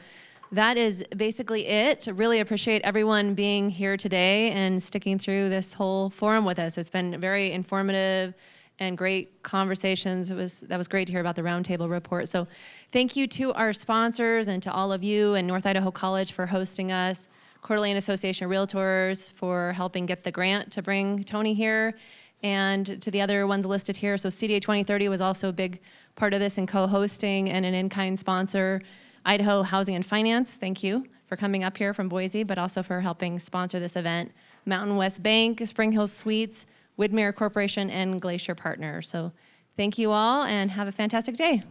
that is basically it. Really appreciate everyone being here today and sticking through this whole forum with us. It's been very informative and great conversations. That was great to hear about the roundtable report. So thank you to our sponsors and to all of you and North Idaho College for hosting us, Coeur d'Alene Association of Realtors for helping get the grant to bring Tony here, and to the other ones listed here. So CDA 2030 was also a big part of this in co-hosting and an in-kind sponsor. Idaho Housing and Finance, thank you for coming up here from Boise, but also for helping sponsor this event. Mountain West Bank, Spring Hill Suites, Widmer Corporation, and Glacier Partners. So thank you all and have a fantastic day.